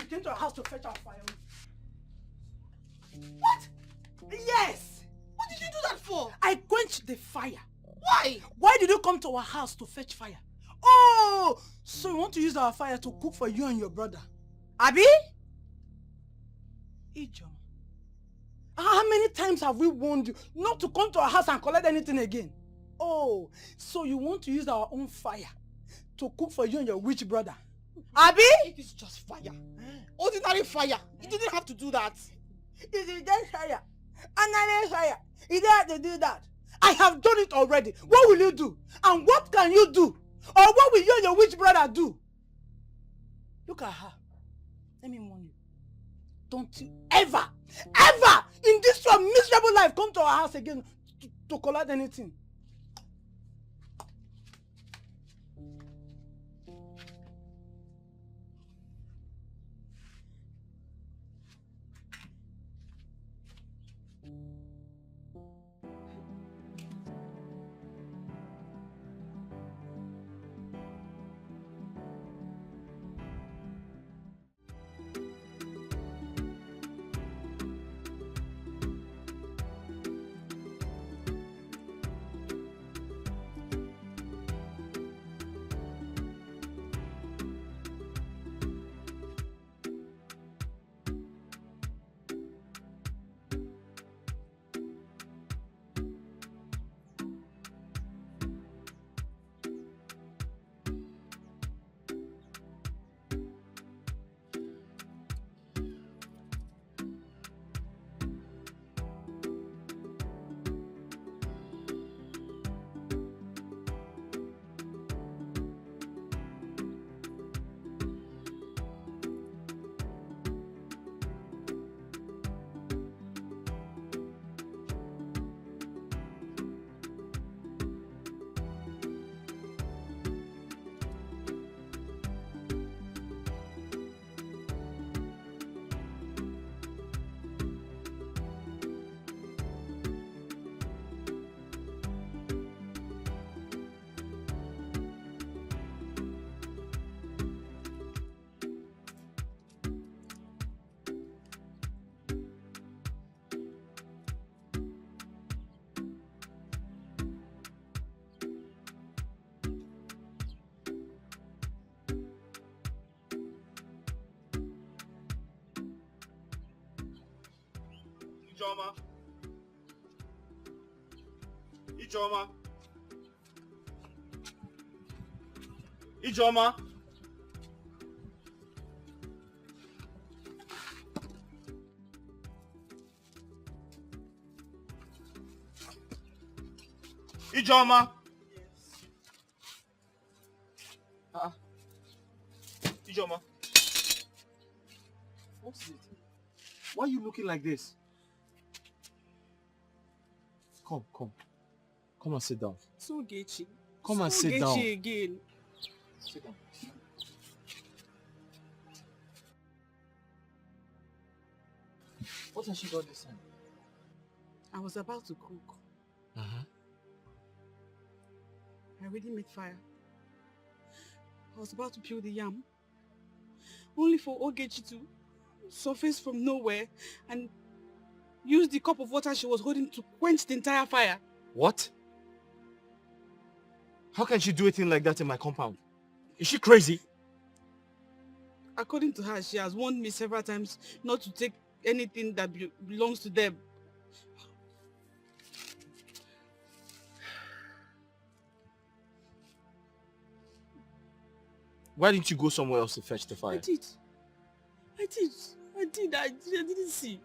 came to our house to fetch our fire. What? Yes! What did you do that for? I quenched the fire. Why? Why did you come to our house to fetch fire? Oh! So you want to use our fire to cook for you and your brother? Abi? Ijoma. How many times have we warned you not to come to our house and collect anything again? Oh, so you want to use our own fire to cook for you and your witch brother? Abi? It is just fire. Ordinary fire. You didn't have to do that. It is just fire. Another fire. You don't have to do that. I have done it already. What will you do? And what can you do? Or what will you and your witch brother do? Look at her. Let me warn you. Don't you ever in this your miserable life come to our house again to collect anything. Ijoma. Ijoma. Ijoma. Ijoma. Yes. Ijoma. What's it? Why are you looking like this? Come. Come and sit down. So Gechi. Come and sit down. Gechi again. Sit down. What has she got this time? I was about to cook. Uh-huh. I already made fire. I was about to peel the yam. Only for Ogechi to surface from nowhere and use the cup of water she was holding to quench the entire fire. What? How can she do a thing like that in my compound? Is she crazy? According to her, she has warned me several times not to take anything that belongs to them. Why didn't you go somewhere else to fetch the fire? I didn't see.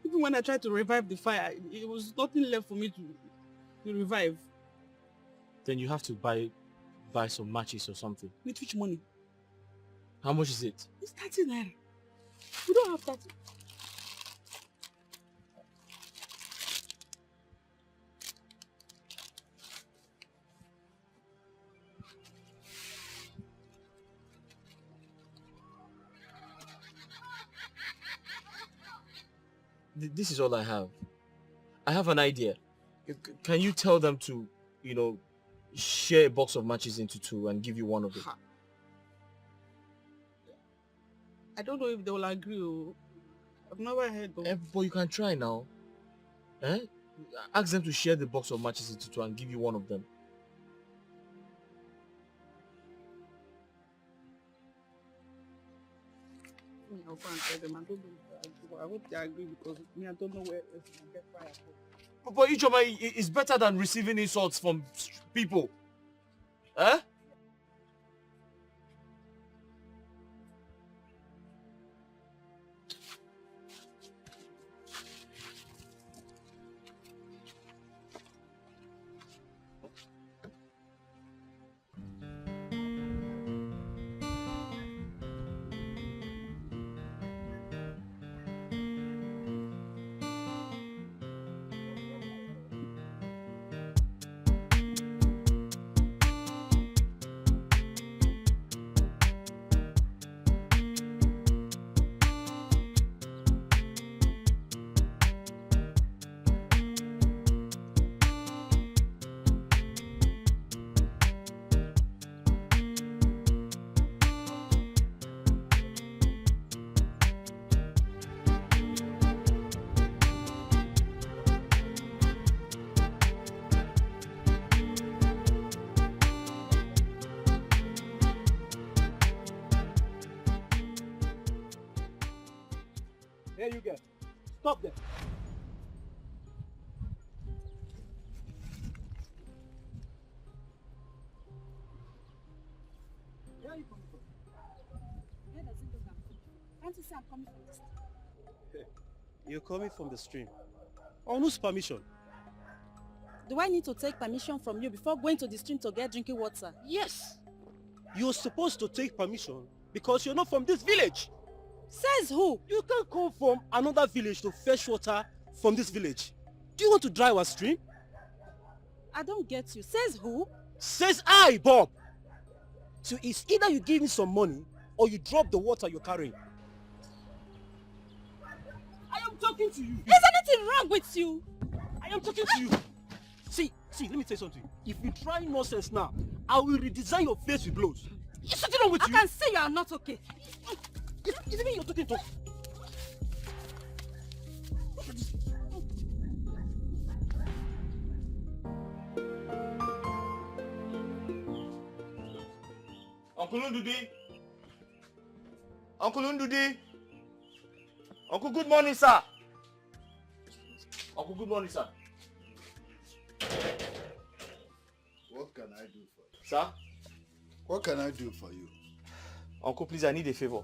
Even when I tried to revive the fire, it was nothing left for me to revive. Then you have to buy some matches or something. With which money? How much is it? It's 30 naira. We don't have 30. This is all I have. I have an idea. Can you tell them to, share a box of matches into two and give you one of it? I don't know if they will agree. Oh. I've never heard of. But you can try now. Eh? Ask them to share the box of matches into two and give you one of them. I'll go and tell them. I don't know if they agree, but I hope they agree because me, I don't know where else to get fire from. But Ijoma, it's better than receiving insults from people. Eh? Here you go. Stop there. Where are you coming from? Where does it look I'm coming from? Can't you see I'm coming from the street? You're coming from the stream. On whose permission? Do I need to take permission from you before going to the stream to get drinking water? Yes. You're supposed to take permission because you're not from this village. Says who? You can't come from another village to fetch water from this village. Do you want to dry our stream? I don't get you. Says who? Says I, Bob. So it's either you give me some money or you drop the water you're carrying. I am talking to you. Is anything wrong with you? I am talking to you. See, let me tell you something. If you try nonsense now, I will redesign your face with blows. Is something wrong with you? I can see you are not okay. Is it me you're talking to? Uncle Ndudi. Uncle Ndudi. Uncle, good morning, sir. Uncle, good morning, sir. What can I do for you? Sir? What can I do for you? Uncle, please, I need a favor.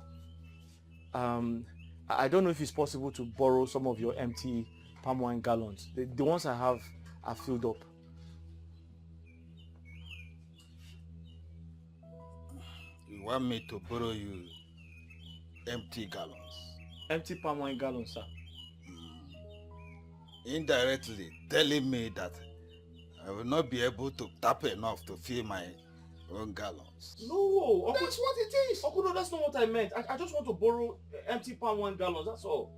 I don't know if it's possible to borrow some of your empty palm wine gallons. The ones I have are filled up. You want me to borrow you empty gallons? Empty palm wine gallons, sir. Indirectly telling me that I will not be able to tap enough to fill my own gallons. No, Uncle, That's what it is. Uncle, no, that's not what I meant. I just want to borrow empty palm wine gallons, that's all.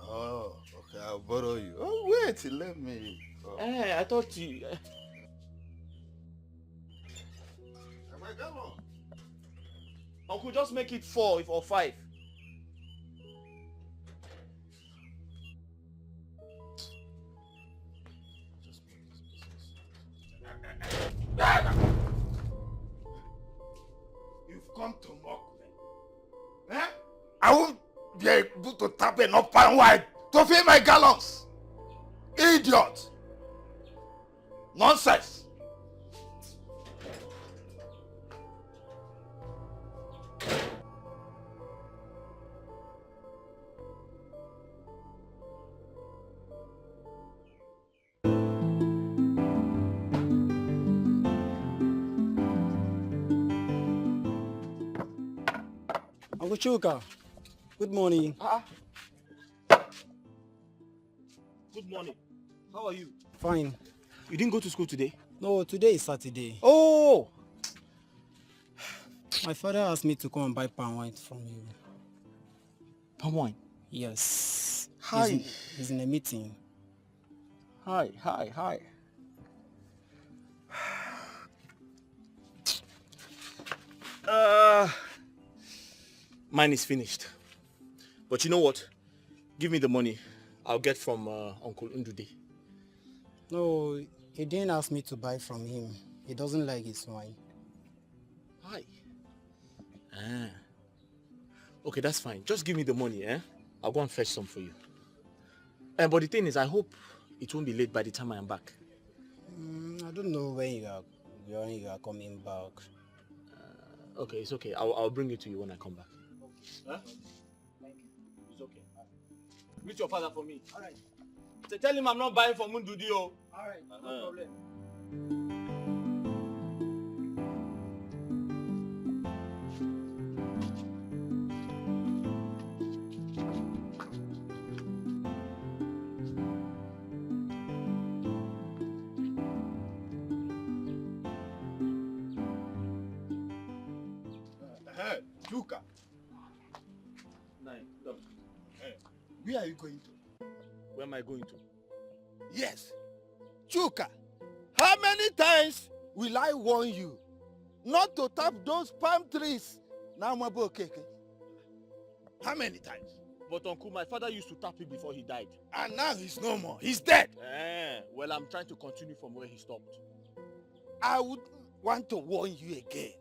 Oh, okay, I'll borrow you. Oh, wait, let me. Oh. I thought you... My gallon. Uncle, just make it 4 or 5. You've come to mock me. Eh? I won't be able to tap enough palm wine to fill my gallons. Idiot. Nonsense. Uncle Chuka, good morning. Good morning. How are you? Fine. You didn't go to school today? No, today is Saturday. Oh! My father asked me to come and buy palm wine from you. Palm wine? Yes. Hi. He's in a meeting. Hi. Mine is finished. But you know what? Give me the money. I'll get from Uncle Ndude. No, he didn't ask me to buy from him. He doesn't like his wine. Why? Okay, that's fine. Just give me the money, eh? I'll go and fetch some for you. But the thing is, I hope it won't be late by the time I am back. I don't know when you are coming back. Okay, it's okay. I'll bring it to you when I come back. Huh? It's okay. Meet your father for me. All right. So tell him I'm not buying from Ndudi. All right, no problem. Chuka. Where are you going to? Where am I going to? Yes. Chuka, how many times will I warn you not to tap those palm trees? Now I'm about keke. How many times? But Uncle, my father used to tap it before he died. And now he's no more. He's dead. Well, I'm trying to continue from where he stopped. I would want to warn you again.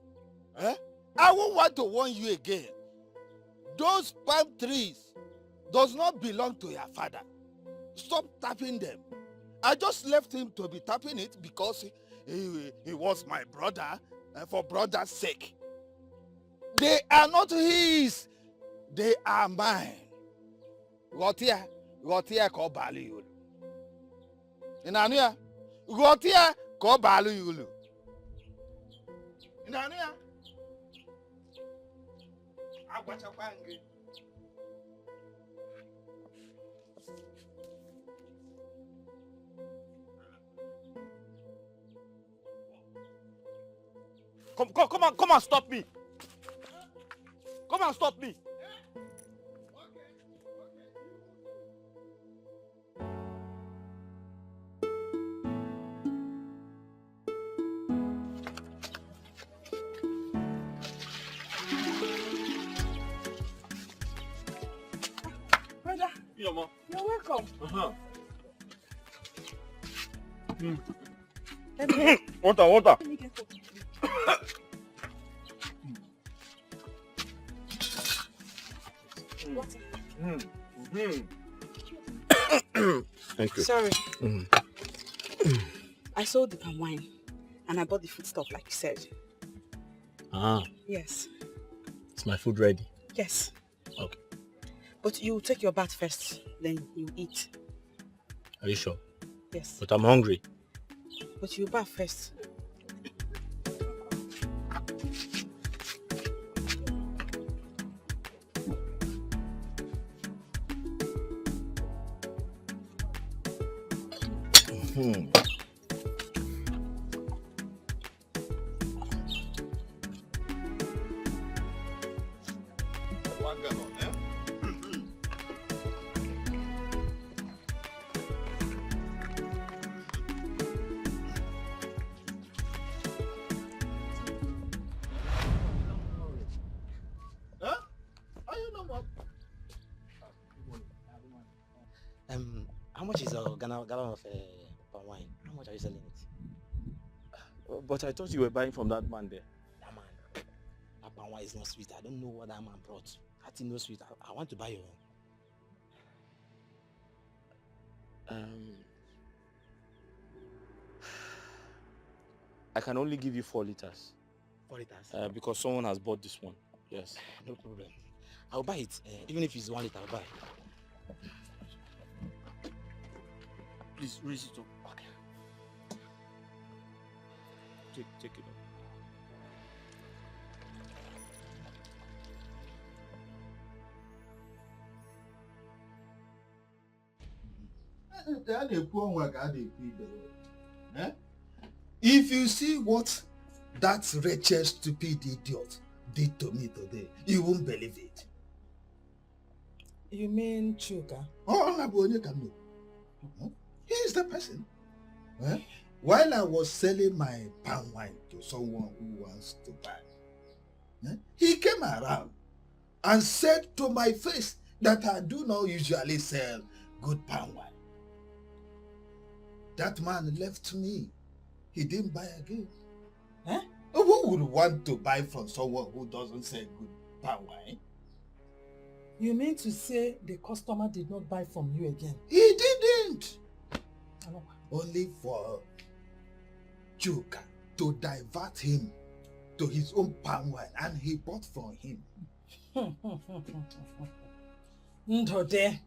I won't want to warn you again. Those palm trees does not belong to your father. Stop tapping them. I just left him to be tapping it because he was my brother, for brother's sake. They are not his. They are mine. Gotia ko bali yulu. Inania, Gotia ko bali yulu. Inania. Agwachapangi. Come and stop me. Come and stop me. Brother, You're welcome. Water. Let me get coffee. Thank you. Sorry. I sold the palm wine and I bought the food stuff like you said. Yes. Is my food ready? Yes. Okay. But you take your bath first, then you eat. Are you sure? Yes. But I'm hungry. But you bath first. How much is a gallon of palm wine? How much are you selling it? But I thought you were buying from that man there. That man, that palm wine is not sweet. I don't know what that man brought. I think no sweet. I want to buy your own. I can only give you 4 liters. 4 liters? Because someone has bought this one. Yes. No problem. I'll buy it. Even if it's 1 liter, I'll buy. Please raise it up. Okay. Take it up. If you see what that wretched, stupid idiot did to me today, you won't believe it. You mean Chuka? Oh, Nabonye can know. He is the person. While I was selling my palm wine to someone who wants to buy, he came around and said to my face that I do not usually sell good palm wine. That man left me. He didn't buy again. Eh? Who would want to buy from someone who doesn't sell good palm wine? You mean to say the customer did not buy from you again? He didn't. Hello. Only for Chuka to divert him to his own palm wine, and he bought from him. Ndode,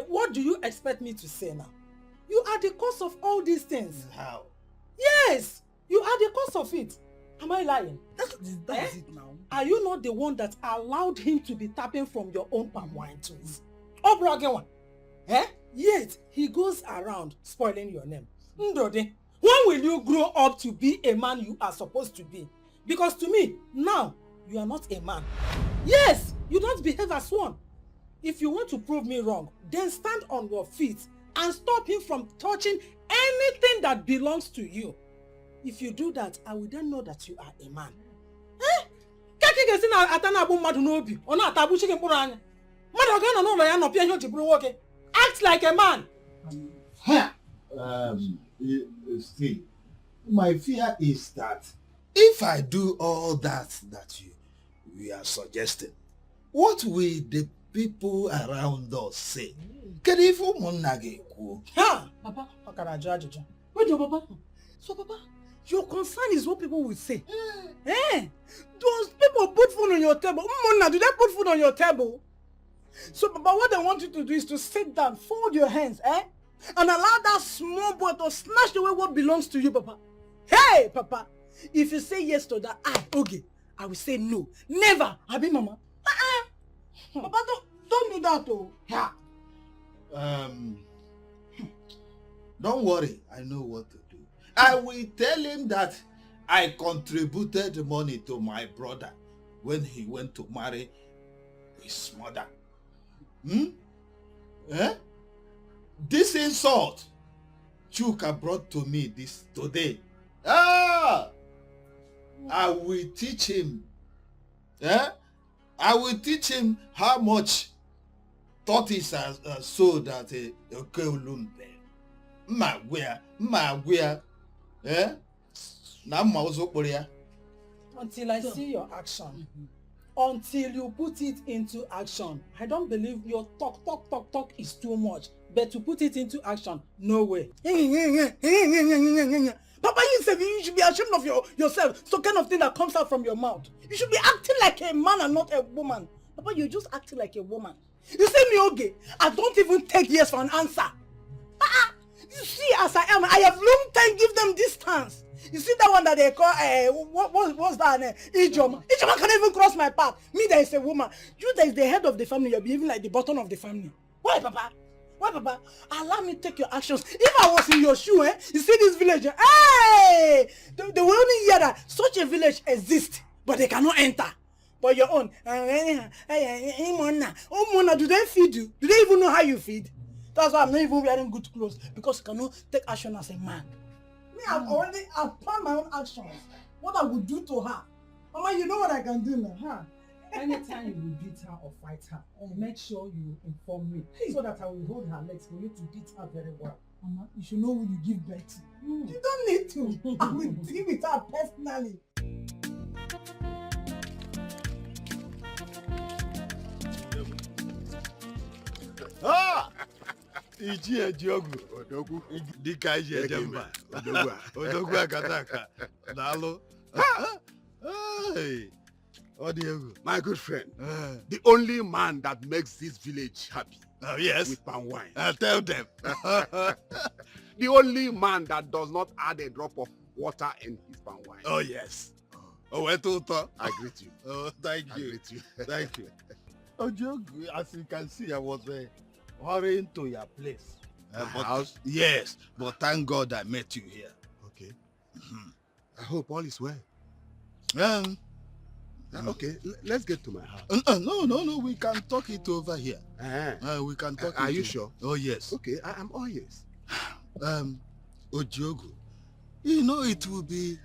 what do you expect me to say now? You are the cause of all these things. How? Yes, you are the cause of it. Am I lying? That's it now. Are you not the one that allowed him to be tapping from your own palm wine too? Oh, brother one. Eh? Yet, he goes around spoiling your name. Ndode, when will you grow up to be a man you are supposed to be? Because to me, now, you are not a man. Yes, you don't behave as one. If you want to prove me wrong, then stand on your feet and stop him from touching anything that belongs to you. If you do that, I will then know that you are a man. Eh? Kaki gesi na atana abu madu n'obi, ona atabu chicken puru anya. Madu ga no no ya no pia ihe o ji buru nwoke. Act like a man. See, my fear is that if I do all that we are suggesting, what will the people around us say? Ha! Papa, wait, Papa. So, Papa, your concern is what people will say. Eh? Those people put food on your table. Do they put food on your table? So, Papa, what I want you to do is to sit down, fold your hands, and allow that small boy to snatch away what belongs to you, Papa. Hey, Papa, if you say yes to that, I will say no. Never. Abi, Mama. Papa, don't do that, though. Yeah. Don't worry, I know what to do. I will tell him that I contributed money to my brother when he went to marry his mother. This insult Chuka brought to me today. I will teach him. I will teach him how much tortoise has sold at a Keulumbe. Until I see your action. Until you put it into action. I don't believe your talk is too much. But to put it into action, no way. Papa, you should be ashamed of yourself. So kind of thing that comes out from your mouth. You should be acting like a man and not a woman. Papa, you're just acting like a woman. You say me, okay, I don't even take yes for an answer. You see, as I am, I have long time give them distance. You see that one that they call, what's that? Ijoma. Ijoma can't even cross my path. Me, there is a woman. You, there is the head of the family. You're behaving like the bottom of the family. Why, Papa? Why, Papa? Allow me to take your actions. If I was in your shoe, you see this village, hey! They will only hear that such a village exists, but they cannot enter. But your own, do they feed you? Do they even know how you feed? That's why I'm not even wearing good clothes, because you cannot take action as a man. Me, I've planned my own actions. What I would do to her. Mama, you know what I can do now, huh? Anytime you will beat her or fight her, make sure you inform me so that I will hold her legs for you to beat her very well. Mama, you should know who you give birth to. You don't need to. I will deal with her personally. Iji ejiogu odogwu dika iji ejemba odogwu akataka dalo. Hey, my good friend, the only man that makes this village happy. Yes, with palm wine. Tell them. The only man that does not add a drop of water in his palm wine. Oh yes. I greet you. Oh, thank you. I greet you. Thank you. Ojogu, as you can see, I was hurrying to your place. House? Yes, but thank God I met you here. Okay. I hope all is well. Okay, let's get to my house. No, we can talk it over here. We can talk. Are you sure? Oh yes. Okay, I'm all yes. Ojogu, you know it will be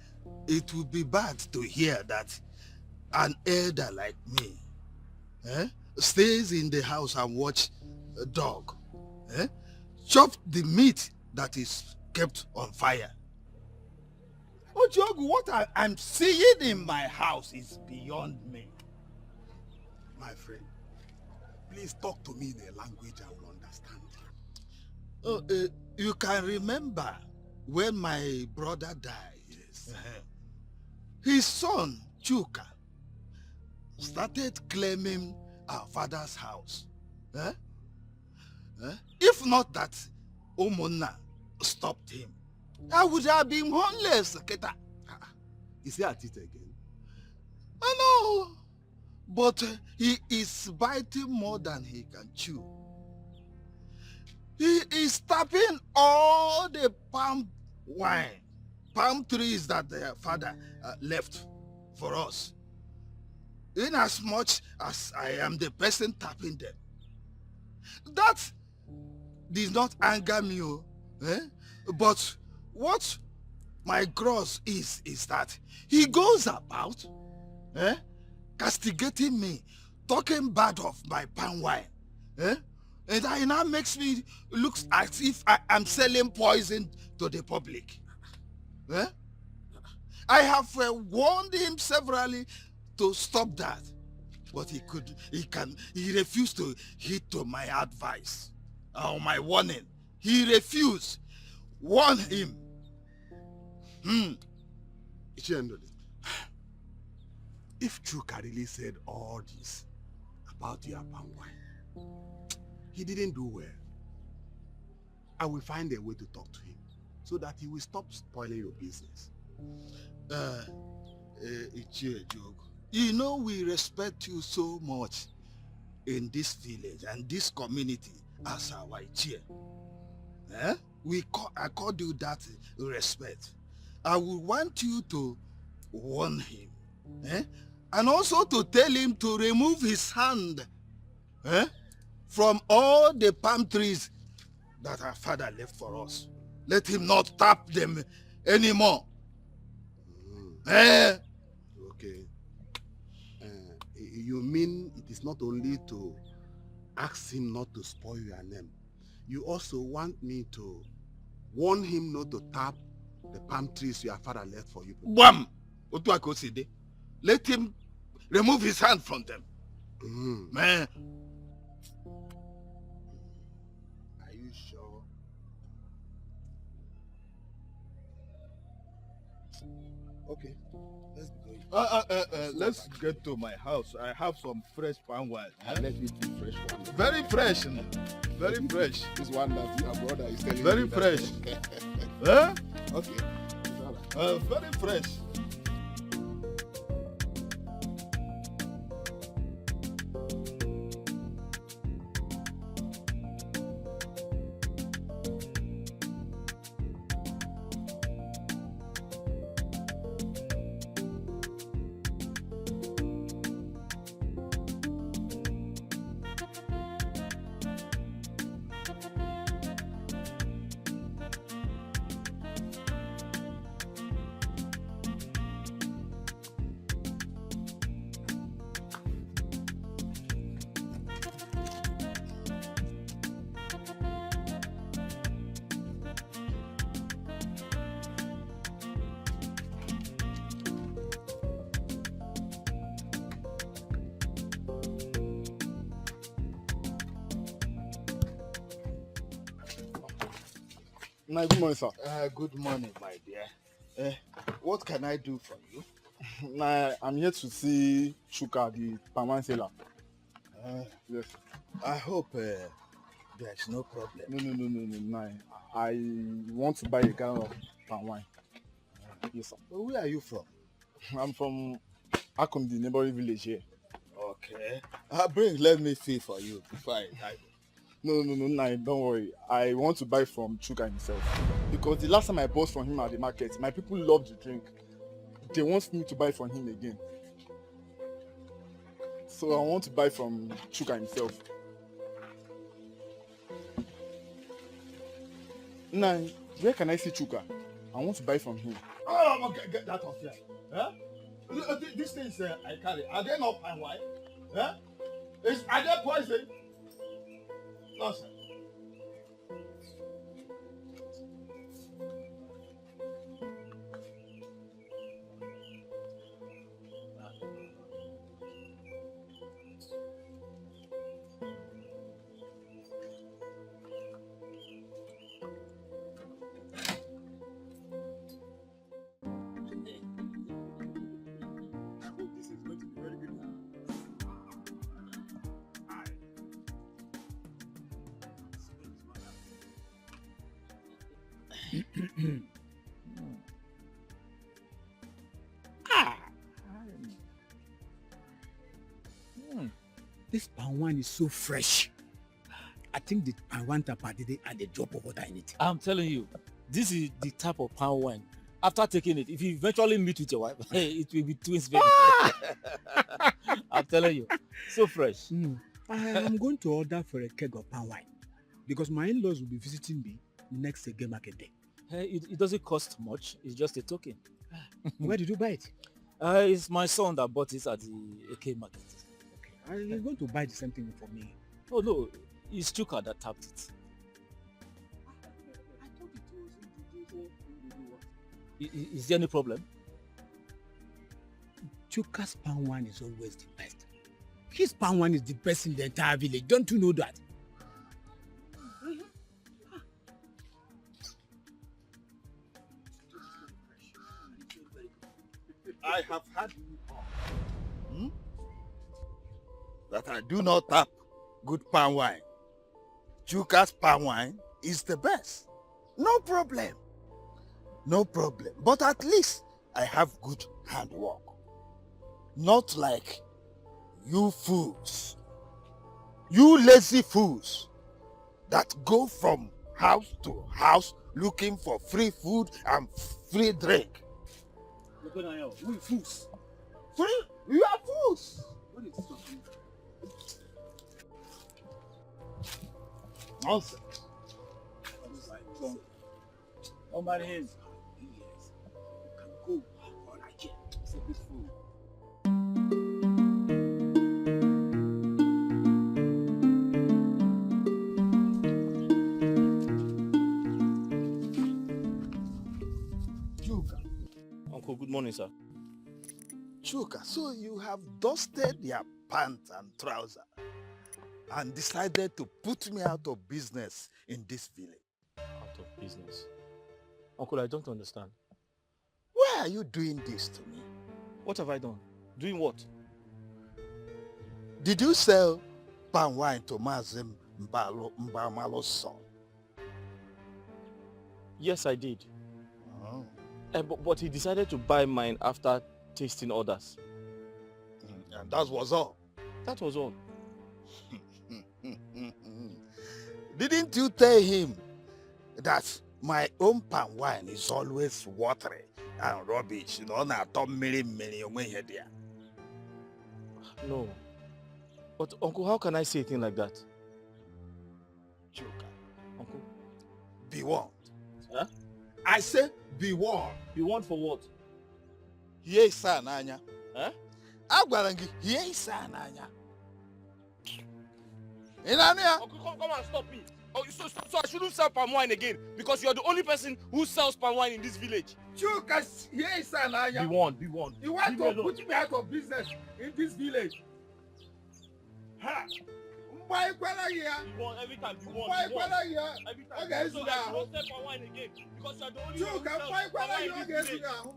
bad to hear that an elder like me stays in the house and watch a dog, chop the meat that is kept on fire. Ojogu, what I'm seeing in my house is beyond me. My friend, please talk to me in a language I will understand. You can remember when my brother died. Yes. His son, Chuka, started claiming our father's house. If not that Omona stopped him, I would have been homeless, Keta. Is he at it again? I know, but he is biting more than he can chew. He is tapping all the palm trees that their father left for us. In as much as I am the person tapping them. That did not anger me, but what my gross is that he goes about castigating me, talking bad of my palm wine. And it now makes me look as if I am selling poison to the public. I have warned him severally to stop that, but he refused to heed to my advice or my warning. He refused. Warn him. If Chuka really said all this about your palm wine, he didn't do well. I will find a way to talk to him so that he will stop spoiling your business. You know we respect you so much in this village and this community as our Ichie. I called you that respect. I would want you to warn him. And also to tell him to remove his hand from all the palm trees that our father left for us. Let him not tap them anymore. Okay. You mean it is not only to ask him not to spoil your name, you also want me to warn him not to tap the palm trees your father left for you? Bam! Let him remove his hand from them. Man. Are you sure? Okay, let's go. Let's get to my house. I have some fresh palm wine. Let me do fresh one. Very fresh. Very fresh. This one that your brother is telling Very me. fresh. Okay. Very fresh. Good morning, sir. Good morning, my dear. What can I do for you? I'm here to see Chuka, the palm wine seller. Yes. I hope there's no problem. No. I want to buy a gallon of palm wine. Yes, sir. Well, where are you from? I'm from Akum, the neighboring village here. Okay. Let me feel for you before I die. No, don't worry. I want to buy from Chuka himself. Because the last time I bought from him at the market, my people love the drink. They want me to buy from him again. So I want to buy from Chuka himself. Now, where can I see Chuka? I want to buy from him. Oh, okay, get that off here. These things I carry, are they not palm wine? Are they poison? Nonsense. This palm wine is so fresh. I think the palm wine tapa did it at the drop of water in it. I'm telling you, this is the type of palm wine. After taking it, if you eventually meet with your wife, it will be twins, baby. I'm telling you, so fresh. I am going to order for a keg of palm wine because my in-laws will be visiting me next game market day. It doesn't cost much. It's just a token. Where did you buy it? It's my son that bought it at the AK market. Okay, you're going to buy the same thing for me. Oh no, it's Chuka that tapped it. Is there any problem? Chuka's palm wine is always the best. His palm wine is the best in the entire village. Don't you know that? I have had that I do not tap good palm wine. Chuka's palm wine is the best. No problem. No problem. But at least I have good handwork. Not like you fools. You lazy fools that go from house to house looking for free food and free drink. We fools. Free? You are fools. What is this? Nonsense. Oh my hands. Yes. You can go all I can. It's a bit food. Chuka. Uncle, good morning, sir. Chuka, so you have dusted your pants and trousers and decided to put me out of business in this village. Out of business? Uncle, I don't understand. Why are you doing this to me? What have I done? Doing what? Did you sell palm wine to Mazim Mbamalo's son? Yes, I did. Oh. But he decided to buy mine after tasting others. And that was all? That was all. Didn't you tell him that my own palm wine is always watery and rubbish? You know, not many there. No. But Uncle, how can I say a thing like that? Chuka. Uncle? Be warned. Huh? I say be warned. Be warned for what? Yes, sir, Nanya. Huh? Agwarangi, yes, sir, Nanya. Uncle, come and stop me. Oh, so I shouldn't sell palm wine again because you're the only person who sells palm wine in this village. Chuka, yes, sir, Nanya. Be warned, be warned. You want to put me out of business in this village? Ha! Why here? Be warned every time. Be warned. Why Be here? warned. Every time. Okay, so so that now. you don't sell palm wine again because you're the only one who Chuka, sells why palm wine you in again this village. now?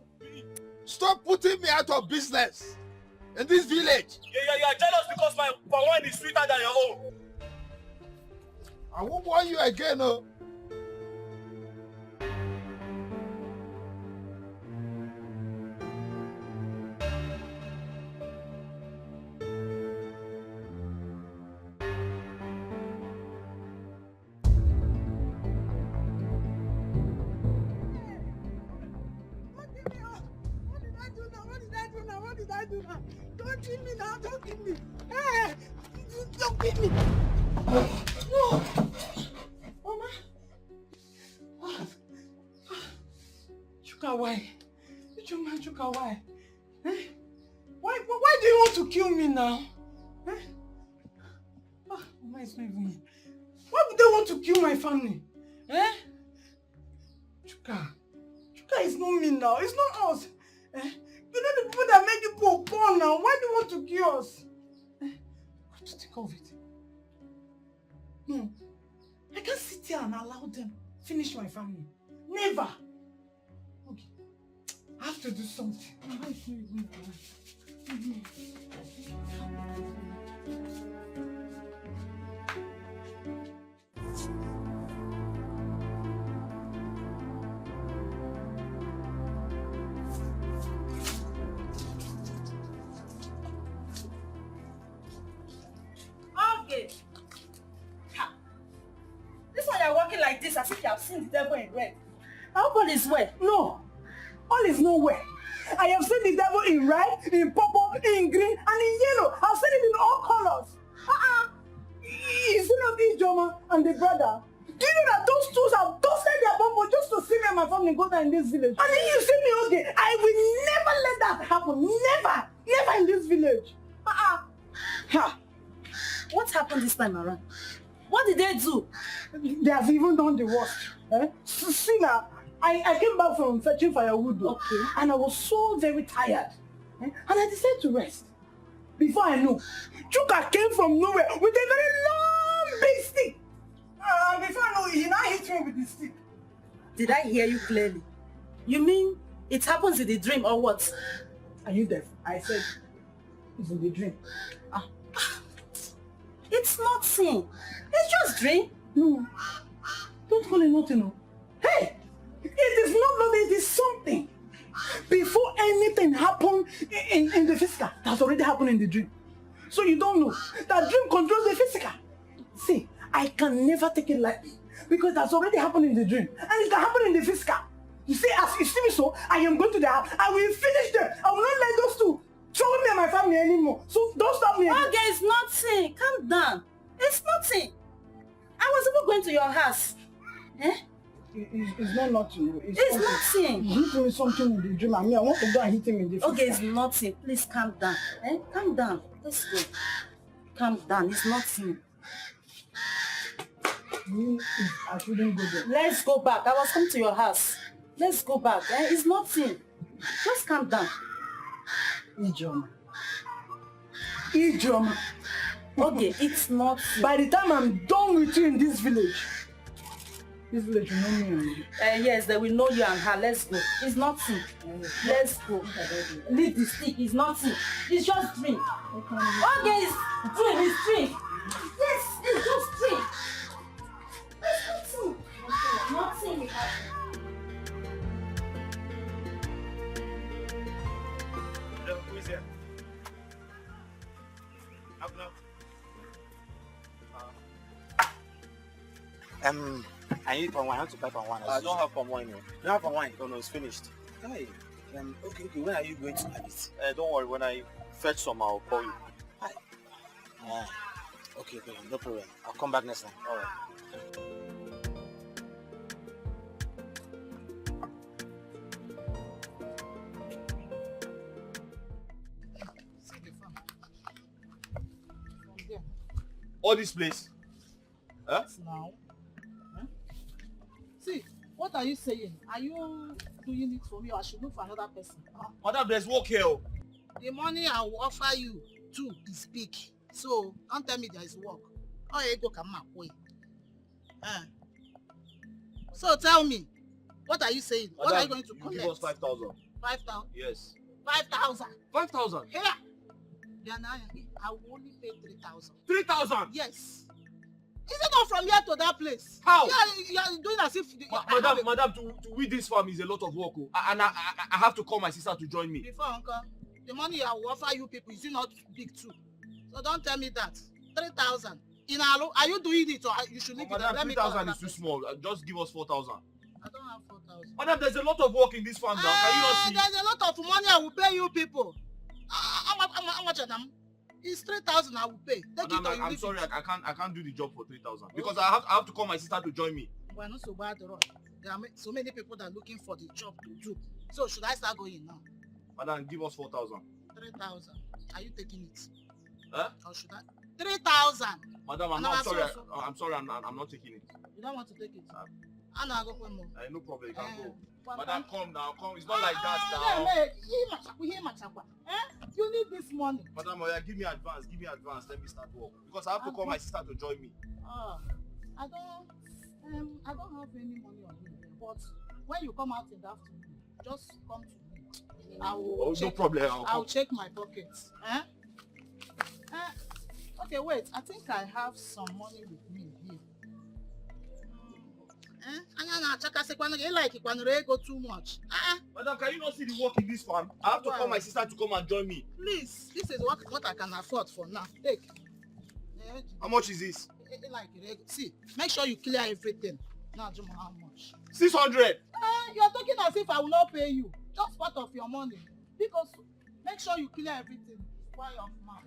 Stop putting me out of business in this village. Yeah, you're jealous because my palm wine is sweeter than your own. I won't warn you again, oh. What did I do now? Don't kill me now, don't kill me. Hey, don't kill me. No. Mama. Chuka, why? Chuka, why? Eh? Why do you want to kill me now? Eh? Mama is not even here. Why would they want to kill my family? Eh? Chuka is not me now. It's not us. Eh? You know the people that make people born now. Why do you want to kill us? Eh? What to think of it? No. I can't sit here and allow them finish my family. Never. Okay. I have to do something. Mama is not even here. Okay. Ha. This one you're walking like this as if you have seen the devil in red. I hope all is well. No. All is nowhere. I have seen the devil in red, in purple, in green, and in yellow. I've seen it in all colors. Is it not Ijoma and the brother? Do you know that those two have dusted their bumble just to see me and my family go down in this village? And then you see me, okay, I will never let that happen. Never. Never in this village. Ha. What happened this time around? What did they do? They have even done the worst. Eh? See now, I came back from fetching firewood, okay, and I was so very tired. Eh? And I decided to rest. Before I know, Chuka came from nowhere with a very long big stick. Before I know, he now hit me with the stick. Did I hear you clearly? You mean it happens in the dream or what? Are you deaf? I said it's in the dream. It's nothing. It's just dream. No. Don't call it nothing. No. Hey! It is not nothing, it is something. Before anything happened in the physical, that's already happened in the dream. So you don't know that dream controls the physical. See, I can never take it lightly because that's already happened in the dream. And it can happen in the physical. You see, as you see me so, I am going to the house. I will finish them. I will not let those two trouble me and my family anymore. So don't stop me. Okay, it's nothing. Calm down. It's nothing. I was even going to your house. Eh? It's not nothing. It's nothing. He hit me something in the dream. I mean, I want to go and hit him in the face. Okay, it's nothing. Please calm down. Eh? Calm down. Let's go. Calm down. It's nothing. I shouldn't go there. Let's go back. I was coming to your house. Let's go back. Eh? It's nothing. Just calm down. Ijoma. Okay, it's not. By the time I'm done with you in this village will know me and you. Yes, they will know you and her. Let's go. It's nothing. Let's go. Leave the stick. It's nothing. It's just dream. Okay, it's dream. It's dream. Yes, it's just dream. It's nothing. Nothing. Who is here? I need palm wine. I want to buy palm wine. I don't have palm wine. You don't have palm wine? No, it's finished. Hey, okay. When are you going to have it? Don't worry. When I fetch some, I'll call you. Okay, no problem. I'll come back next time. All right. All this place? Huh? Now. Huh? See, what are you saying? Are you doing it for me or I should look for another person? Madam, there's work here. The money I will offer you too is big. So, don't tell me there is work. Oh, you go come up way. So tell me, what are you saying? Madam, what are you going to you collect? give us 5,000. 5,000? Yes. 5,000? 5,000? Here. Then I will only pay 3,000. 3,000? Yes. Is it not from here to that place? How? You are doing as if... Madam, to weed this farm is a lot of work. And I have to call my sister to join me. Before, uncle, the money I will offer you people is not big too. So don't tell me that. 3,000. Are you doing it or you should leave it? Madam, 3,000 is too small. Just give us 4,000. I don't have 4,000. Madam, there's a lot of work in this farm now. Can you not see? There's a lot of money I will pay you people. How much of them? It's 3,000 I will pay. Madam, I'm sorry, I can't do the job for 3,000 because I have to call my sister to join me. We're not so bad at all. There are so many people that are looking for the job to do. So should I start going now? Madam, give us 4,000. 3,000. Are you taking it? Huh? Or should I? 3,000. Madam, I'm sorry, I'm not taking it. You don't want to take it? I'm not going to no problem, you can go. Madam, come now, come. It's not like that now. You need this money. Madam, give me advance, let me start work. Because I have to call my sister to join me. I don't have any money on me. But when you come out in the afternoon, just come to me. No problem. I'll check my pockets. Okay, wait. I think I have some money with me here. Go too much. Madam, can you not see the work in this farm? I have to call my sister to come and join me. Please, this is what I can afford for now. Take. How much is this? See, make sure you clear everything. Now, how much? 600. You're talking as if I will not pay you. Just part of your money. Because make sure you clear everything. Why off now?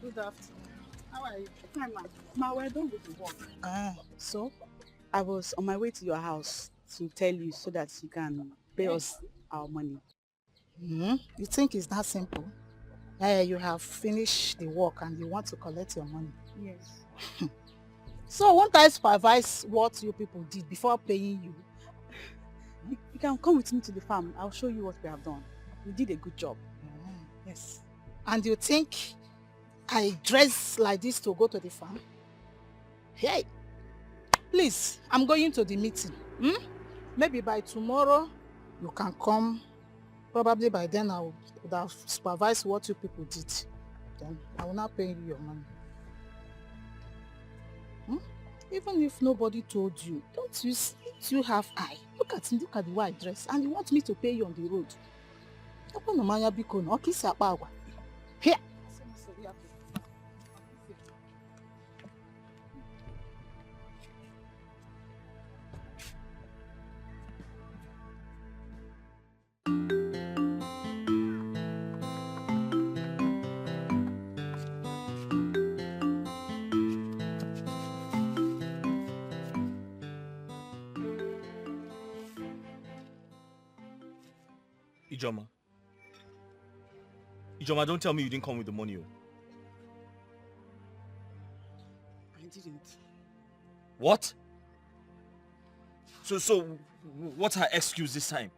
Good afternoon. How are you? Fine, ma'am. Ma, we're done with the work. So? I was on my way to your house to tell you so that you can pay us our money. You think it's that simple? You have finished the work and you want to collect your money? Yes. So won't I supervise what you people did before paying you? You can come with me to the farm. I'll show you what we have done. We did a good job. Yes. And you think I dress like this to go to the farm? Hey, please, I'm going to the meeting. Maybe by tomorrow you can come. Probably by then I would have supervised what you people did. Then I will not pay you your money. Even if nobody told you, don't you have eye? Look at the way I dress, and you want me to pay you on the road. Here. Ijoma, don't tell me you didn't come with the money. I didn't. What? So what's her excuse this time?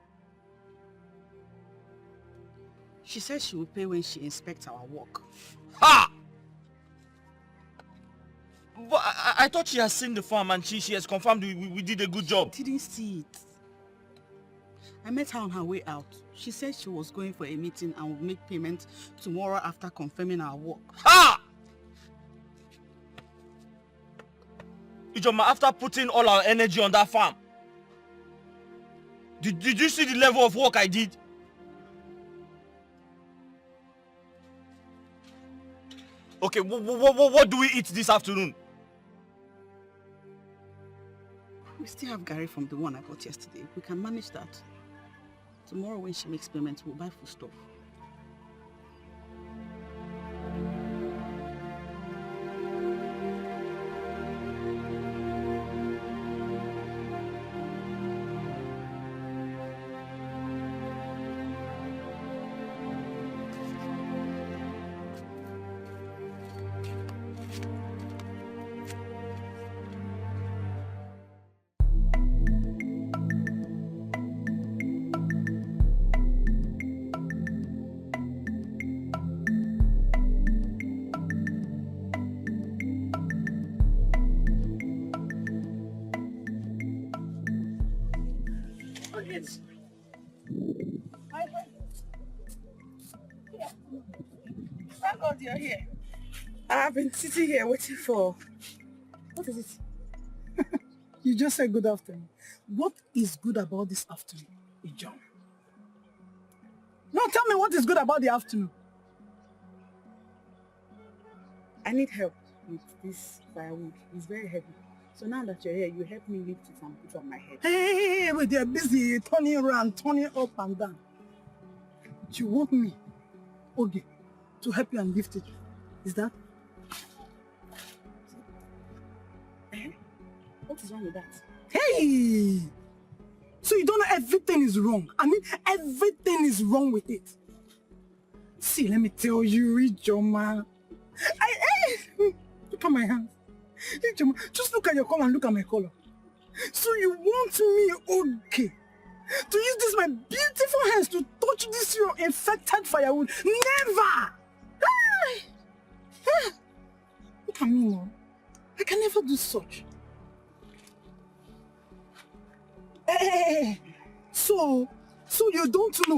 She said she will pay when she inspects our work. Ha! But I thought she has seen the farm and she has confirmed we did a good job. She didn't see it. I met her on her way out. She said she was going for a meeting and would make payment tomorrow after confirming our work. Ha! Ijoma, after putting all our energy on that farm, did you see the level of work I did? Okay, what do we eat this afternoon? We still have Gary from the one I bought yesterday. We can manage that. Tomorrow when she makes payment, we'll buy food stuff. Thank God you're here. I've been sitting here waiting for... What is it? You just said good afternoon. What is good about this afternoon, Ijon? No, tell me what is good about the afternoon. I need help with this firewood. It's very heavy. So now that you're here, you help me lift it and put it on my head. Hey, but they're busy turning around, turning up and down. You want me, okay, to help you and lift it? Is that? What is wrong with that? Hey! So you don't know everything is wrong. I mean, everything is wrong with it. See, let me tell you, Ijoma. Look at my hands. Ijoma, just look at your color and look at my color. So you want me, okay, to use this my beautiful hands to touch this your infected firewood? Never! Look at me now. I can never do such. Hey, so you don't know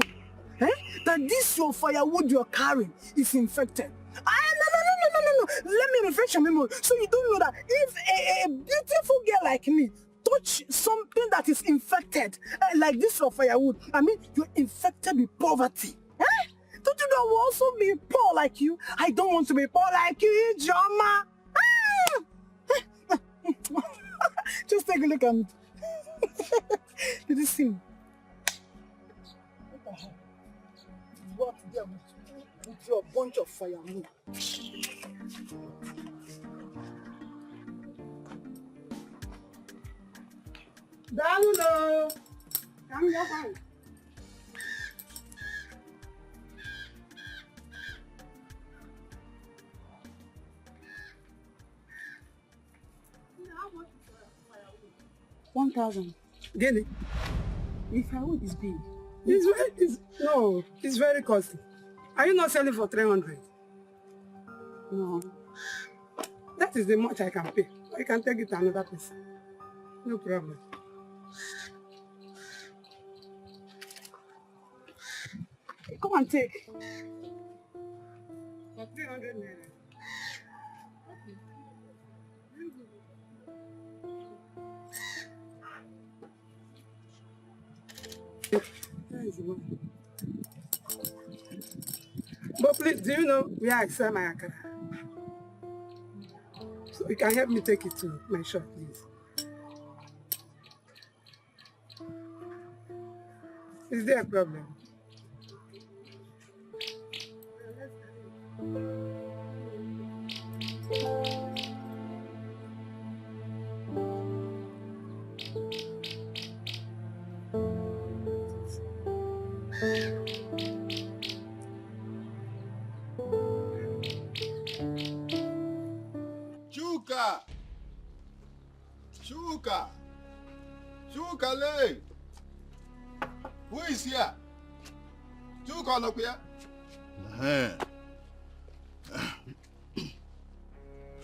that this your firewood you're carrying is infected? No. Let me refresh your memory. So you don't know that if a beautiful girl like me touch something that is infected, like this your firewood, I mean, you're infected with poverty. Don't you know I will also be poor like you? I don't want to be poor like you, Joma. Just take a look at me. Did you see me? What the hell? What there with your bunch of firewood? Daluno! Come your hand. How much is firewood? 1,000. Get it? The firewood is big. It's very costly. Are you not selling for 300? No. That is the much I can pay. I can take it to another place. No problem. Come and take. For 300 naira. That is the one. But please, do you know where I sell my akara? So you can help me take it to my shop, please. Is there a problem? Chukale! Who is here? Chuka, look here.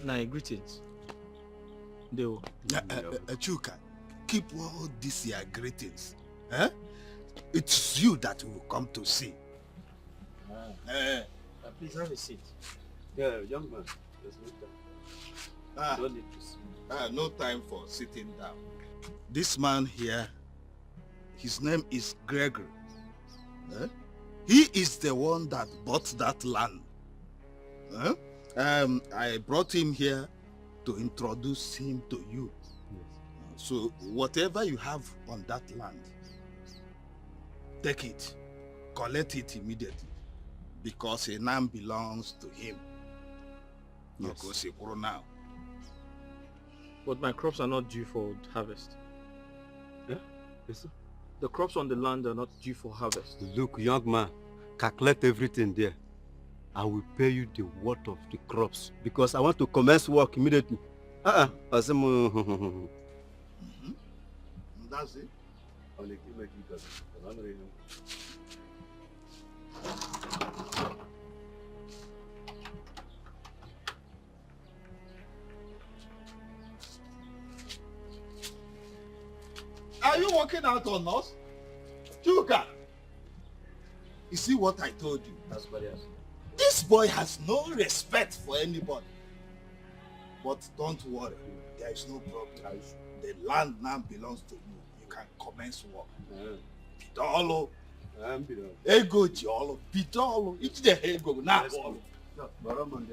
Nah, greetings. Deo. Chuka, keep all these your greetings. It's you that will come to see. Please have a seat. Yeah, young man. There's no time. Don't need to sit. No time for sitting down. This man here, his name is Gregory. He is the one that bought that land. I brought him here to introduce him to you. Yes. So whatever you have on that land, take it, collect it immediately, because it now belongs to him. Yes. Now. But my crops are not due for harvest. Yeah? Yes, sir. The crops on the land are not due for harvest. Look, young man, calculate everything there. I will pay you the worth of the crops because I want to commence work immediately. That's it. Are you working out on us? Chuka! You see what I told you? That's what it is. This boy has no respect for anybody. But don't worry, there is no problem. the land now belongs to you. You can commence work. Bidolo. Ego Jolo. Bidolo. It's the ego now. Good afternoon.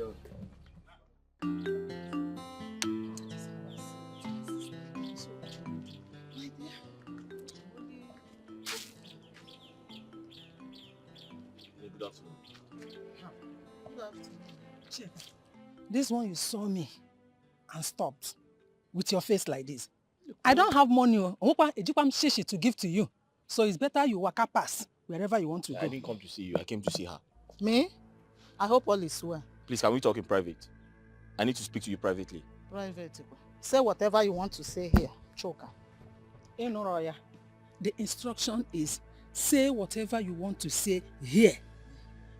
This one you saw me and stopped with your face like this. I don't have money to give to you. So it's better you waka pass wherever you want to go. I didn't come to see you. I came to see her. Me? I hope all is well. Please, can we talk in private? I need to speak to you privately. Private. Say whatever you want to say here. Choka. The instruction is say whatever you want to say here.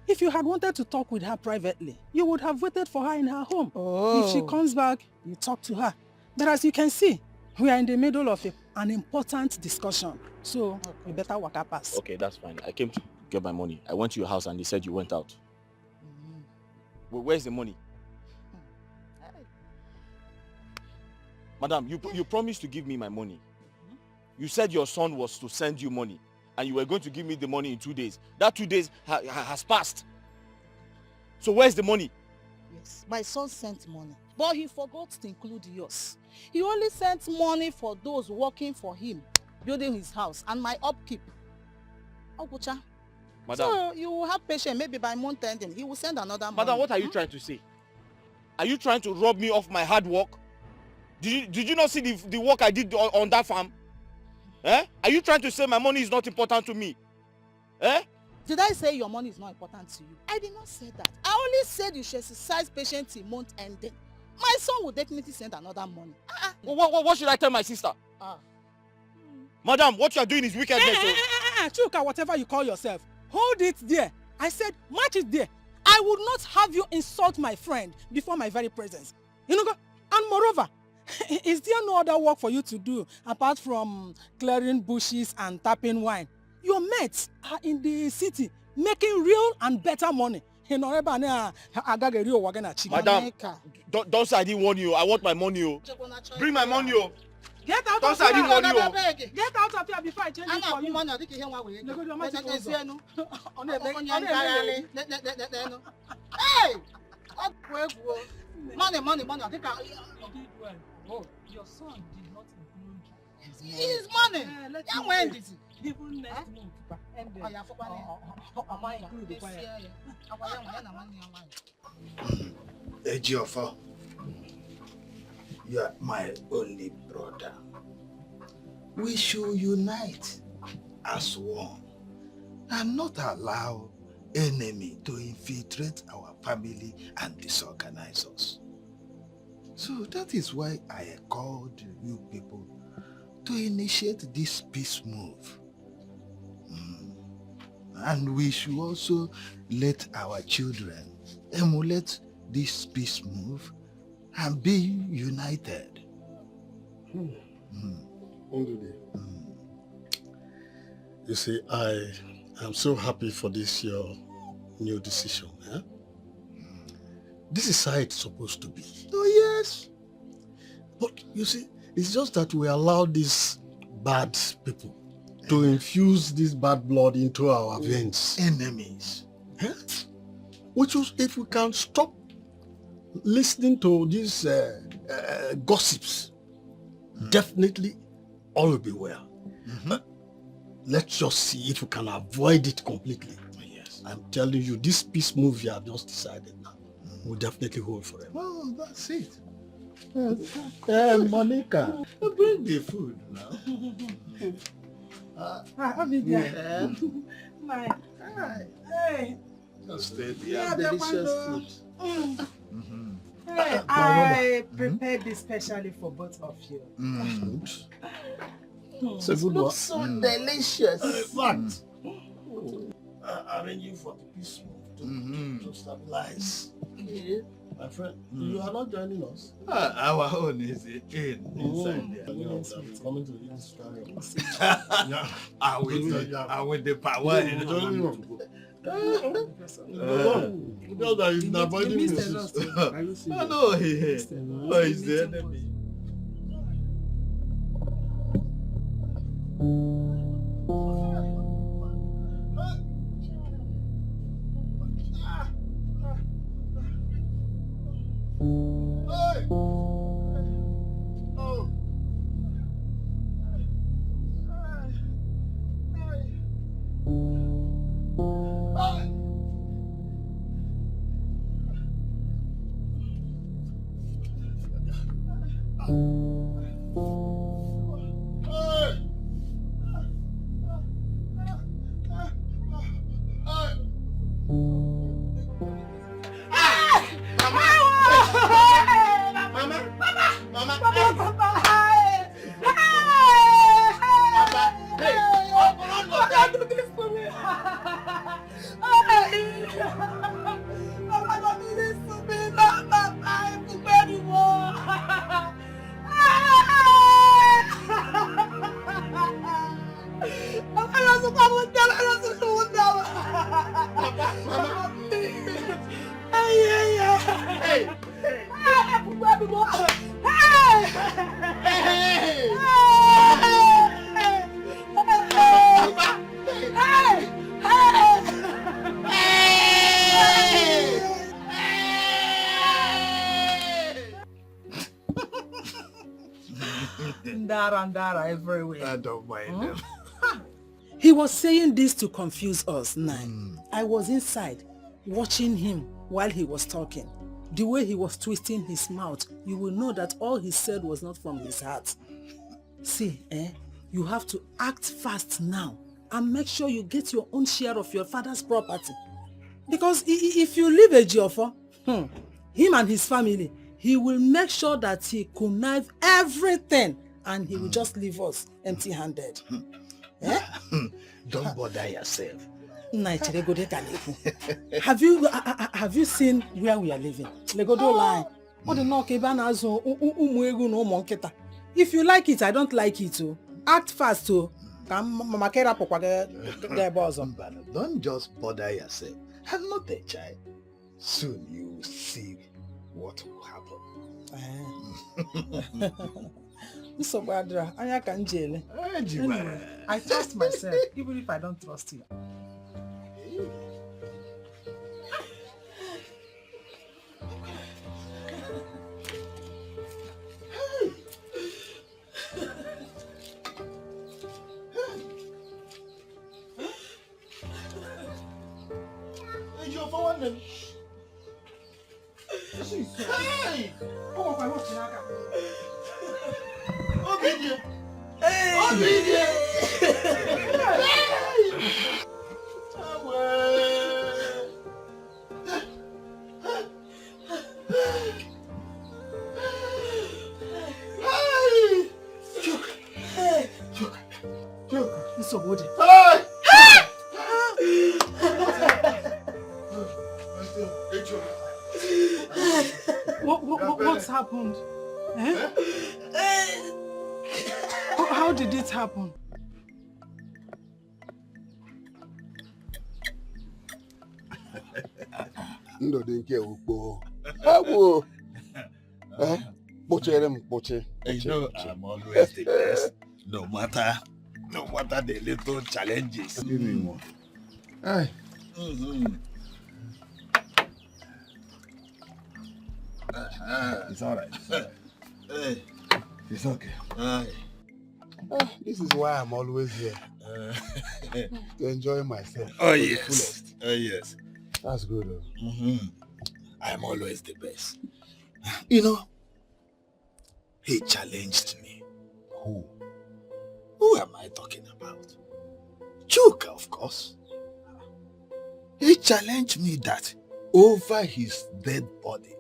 If you had wanted to talk with her privately, you would have waited for her in her home. Oh. If she comes back, you talk to her. But as you can see, we are in the middle of an important discussion. So you better waka pass. Okay, that's fine. I came to get my money. I went to your house and they said you went out. Well, where's the money? Madam, you promised to give me my money. You said your son was to send you money and you were going to give me the money in 2 days. That 2 days has passed. So where's the money? Yes, my son sent money, but he forgot to include yours. He only sent money for those working for him, building his house, and my upkeep. Ogucha. Madam. So you will have patience, maybe by month ending, he will send another money. Madam, what are you trying to say? Are you trying to rob me of my hard work? Did you not see the work I did on that farm? Eh? Are you trying to say my money is not important to me? Eh? Did I say your money is not important to you? I did not say that. I only said you should exercise patience till month ending. My son will definitely send another money. What should I tell my sister? Madam, what you are doing is wickedness. Chuka, whatever you call yourself, hold it there. I said, match it there. I would not have you insult my friend before my very presence. You know, and moreover, is there no other work for you to do apart from clearing bushes and tapping wine? Your mates are in the city making real and better money. Madam, don't say I didn't warn you. I want my money. Oh. Bring my money. Oh. Get out don't of say here. I didn't warn you. Get out of here before I change it for you. Money. Oh, your son did not include his money. Yeah, when did he? Even next month. Ejiofor, you are my only brother. We should unite as one and not allow enemy to infiltrate our family and disorganize us. So that is why I called you people to initiate this peace move. And we should also let our children emulate this peace move and be united. You see, I am so happy for this your new decision. Eh? This is how it's supposed to be. Oh yes. But you see, it's just that we allow these bad people to infuse this bad blood into our veins. Enemies. Eh? Which is, if we can stop listening to these gossips, definitely all will be well. Let's just see if we can avoid it completely. Yes. I'm telling you, this peace move you have just decided now will definitely hold forever. Oh, that's it. Monica, bring the food now. Hey. Yeah, delicious food. Hey, I prepared this specially for both of you. It's a good one. So delicious. In fact, arranging for the peace move to stabilize. My friend, you are not joining us. Our own is inside there. Coming to this trial. I with the power. Because that is avoiding the system. No, he's the enemy. Ndara everywhere. I don't mind them. He was saying this to confuse us, I was inside, watching him while he was talking. The way he was twisting his mouth, you will know that all he said was not from his heart. See, you have to act fast now and make sure you get your own share of your father's property. Because if you leave a Ejiofor, him and his family, he will make sure that he connive everything and he will just leave us empty-handed. Don't bother yourself. Have you seen where we are living? If you like it, I don't like it too. Act fast too. Don't just bother yourself. I'm not a child. Soon you will see what will happen. Anyway, I trust myself, even if I don't trust you. Hey! What's happened? How did it happen? Ndo dinke ukpo. Awo. Poche. You know, I'm always the best, no matter the little challenges. Hey. It's all right. Hey. It's okay. This is why I'm always here. To enjoy myself. Oh yes. Oh yes. That's good. I'm always the best. You know, he challenged me. Who? Who am I talking about? Chuka, of course. He challenged me that over his dead body,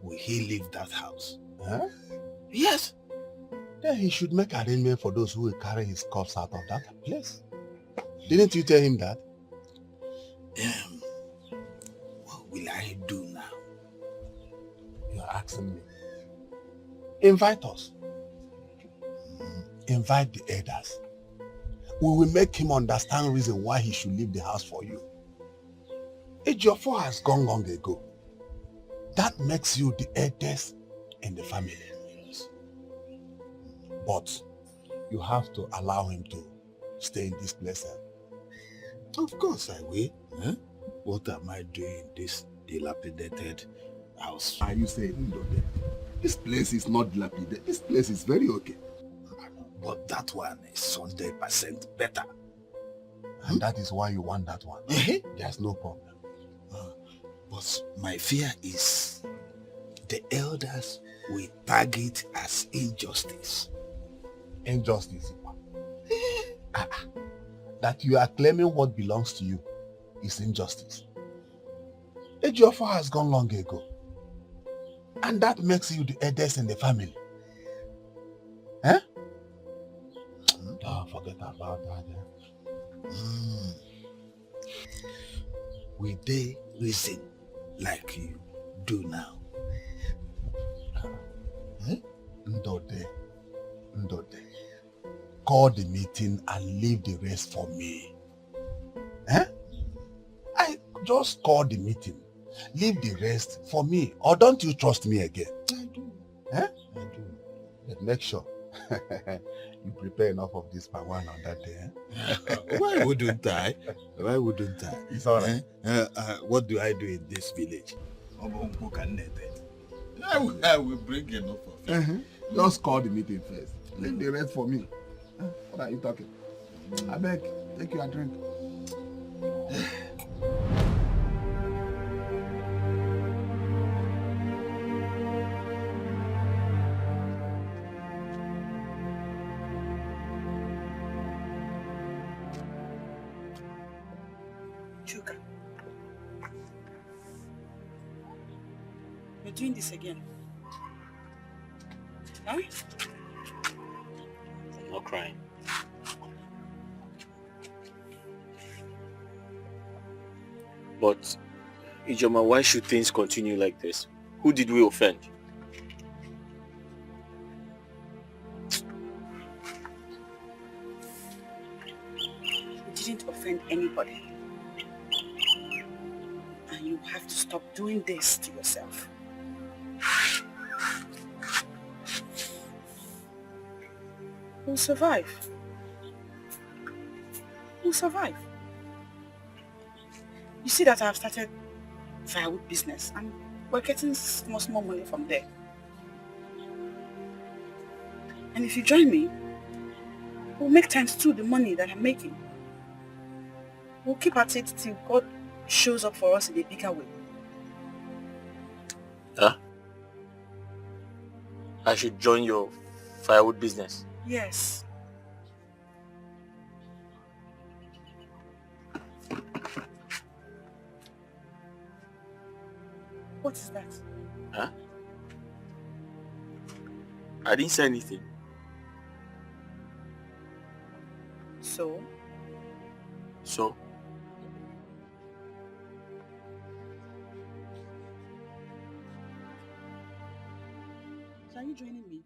will he leave that house? Huh? Yes. Then he should make arrangement for those who will carry his corpse out of that place. Didn't you tell him that? What will I do now? You're asking me. Invite us. Invite the elders. We will make him understand reason why he should leave the house for you. Ejiofor has gone long ago. That makes you the eldest in the family. But you have to allow him to stay in this place. Of course I will. Huh? What am I doing in this dilapidated house? Are you saying, Ndode, this place is not dilapidated. This place is very okay. But that one is 100% better. And that is why you want that one. There's no problem. But my fear is the elders will tag it as injustice. Injustice? That you are claiming what belongs to you is injustice. Ejiofor has gone long ago. And that makes you the eldest in the family. Huh? Don't forget about that. Will they reason like you do now? Ndode, call the meeting and leave the rest for me. I just call the meeting. Leave the rest for me. Or don't you trust me again? I do. I do. But make sure you prepare enough of this per one on that day. Why wouldn't I? Why wouldn't I? It's all right. What do I do in this village? I will bring enough of it. Just call the meeting first. Leave the rest for me. What are you talking? I beg, take you a drink. Chuka, you're doing this again. Huh? I'm not crying. But, Ijoma, why should things continue like this? Who did we offend? You didn't offend anybody. And you have to stop doing this to yourself. We'll survive. We'll survive. You see that I've started firewood business and we're getting small money from there. And if you join me, we'll make times 2 the money that I'm making. We'll keep at it till God shows up for us in a bigger way. Huh? I should join your firewood business? Yes. What is that? Huh? I didn't say anything. So? So? Are you joining me?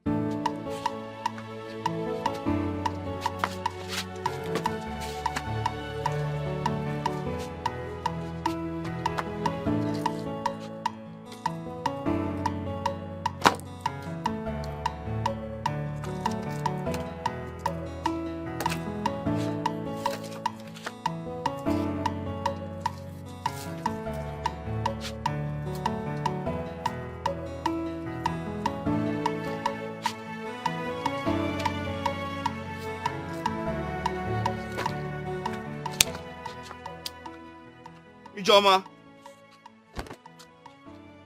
Ijoma.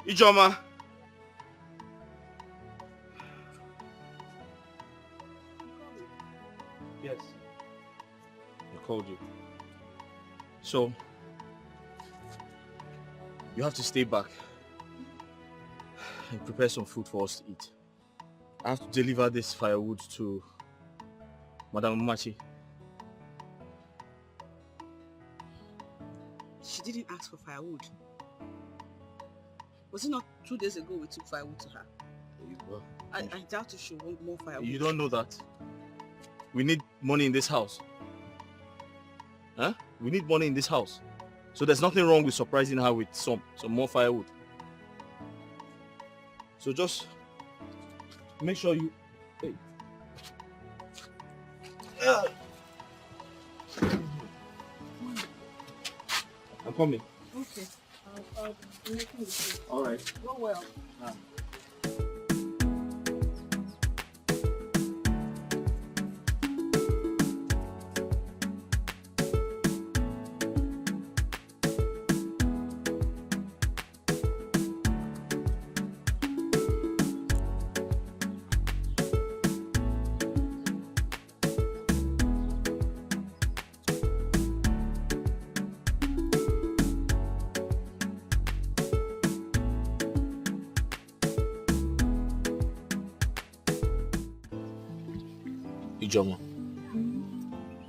Ijoma. Yes. I called you. So, you have to stay back and prepare some food for us to eat. I have to deliver this firewood to Madam Umachi. She didn't ask for firewood. Was it not 2 days ago we took firewood to her? I doubt if she want more firewood. You don't know that. We need money in this house. Huh? We need money in this house. So there's nothing wrong with surprising her with some more firewood. So just make sure you... Hey. I'm coming. Okay. I'll be making it. All right. Go well. Ijomo,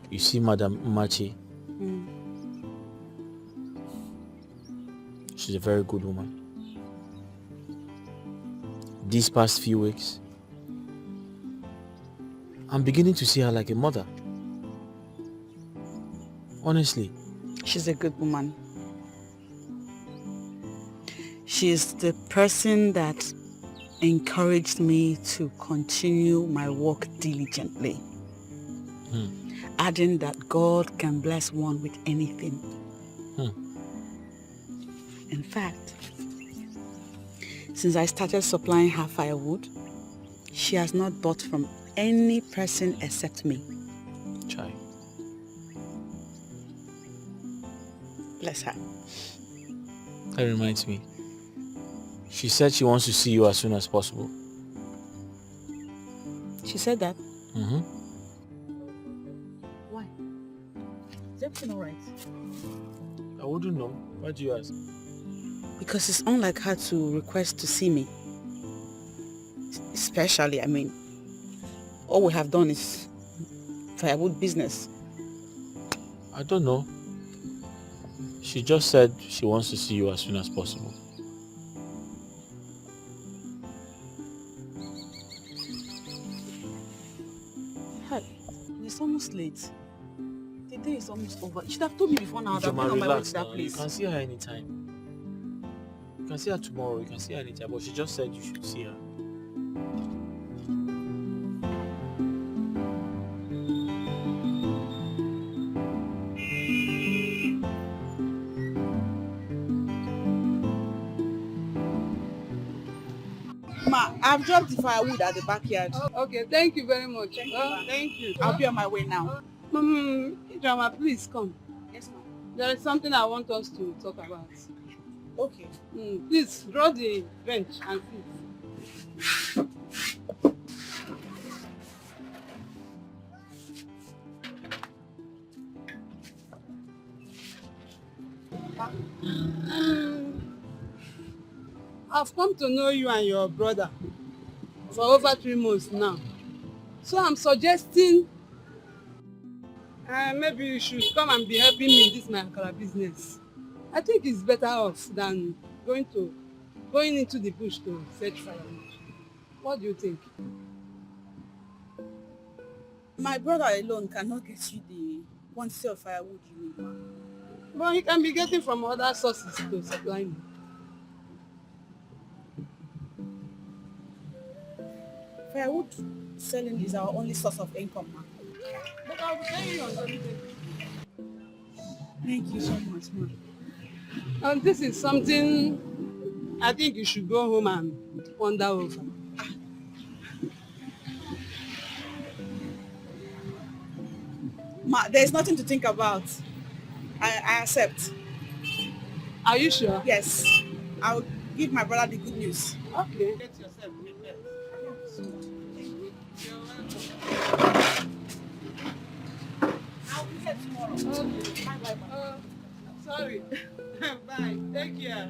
you see Madam Umachi? She's a very good woman. These past few weeks, I'm beginning to see her like a mother. Honestly. She's a good woman. She's the person that encouraged me to continue my work diligently. Adding that God can bless one with anything. In fact, since I started supplying her firewood, she has not bought from any person except me. Chai. Bless her. That reminds me. She said she wants to see you as soon as possible. She said that? Mm-hmm. Why? Is everything alright? I wouldn't know. Why do you ask? Because it's unlike her to request to see me. Especially, I mean, all we have done is firewood business. I don't know. She just said she wants to see you as soon as possible. It's almost late. The day is almost over. You should have told me before now that I'm Joma, on my way relax to that now. place. You can see her anytime. You can see her tomorrow. You can see her anytime. But she just said you should see her. Ma, I've dropped the firewood at the backyard. Okay, thank you very much. Thank you. I'll be on my way now. Drama, please come. Yes, ma'am. There is something I want us to talk about. Okay. Please, draw the bench and sit. I've come to know you and your brother for over 3 months now. So I'm suggesting maybe you should come and be helping me in this my akara business. I think it's better off than going into the bush to fetch firewood. What do you think? My brother alone cannot get you the quantity of firewood you need, ma. But he can be getting from other sources to supply me. Firewood selling is our only source of income, ma. But I'll be paying you on holiday. Thank you so much, ma. And this is something I think you should go home and ponder over. Ma, there's nothing to think about. I accept. Are you sure? Yes. I'll give my brother the good news. Okay. Get yourself prepared. I'll be here tomorrow. Okay. Bye. Sorry. Bye. Take care.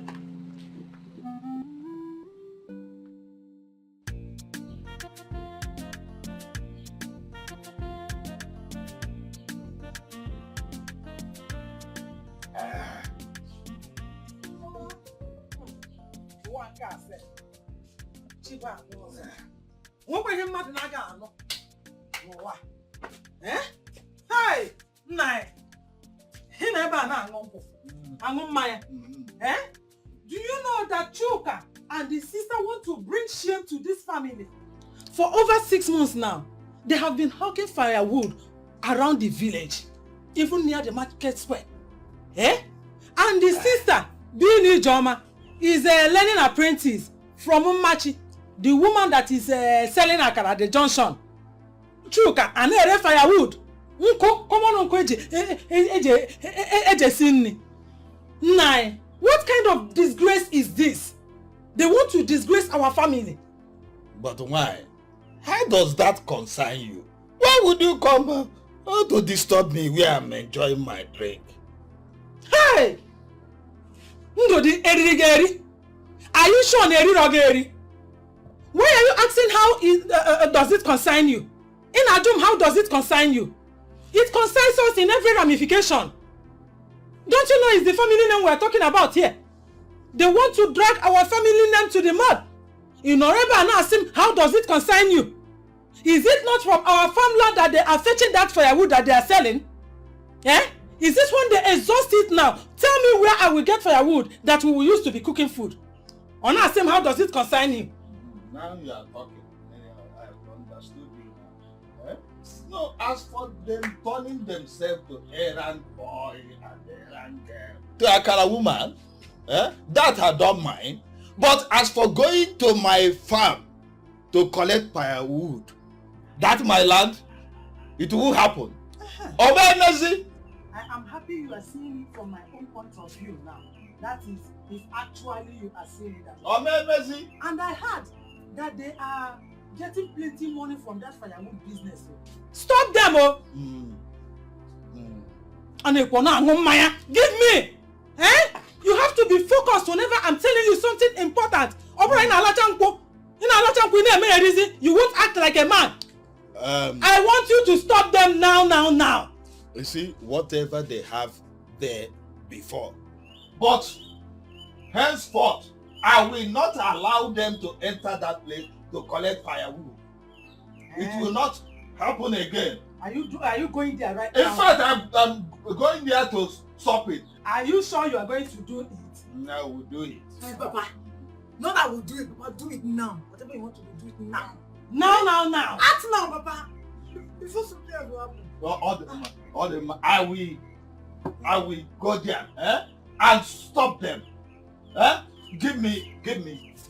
Nwekwa ihe mmadụ na-aga anụ n'ụwa. Hey, nna anyị, ị na ebe a na-aṅụ nkwụ, aṅụ mmanya. Do you know that Chuka and the sister want to bring shame to this family? For over 6 months now, they have been hawking firewood around the village, even near the market square. Eh? And the sister, being Ijoma, is a learning apprentice from Umachi, the woman that is selling akara at the junction. Chuka, and firewood. Come on, Nine. What kind of disgrace is this? They want to disgrace our family. But why? How does that concern you? Why would you come to disturb me where I'm enjoying my drink? Hey! Ndodi Erigeri? Are you sure Nerirogeri? Why are you asking how does it concern you? In Adum, how does it concern you? It concerns us in every ramification. Don't you know it's the family name we're talking about here? They want to drag our family name to the mud. In Oreba and ask him, how does it concern you? Is it not from our farmland that they are fetching that firewood that they are selling? Eh? Is this when they exhaust it now? Tell me where I will get firewood that we will use to be cooking food. On ask him, how does it concern him? Now you are talking. I have understood you now. Eh? No, as for them turning themselves to errand boy and errand girl, to Akara woman, that I don't mind. But as for going to my farm to collect firewood, that's my land, it will happen. Obey, I am happy you are seeing it from my own point of view now. That is, if actually you are seeing it that way. And I heard that they are getting plenty money from that firewood business. Stop them, oh! Give me! Eh? You have to be focused whenever I'm telling you something important. You won't act like a man. I want you to stop them now. You see, whatever they have there before. But henceforth, I will not allow them to enter that place to collect firewood. It will not happen again. Are you going there right now? now? In fact, I'm going there to stop it. Are you sure you are going to do it? No, we'll do it. Hey, Papa. Not that we'll do it, Papa. Do it now. Whatever you want to do it now. Now. Act now, Papa. Before something else will happen. I will go there and stop them. Give me.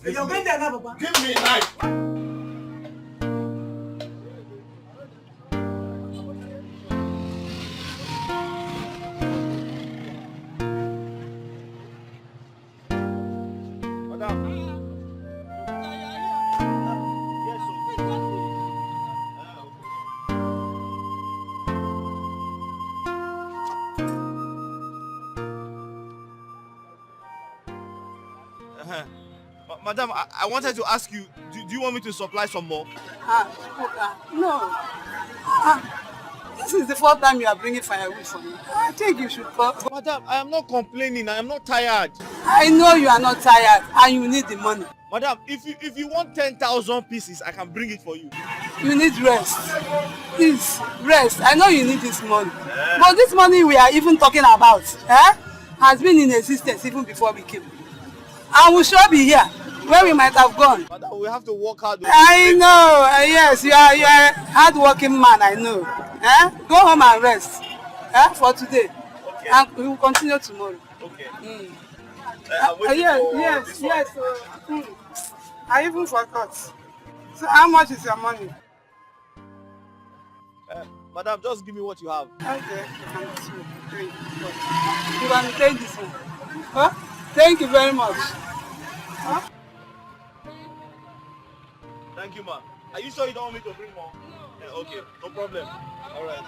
You're going there now, Papa. Give me a knife. Madam, I wanted to ask you, do you want me to supply some more? No. This is the fourth time you are bringing firewood for me. I think you should call. Madam, I am not complaining. I am not tired. I know you are not tired and you need the money. Madam, if you want 10,000 pieces, I can bring it for you. You need rest. Please, rest. I know you need this money. But this money we are even talking about has been in existence even before we came. And we shall be here where we might have gone. Madam, we have to work hard. I know. Yes, you are a hard-working man, I know. Go home and rest for today. Okay. And we will continue tomorrow. Okay. Yes. I even forgot. So how much is your money? Madam, just give me what you have. Okay. You can take this one. Huh? Thank you very much. Huh? Thank you, ma'am. Are you sure you don't want me to bring more? Yeah, okay, no problem. All right.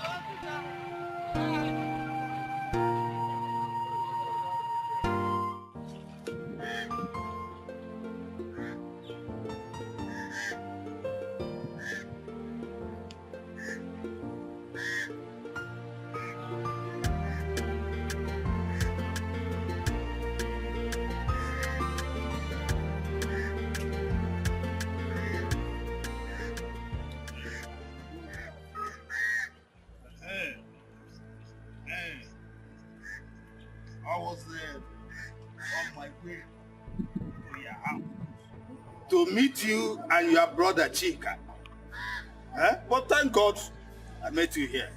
I was on my way to your house to meet you and your brother Chika. But thank God I met you here.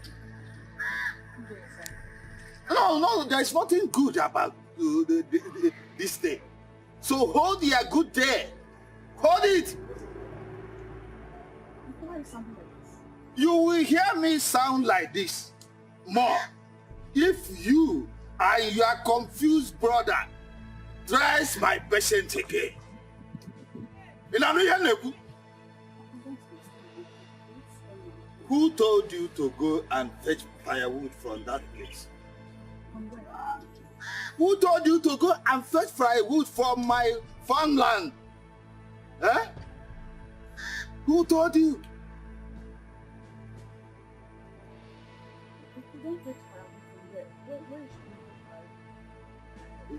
No, there's nothing good about this thing. So hold your good there. Hold it. Why is something like this? You will hear me sound like this more if you and your confused brother tries my patience again. Who told you to go and fetch firewood from that place? Who told you to go and fetch firewood from my farmland? Eh? Who told you?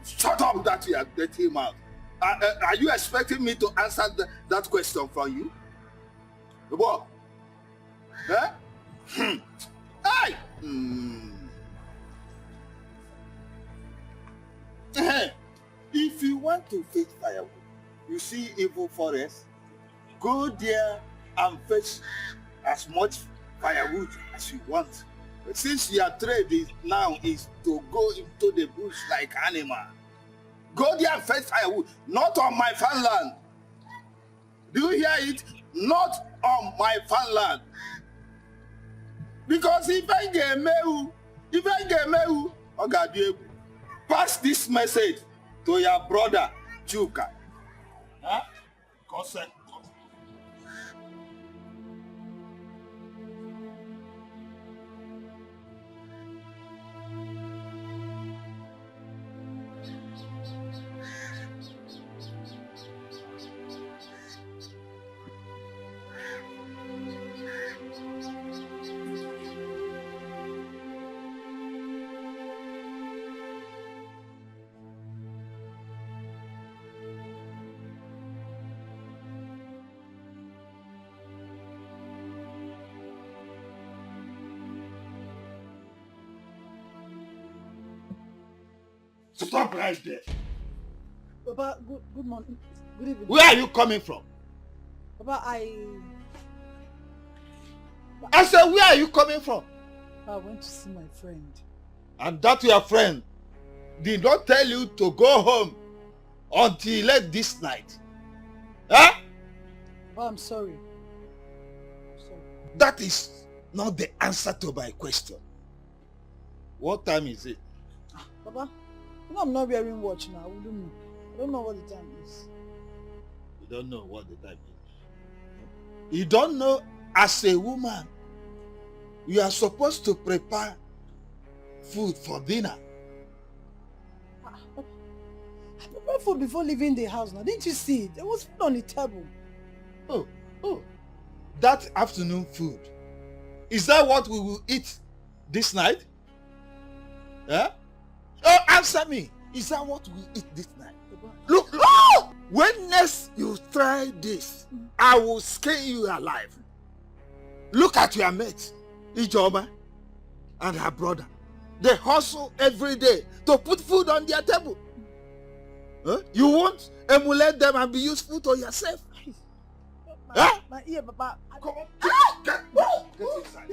Shut up that you are getting him out. Are you expecting me to answer that question from you? What? Eh? Hey! If you want to fetch firewood, you see evil forest, go there and fetch as much firewood as you want. But since your trade now is to go into the bush like animal, go there and fetch firewood, not on my farmland. Do you hear it? Not on my farmland. Because if I get me, pass this message to your brother, Chuka. Huh? Consent. Stop right there. Papa, good morning. Good evening. Where are you coming from? Papa, I said, where are you coming from? I went to see my friend. And that your friend did not tell you to go home until late this night. Huh? Oh, I'm sorry. That is not the answer to my question. What time is it? Papa, you know I'm not wearing watch now. I wouldn't know. I don't know what the time is. You don't know what the time is. You don't know, as a woman, you are supposed to prepare food for dinner. I prepared food before leaving the house now. Didn't you see it? There was food on the table. Oh. That afternoon food. Is that what we will eat this night? Huh? Oh, answer me. Is that what we eat this night? Look, oh! When next you try this, I will skin you alive. Look at your mate, Ijoma, and her brother. They hustle every day to put food on their table. Huh? You won't emulate them and be useful to yourself? Huh? My ear, Papa. Come on. Get inside.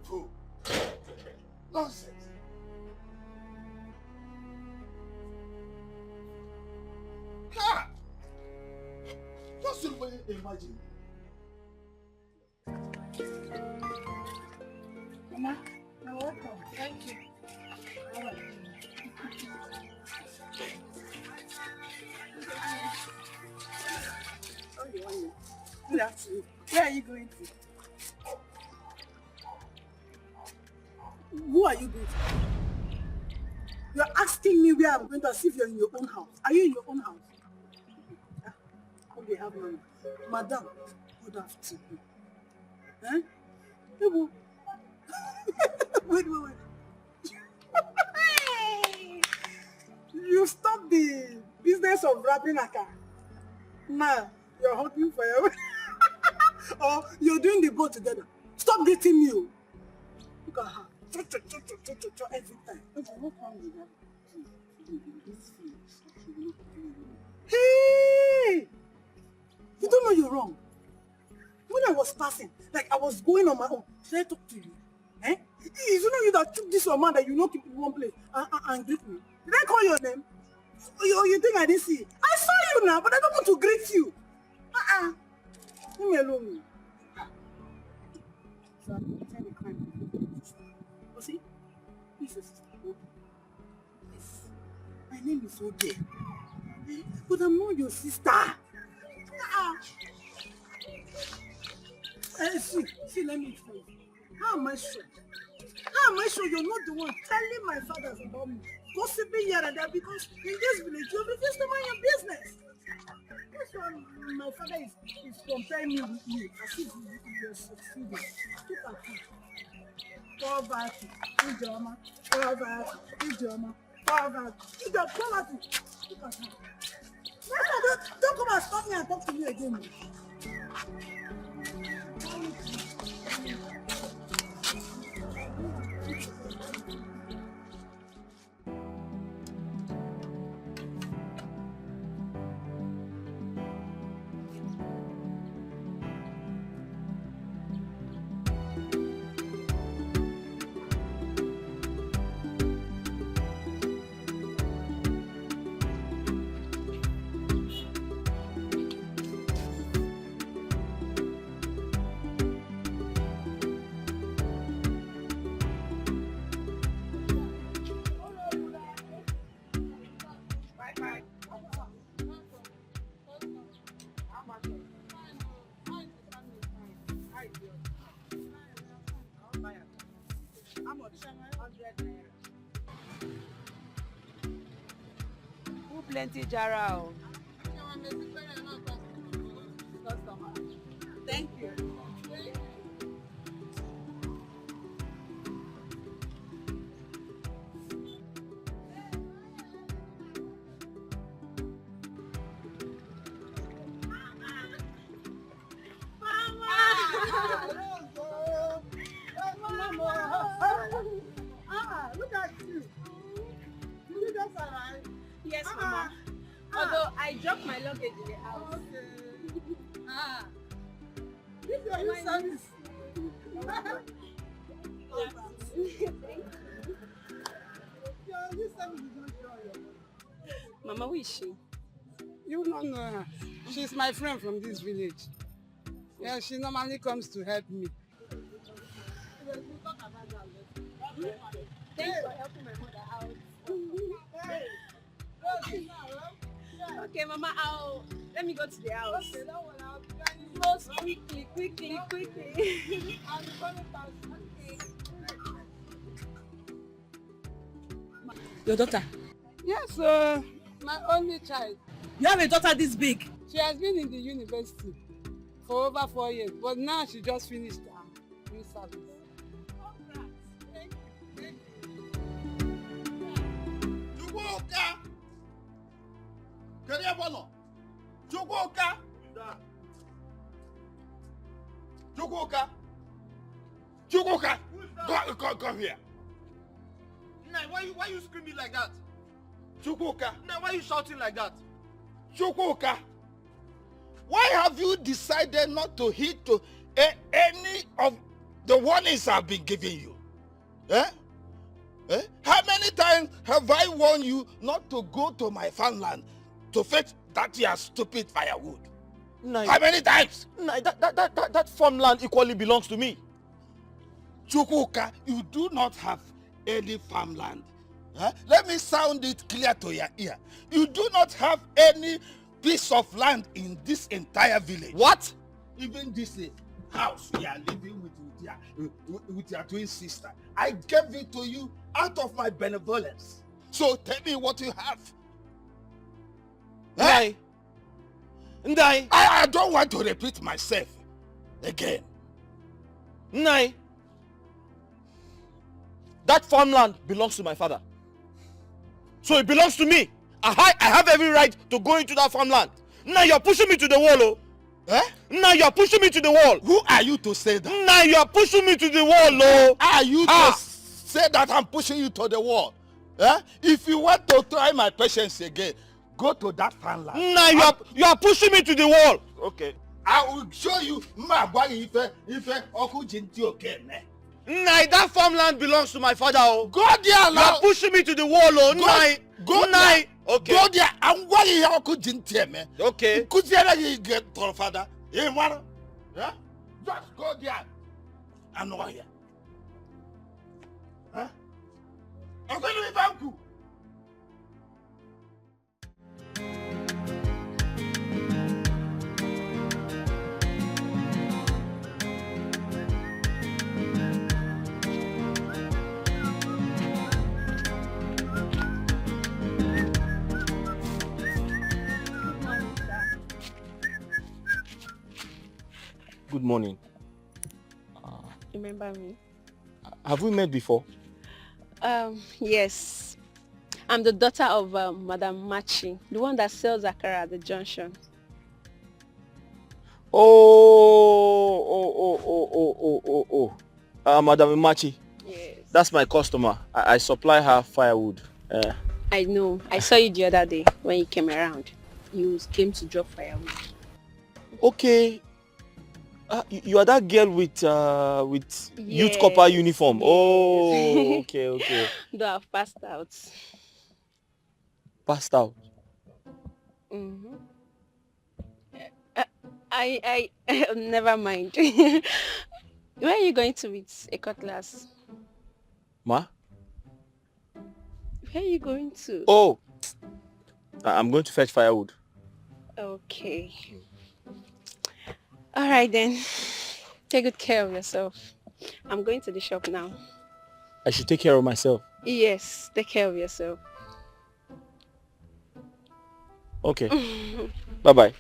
Fool. Nonsense. Ha! Just imagine. Mama, you're welcome. Thank you. All right. Good afternoon. Where are you going to? Who are you going to? You're asking me where I'm going to, as if you're in your own house. Are you in your own house? Okay, have money. Madam, good afternoon. Eh? Wait. You stop the business of wrapping a car. Now, you're hoping for your... or you're doing the both together. Stop dating me. Look at her. Every time. Okay, what wrong with that? Hey! You don't know you're wrong. When I was passing, like I was going on my own, should I talk to you? Eh? Is it not you that took this your man that you know keep in one place and greet me? Did I call your name? You think I didn't see it? I saw you now, but I don't want to greet you. Leave me alone. So I'm going to tell the crime. You see? This is sister. Yes. My name is Ode. But I'm not your sister. See, let me explain. How am I sure? How am I sure you're not the one telling my fathers about me? Gossiping here and there because in this village you refuse to mind your business. That's why my father is comparing me with you as if you're succeeding. Look at you. Poverty, Ijoma, poverty, Ijoma, poverty. Poverty. Look at you. Don't come and stop me and talk to me again. Plenty jara. Thank you. Look at you. Did you just arrive? Yes, Mama. Although I dropped my luggage in the house. Okay. This is your service. Mama, who is she? You don't know her. She's my friend from this village. Yeah, she normally comes to help me. Thanks for helping my mother out. Okay, Mama, let me go to the house. Okay, that one out. Close quickly. I'll be coming fast. Okay. Your daughter? Yes, my only child. You have a daughter this big? She has been in the university for over 4 years, but now she just finished her new service. Chukwuka, come here. Nah, why you screaming like that? Chukwuka. Nah, why you shouting like that? Chukwuka, why have you decided not to heed to any of the warnings I've been giving you? How many times have I warned you not to go to my farmland to fetch that your stupid firewood? Nah, how many times? Nah, that farmland equally belongs to me. Chukwuka, you do not have any farmland. Let me sound it clear to your ear. You do not have any piece of land in this entire village. What? Even this house you are living with your twin sister, I gave it to you out of my benevolence. So tell me what you have. Ndai. I don't want to repeat myself again. Nai. That farmland belongs to my father. So it belongs to me. I have every right to go into that farmland. Now you're pushing me to the wall, Now you're pushing me to the wall. Who are you to say that? Now you're pushing me to the wall, Are you to say that I'm pushing you to the wall? If you want to try my patience again, go to that farmland. Now you're pushing me to the wall. Okay. I will show you my boy if Oku Jinti okay, man. Nai, that farmland belongs to my father. Oh. Go there, you are pushing me to the wall, oh. Nai. Go Nai. There. Okay. Go there. I'm going to Oku Jinti, man. Okay. Could you get to father? Yeah? Just go there. I know here. Huh? I'm going to be back. Good morning. Remember me? Have we met before? Yes. I'm the daughter of Madam Machi, the one that sells akara at the junction. Madam Machi. Yes. That's my customer. I supply her firewood. I know. I saw you the other day when you came around. You came to drop firewood. Okay. You are that girl with youth copper uniform. Yes. Oh, okay. Though I've passed out. Passed out. Mm-hmm. I never mind. Where are you going to with a cutlass? Ma? Where are you going to? Oh, I'm going to fetch firewood. Okay. All right then. Take good care of yourself. I'm going to the shop now. I should take care of myself. Yes, take care of yourself. Okay. Bye-bye.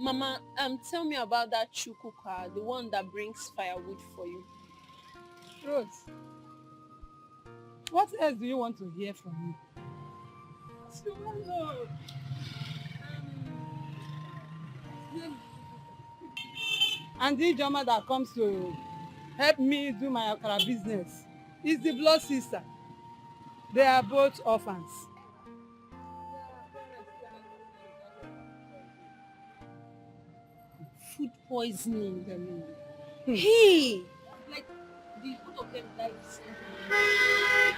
Mama, tell me about that chukuka, the one that brings firewood for you. Rose, what else do you want to hear from me? And the Joma that comes to help me do my akara business is the blood sister. They are both orphans. Food poisoning. Hey! Like, the both of them died. Hey!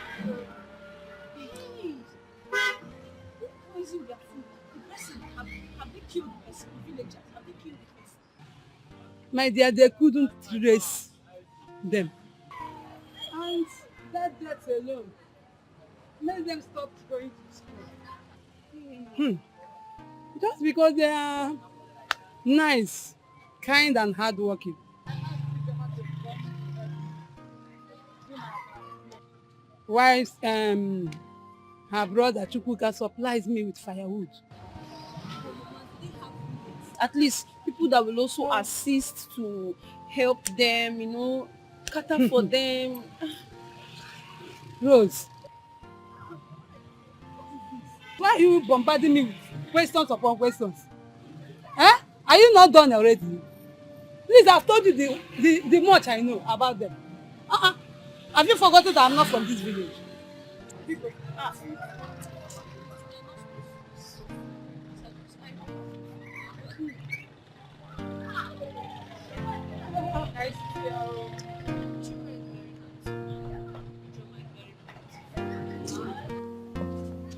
Who poisoned their food? The person, have they killed the person? The villagers, have they killed the person? My dear, they couldn't trace them. And that death alone made them stop going to school. Just because they are nice, kind and hardworking. While her brother Chukwuka supplies me with firewood. At least people that will also assist to help them, cater for them. Rose, why are you bombarding me with questions upon questions? Eh? Are you not done already? Please, I've told you the much I know about them. Have you forgotten that I'm not from this village?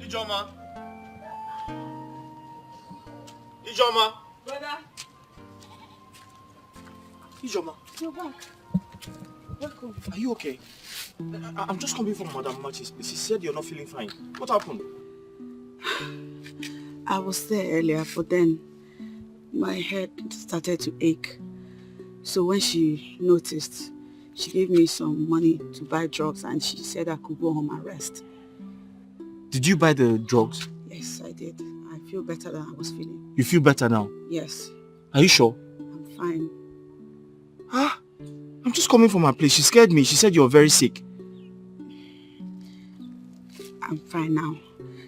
Ijoma. Ijoma. Brother. Ijoma. You're back. Welcome. Are you okay? I'm just coming from Madam Machi's place. She said you're not feeling fine. What happened? I was there earlier, but then my head started to ache. So when she noticed, she gave me some money to buy drugs and she said I could go home and rest. Did you buy the drugs? Yes, I did. I feel better than I was feeling. You feel better now? Yes. Are you sure? I'm fine. Huh? I'm just coming from her place. She scared me. She said you're very sick. I'm fine now.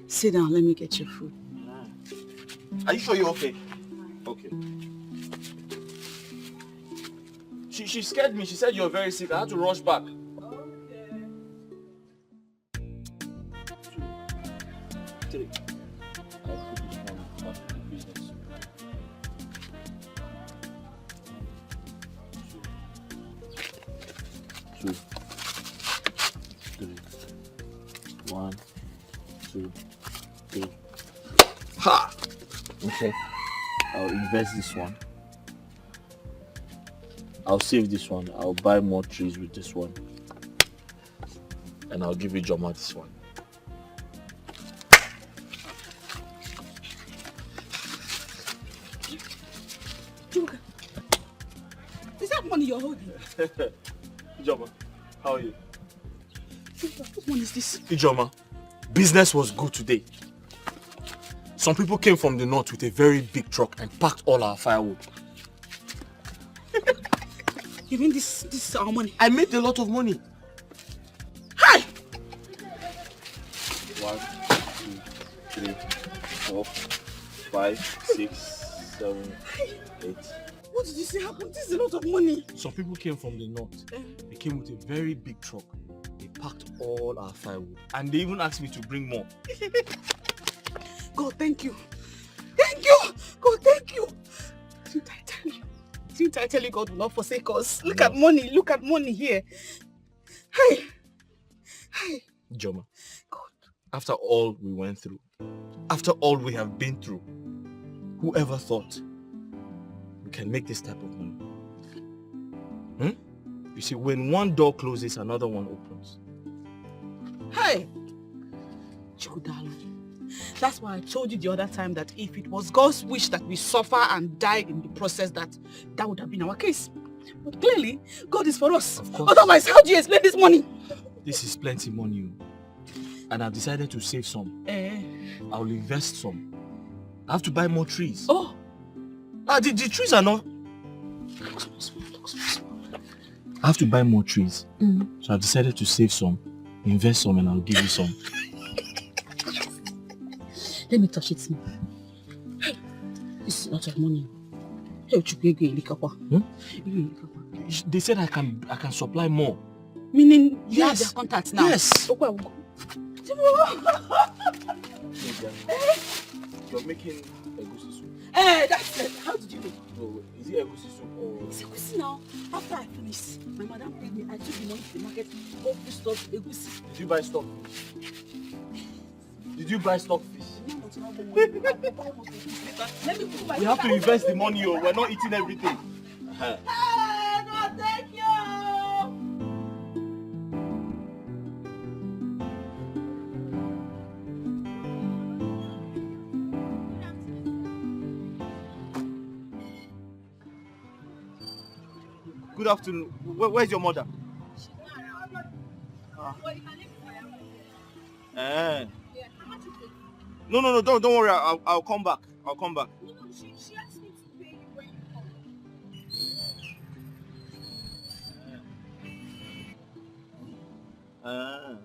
Sit down, let me get your food. Are you sure you're okay? Okay. She scared me. She said you're very sick. I had to rush back. Three. I'll put this one back to the business. 2, 3. 1, 2, 3. Ha! Okay. I'll invest this one. I'll save this one. I'll buy more trees with this one. And I'll give you Joma this one. Chuka, is that money you're holding? Joma, how are you? What money is this? Ijoma, business was good today. Some people came from the north with a very big truck and packed all our firewood. You mean this is our money? I made a lot of money. Hi! 1, 2, 3, 4, 5, 6, 7, 8. What did you say happened? This is a lot of money. Some people came from the north. They came with a very big truck. They packed all our firewood. And they even asked me to bring more. God, thank you. Thank you. God, thank you. Didn't I tell you? Didn't I tell you God will not forsake us? Look at money. Look at money here. Hey. Hey. Joma, God, after all we went through, after all we have been through, whoever thought we can make this type of money? You see, when one door closes, another one opens. Hey. Chukudalo. That's why I told you the other time that if it was God's wish that we suffer and die in the process, that would have been our case. But clearly, God is for us. Of course. Otherwise, how do you explain this money? This is plenty money. And I've decided to save some. I'll invest some. I have to buy more trees. Oh. The trees are not... I have to buy more trees. So I've decided to save some, invest some, and I'll give you some. Let me touch it small. This is a lot of money. They said I can supply more. Meaning you have their contacts now? Yes. You're making egusi soup. That's it. How did you do? Oh, is it egusi soup or... It's egusi now. After I finished, my madam paid me. I took the money to the market, bought food stuff, egusi. Did you buy stock? Did you buy stock fish? We have to invest the money, or we're not eating everything. God, thank you. Good afternoon. Where's your mother? No, don't worry. I'll come back. I'll come back. No, she asked me to pay you when you come.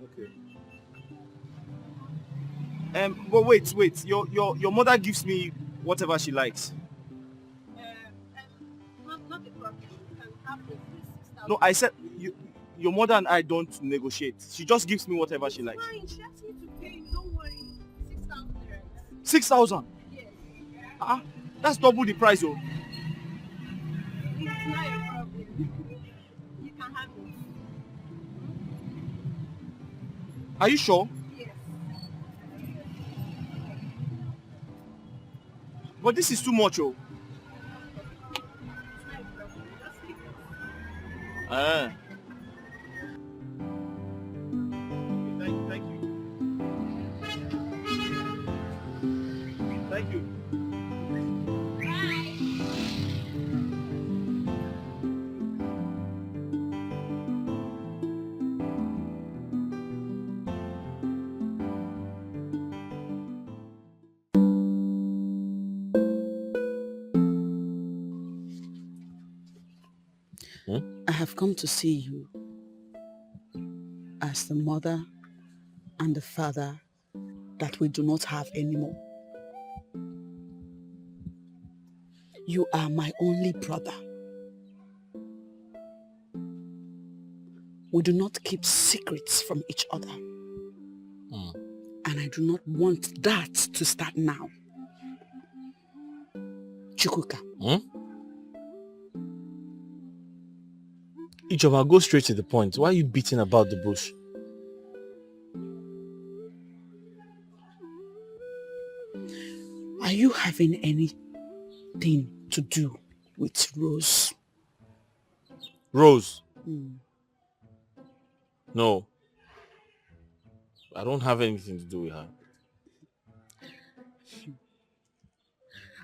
Okay. But wait. Your mother gives me whatever she likes. Not the problem. You can have the 6,000. No, I said your mother and I don't negotiate. She just gives me whatever she likes. Fine, she asked me to pay you. Don't worry. 6,000. 6,000? Yes. That's double the price, oh. It's not a problem. You can have it. Are you sure? Yes. But this is too much, oh. Thank you. Thank you. I have come to see you as the mother and the father that we do not have anymore. You are my only brother. we do not keep secrets from each other. And I do not want that to start now. Chukwuka. Ijoma, go straight to the point. Why are you beating about the bush? Are you having anything to do with Rose? Rose? No. I don't have anything to do with her.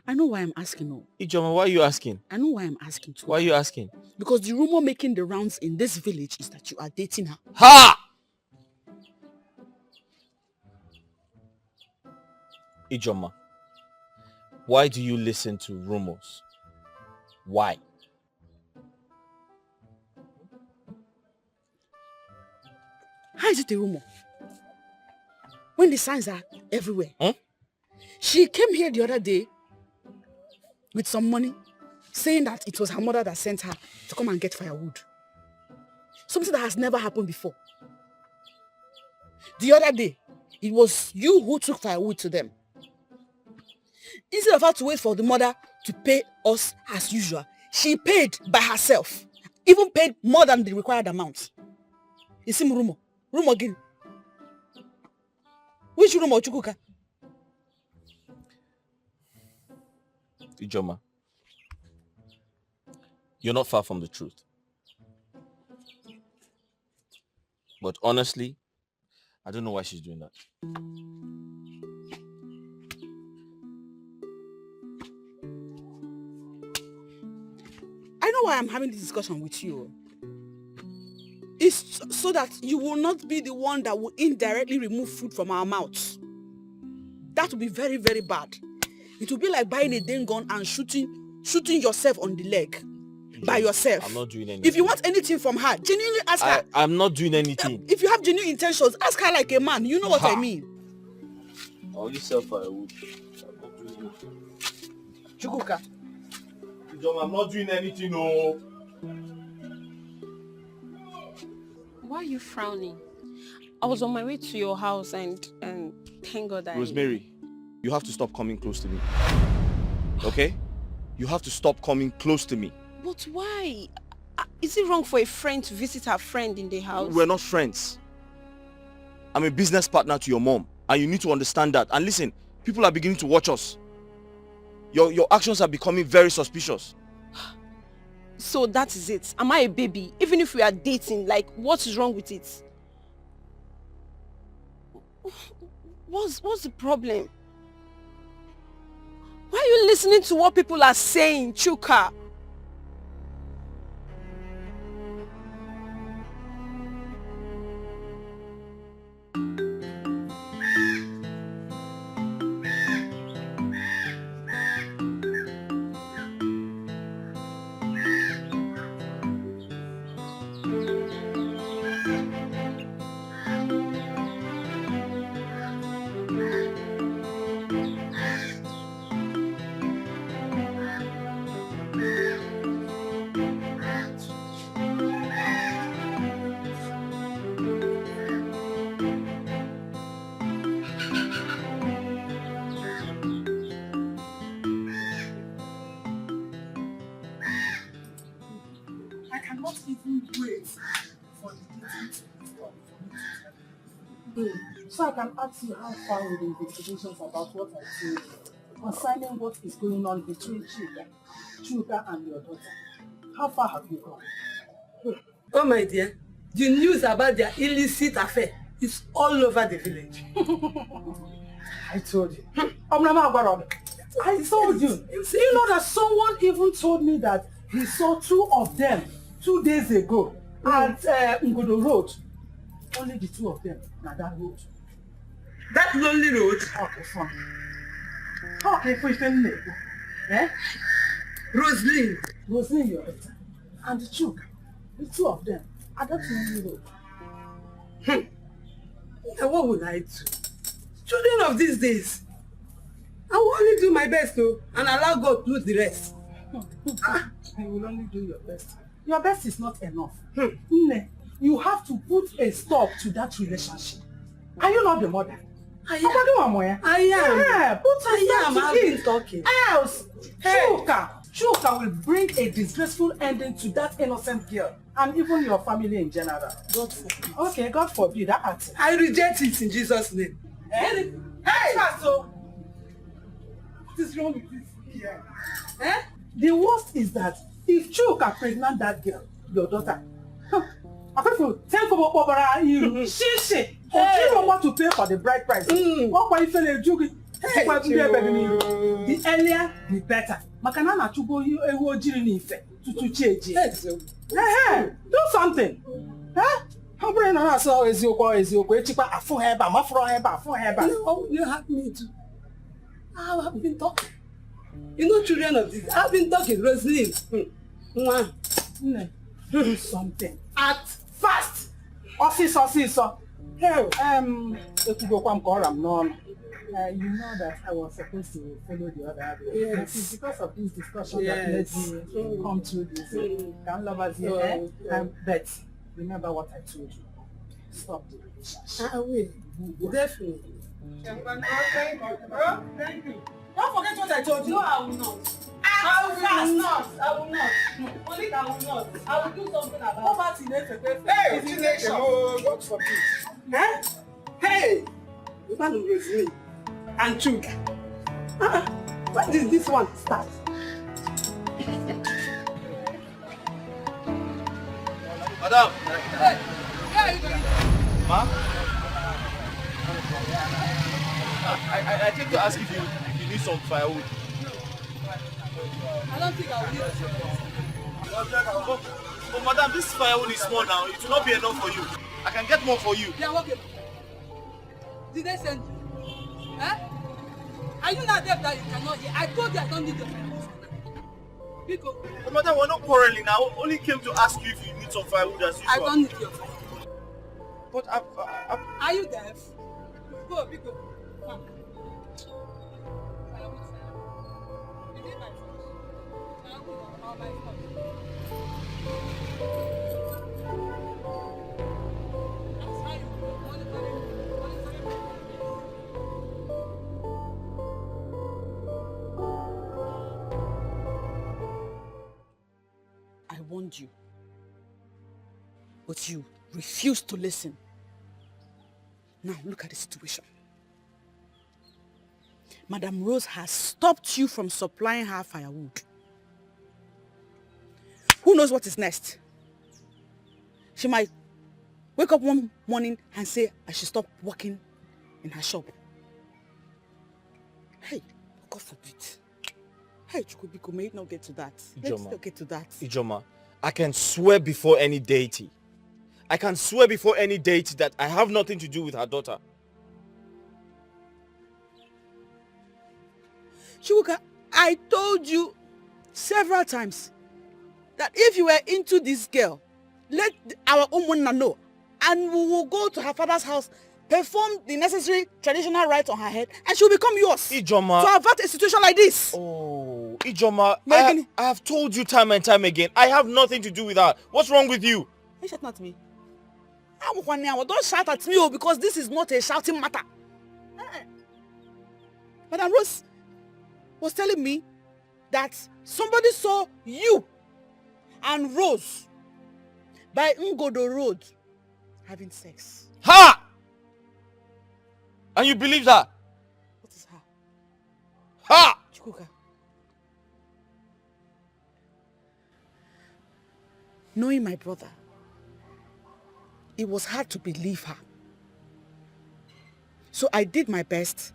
I know why I'm asking. No. Ijoma, why are you asking? I know why I'm asking too. Why are you asking? Because the rumor making the rounds in this village is that you are dating her. Ha! Ijoma, why do you listen to rumors? Why? How is it a rumor? When the signs are everywhere. Huh? She came here the other day with some money, saying that it was her mother that sent her to come and get firewood. Something that has never happened before. The other day, it was you who took firewood to them. Instead of her to wait for the mother to pay us as usual, she paid by herself. Even paid more than the required amount. You see rumor. Rumor again. Which rumor, Chukwuka? Ijoma, you're not far from the truth. But honestly, I don't know why she's doing that. I know why I'm having this discussion with you. It's so that you will not be the one that will indirectly remove food from our mouths. That will be very, very bad. It will be like buying a dang gun and shooting yourself on the leg by yourself. I'm not doing anything. If you want anything from her, genuinely ask her. I'm not doing anything. If you have genuine intentions, ask her like a man. You know what I mean. I only sell firewood. I'm not doing anything. Chukwuka. Ijoma, I'm not doing anything, no. Why are you frowning? I was on my way to your house and thank God Rosemary, you have to stop coming close to me. Okay? You have to stop coming close to me. But why? Is it wrong for a friend to visit her friend in the house? We're not friends. I'm a business partner to your mom, and you need to understand that. And listen, people are beginning to watch us. Your actions are becoming very suspicious. So that is it. Am I a baby? Even if we are dating, like, what is wrong with it? What's the problem? Why are you listening to what people are saying, Chuka? So I can ask you how far with the investigations about what I told you concerning what is going on between Chuka and your daughter. How far have you gone? Oh my dear, the news about their illicit affair is all over the village. I told you. I told you. You know that someone even told me that he saw two of them 2 days ago at Ngodo Road. Only the two of them na that road. That lonely road? Okay, fine. Okay, fine. Eh? Rosaline, your daughter. And Chuka, the two of them at that lonely road. And what would I do? Children of these days. I will only do my best though, and allow God to do the rest. I will only do your best. Your best is not enough. you have to put a stop to that relationship. Are you not the mother? I am. Yeah, put a stop to it. Talking. Else, Chuka will bring a disgraceful ending to that innocent girl and even your family in general. God forbid. Okay, God forbid that. I reject it in Jesus' name. Hey! So, what is wrong with this girl? The worst is that if Chuka pregnant that girl, your daughter, I think think about she want to pay for the bride price. What if you the earlier the better. Makana na chugo ewo jiri ni ife tutu cheji. Do something. How bring na so eziokwu echikwa afu heba mafro heba. No, you have me to. I have been talking. You know, children of this, I've been talking, Rosaline. Do something. Act fast. Osiso. Hey, you know that I was supposed to follow the other way. Yes. It's because of this discussion that made me come through this. Can lovers here? But remember what I told you. Stop the relationship. I will. Definitely. Thank you. Don't forget what I told you. No, I will not. I will not. Only I will not. I will do something about it. Poverty never Hey, God forbid. Hey, man with me and Chuka. When did this one start? Madam. Hey, where are you going? Ma? I came to ask if you need some firewood. I don't think I will need it. But madam, this firewood is small now. It will not be enough for you. I can get more for you. They are working. Did they send you? Are you not deaf that you cannot hear? I told you I don't need your firewood for now. Because But madam, we're not quarreling now. I only came to ask you if you need some firewood as usual. I don't need your firewood. But Are you deaf? Go, Biko. Come. I warned you, but you refused to listen. Now look at the situation. Madam Rose has stopped you from supplying her firewood. Who knows what is next? She might wake up one morning and say I should stop working in her shop. Hey, God forbid. Hey, Chukubiko, may it not get to that. Let's not get to that. Ijoma, I can swear before any deity. I can swear before any deity that I have nothing to do with her daughter. Chuka, I told you several times that if you were into this girl, let our Umunna know and we will go to her father's house, perform the necessary traditional rites on her head and she will become yours. Ijoma. To avert a situation like this. Oh, Ijoma, I have told you time and time again, I have nothing to do with her. What's wrong with you? Don't shout at me. Don't shout at me because this is not a shouting matter. Madam Rose was telling me that somebody saw you and Rose by Ngodo Road having sex. Ha! And you believe that? What is her? Ha! Chukuka. Knowing my brother, it was hard to believe her. So I did my best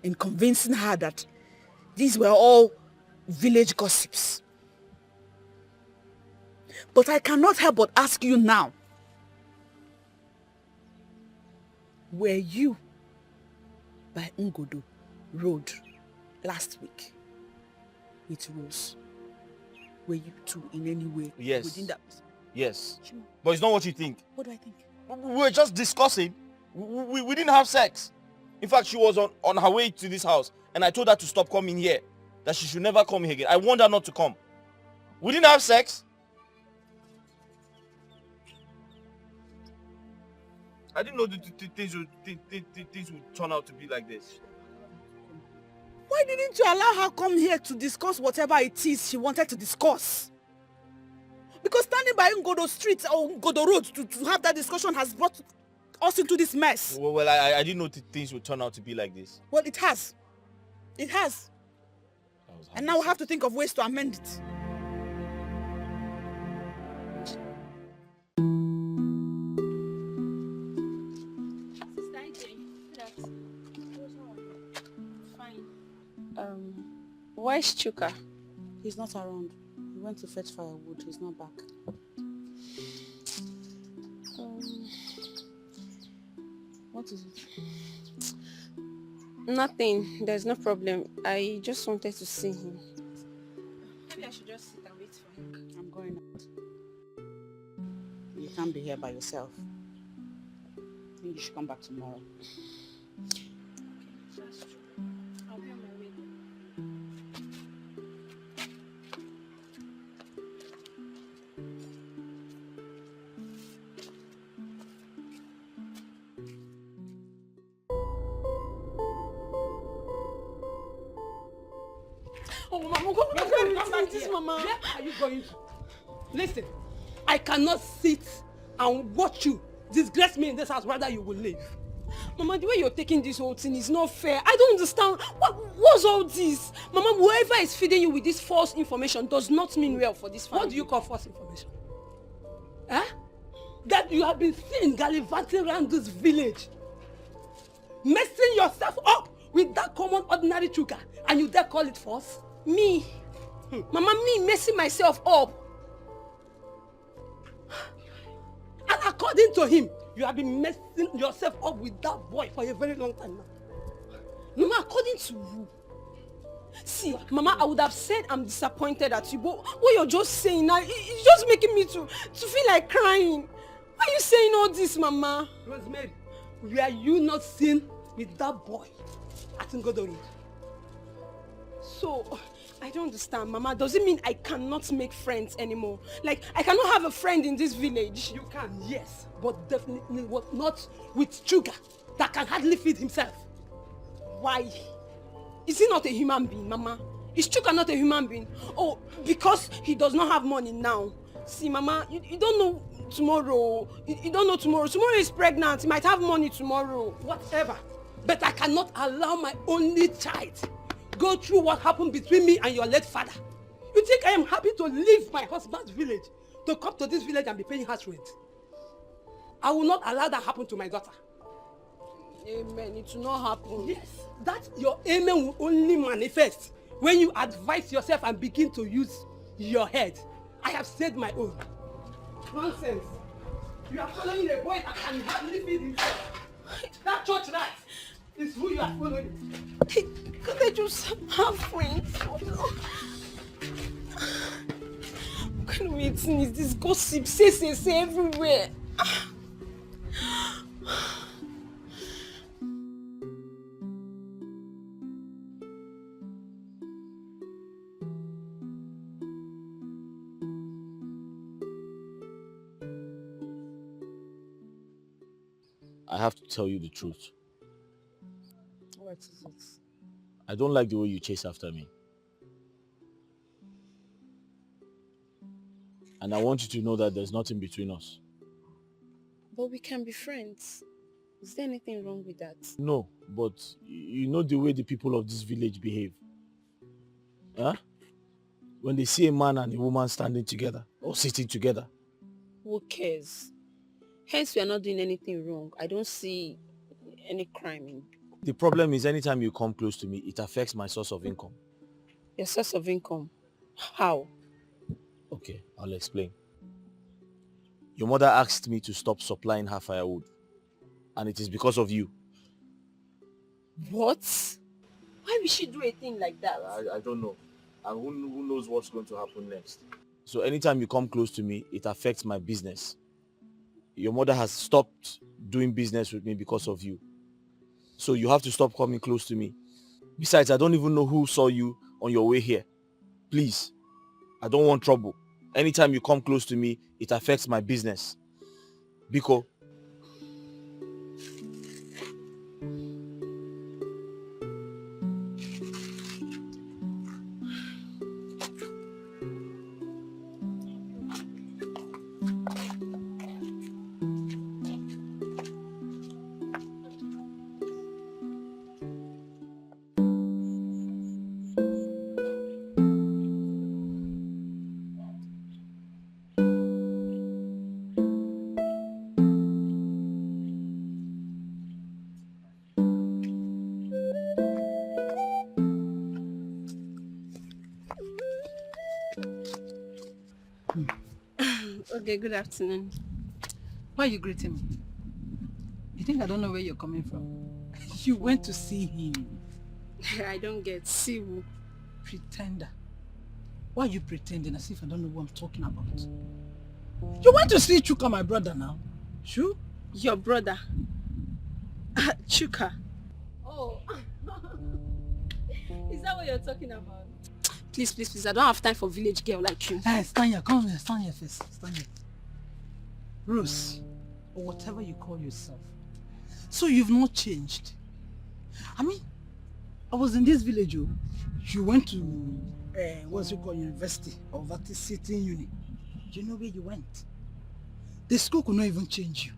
in convincing her that these were all village gossips. But I cannot help but ask you now, were you by Ngodo Road last week with Rose? Were you two in any way Yes. within that? Yes. But it's not what you think. What do I think? We were just discussing. We didn't have sex. In fact, she was on her way to this house and I told her to stop coming here. That she should never come here again. I warned her not to come. We didn't have sex. I didn't know things would turn out to be like this. Why didn't you allow her come here to discuss whatever it is she wanted to discuss? Because standing by Ngodo Street or Ngodo Road to have that discussion has brought us into this mess. Well, I didn't know things would turn out to be like this. Well, it has. It has. And now we have to think of ways to amend it. Where's Chuka? He's not around. He went to fetch firewood. He's not back. What is it? Nothing. There's no problem. I just wanted to see him. Maybe I should just sit and wait for him. I'm going out. You can't be here by yourself. I think you should come back tomorrow. That's true. I'll be on my way. Oh, Mama, come back here. Mama. Where are you going to? Listen, I cannot sit and watch you disgrace me in this house. Rather, you will leave. Mama, the way you're taking this whole thing is not fair. I don't understand. What's all this? Mama, whoever is feeding you with this false information does not mean well for this family. What do you call false information? Huh? That you have been seen gallivanting around this village, messing yourself up with that common ordinary Chuka, and you dare call it false? Me? Mama, me messing myself up. And according to him, you have been messing yourself up with that boy for a very long time now. Mama, according to who? See, Mama, I would have said I'm disappointed at you, but what you're just saying now, it's just making me to feel like crying. Why are you saying all this, Mama? Rosemary, were you not seen with that boy at Ngodo Road? So, I don't understand, Mama. Does it mean I cannot make friends anymore? Like, I cannot have a friend in this village? You can, yes, but definitely not with Chuka that can hardly feed himself. Why? Is he not a human being, Mama? Is Chuka not a human being? Oh, because he does not have money now. See, Mama, you don't know tomorrow. You don't know tomorrow. Tomorrow is pregnant. He might have money tomorrow. Whatever. But I cannot allow my only child go through what happened between me and your late father. You think I am happy to leave my husband's village to come to this village and be paying house rent? I will not allow that happen to my daughter. Amen. It will not happen. Yes, that your amen will only manifest when you advise yourself and begin to use your head. I have said my own. Nonsense. You are following a boy that can hardly feed himself. That church rat is who you are following. Can't I just have friends? What kind of eating is this gossip? Say everywhere. I have to tell you the truth. What is it? I don't like the way you chase after me. And I want you to know that there's nothing between us. But we can be friends. Is there anything wrong with that? No, but you know the way the people of this village behave. Huh? When they see a man and a woman standing together or sitting together. Who cares? Hence, we are not doing anything wrong. I don't see any crime in. The problem is anytime you come close to me, it affects my source of income. Your source of income? How? Okay, I'll explain. Your mother asked me to stop supplying her firewood. And it is because of you. What? Why would she do a thing like that? I don't know. And who knows what's going to happen next. So anytime you come close to me, it affects my business. Your mother has stopped doing business with me because of you. So you have to stop coming close to me. Besides, I don't even know who saw you on your way here. Please, I don't want trouble. Anytime you come close to me, it affects my business. Biko. Okay, good afternoon. Why are you greeting me? You think I don't know where you're coming from? You went to see him. I don't get. See who? Pretender. Why are you pretending as if I don't know what I'm talking about? You went to see Chuka, my brother now. Sure? Your brother. Chuka. Oh. Is that what you're talking about? Please, please, please. I don't have time for village girl like you. Hey, stand here. Come here. Stand here first. Stand here. Rose, or whatever you call yourself. So you've not changed. I mean, I was in this village. You went to, what's it called, University of City Uni. Do you know where you went? The school could not even change you.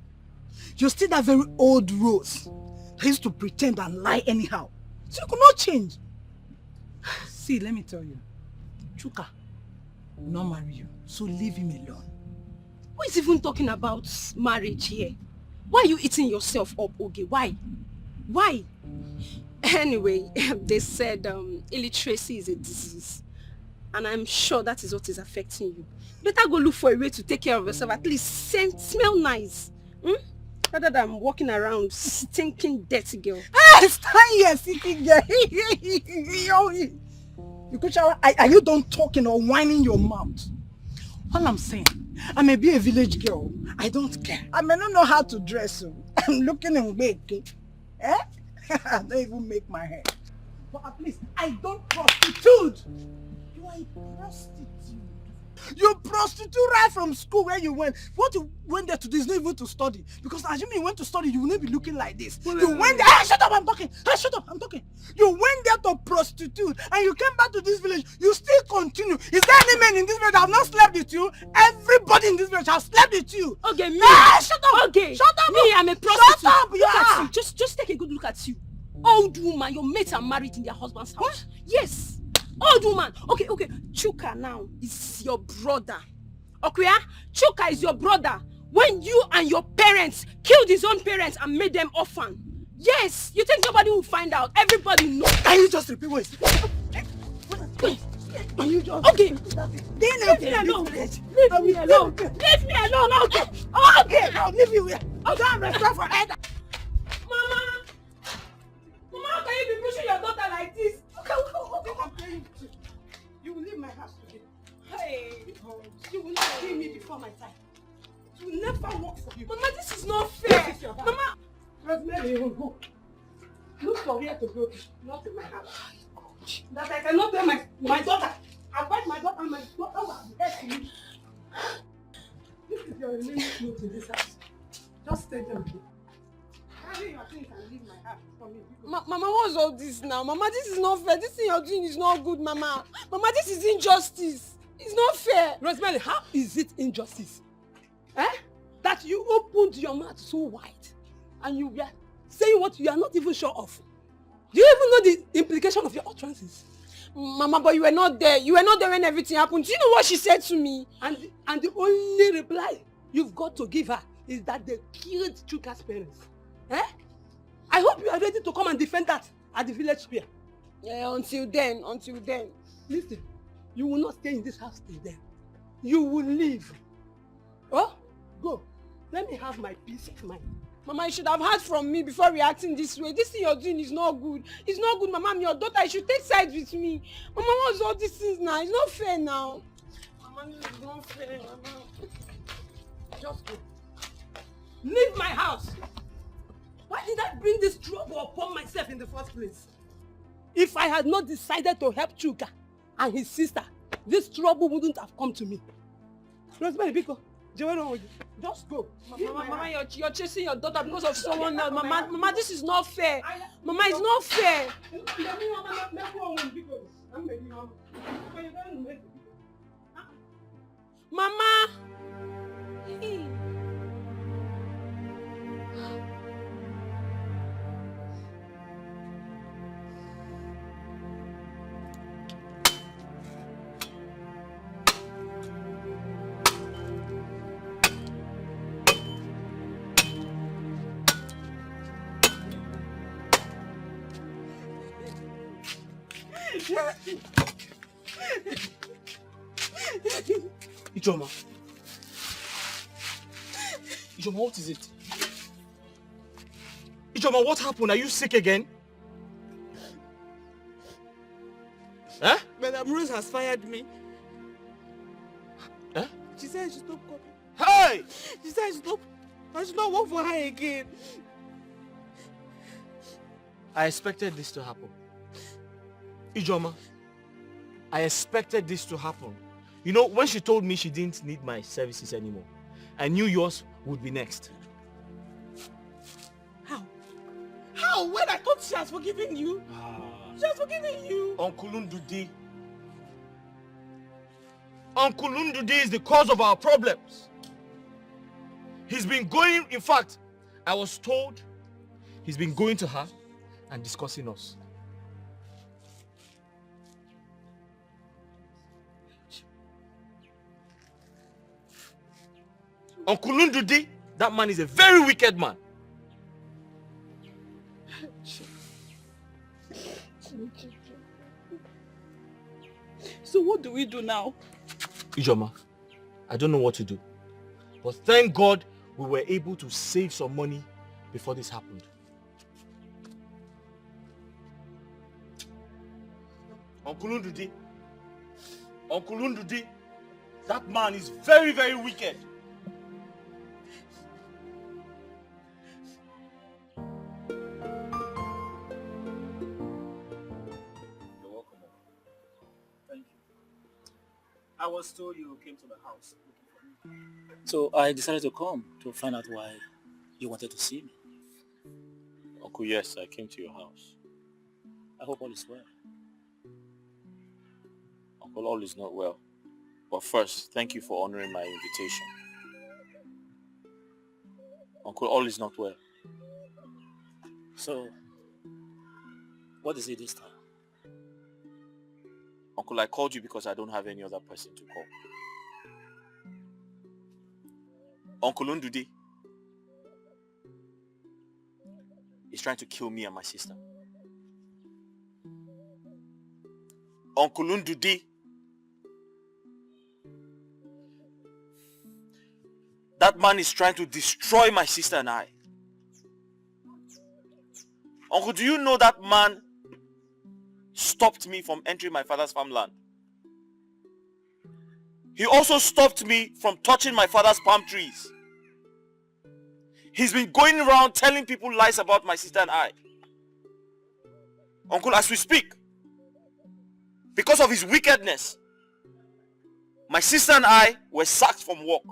You're still that very old Rose that used to pretend and lie anyhow. So you could not change. See, let me tell you. Chuka will not marry you, so leave him alone. Who is even talking about marriage here? Why are you eating yourself up, Oge? Why? Why? Anyway, they said illiteracy is a disease. And I'm sure that is what is affecting you. Better go look for a way to take care of yourself. At least smell nice. Rather than walking around stinking dirty girl. Ah, stand here, stinking girl. Are you done talking or whining your mouth? All I'm saying, I may be a village girl. I don't care. I may not know how to dress. I'm looking in wig. Eh? I don't even make my hair. But at least I don't prostitute. You are a prostitute. You prostitute right from school where you went. What you went there to do is not even to study. Because assuming you went to study, you will not be looking like this. You went there. Hey, shut up, I'm talking. Hey, shut up, I'm talking. You went there to prostitute and you came back to this village. You still continue. Is there any man in this village that have not slept with you? Everybody in this village has slept with you. Okay, me. Hey, shut up. Okay. Shut up. Me, I'm a prostitute. Shut up, Look at you. Just take a good look at you. Old woman, your mates are married in their husband's house. What? Yes. Old woman. Okay. Chuka now is your brother. Okay, Chuka is your brother. When you and your parents killed his own parents and made them orphan. Yes. You think nobody will find out? Everybody knows. Can you just repeat what you just... Okay. Leave me alone. Leave me alone. Leave me alone. Okay. Okay. I'll leave you here. I don't have respect for either. Mama, how can you be pushing your daughter like this? Okay. You will leave my house today. Hey, you will not kill me before my time. It will never work for you. Mama, this is not fair. This is your Mama, Rosemary, you will go. Look for where to go. Not in my house. That I cannot tell my daughter. I fight my daughter and my daughter will be dead to you. This is your remaining note in this house. Just stay there with me. Carry your things and leave my house for me. Mama, what's all this now? Mama, this is not fair. This thing you're doing is not good, Mama. Mama, this is injustice. It's not fair. Rosemary, how is it injustice? That you opened your mouth so wide and you were saying what you are not even sure of. Do you even know the implication of your utterances? Mama, but you were not there. You were not there when everything happened. Do you know what she said to me? And the only reply you've got to give her is that they killed Chuka's parents. I hope you are ready to come and defend that at the village square. Yeah, until then. Listen, you will not stay in this house till then. You will leave. Oh, go. Let me have my peace of mind. Mama, you should have heard from me before reacting this way. This thing you're doing is not good. It's not good, Mama. I'm your daughter. You should take sides with me. Mama, what's all these things now? It's not fair now. Mama, this is not fair, Mama. Just go. Leave my house. Why did I bring this trouble upon myself in the first place? If I had not decided to help Chuka and his sister, this trouble wouldn't have come to me. Rosemary, Biko, just go. Mama, you're chasing your daughter because of someone else. Mama, this is not fair. Mama, it's not fair. Mama. Hey. Ijoma. Ijoma, what is it? Ijoma, what happened? Are you sick again? Huh? Madam Rose has fired me. Huh? She said I should stop coming. Hey! She said I should not work for her again. I expected this to happen. Ijoma, I expected this to happen. You know, when she told me she didn't need my services anymore, I knew yours would be next. How? How? When I thought she has forgiven you? She has forgiven you. Uncle Ndude. Uncle Ndude is the cause of our problems. He's been going, in fact, I was told he's been going to her and discussing us. Uncle Ndude, that man is a very wicked man. So what do we do now? Ijoma, I don't know what to do. But thank God we were able to save some money before this happened. Uncle Ndude, that man is very, very wicked. You're welcome. Thank you. I was told you came to the house looking for me. So I decided to come to find out why you wanted to see me. Uncle, yes, I came to your house. I hope all is well. Uncle, all is not well. But first, thank you for honoring my invitation. Uncle, all is not well. So, what is it this time? Uncle, I called you because I don't have any other person to call. Uncle Ndude is trying to kill me and my sister. Uncle Ndude, that man is trying to destroy my sister and I. Uncle, do you know that man stopped me from entering my father's farmland? He also stopped me from touching my father's palm trees. He's been going around telling people lies about my sister and I. Uncle, as we speak, because of his wickedness, my sister and I were sacked from work.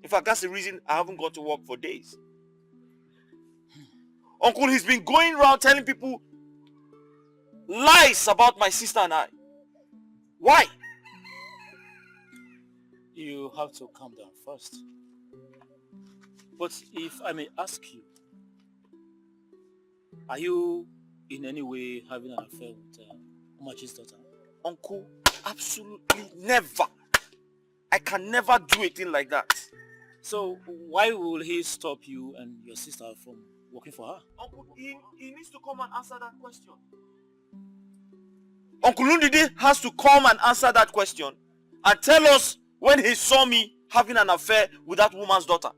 In fact, that's the reason I haven't gone to work for days. Uncle, he's been going around telling people lies about my sister and I. Why? You have to calm down first. But if I may ask you, are you in any way having an affair with Umachi's daughter? Uncle, absolutely never. I can never do a thing like that. So why will he stop you and your sister from working for her? Uncle, he needs to come and answer that question. Uncle Ndude has to come and answer that question and tell us when he saw me having an affair with that woman's daughter.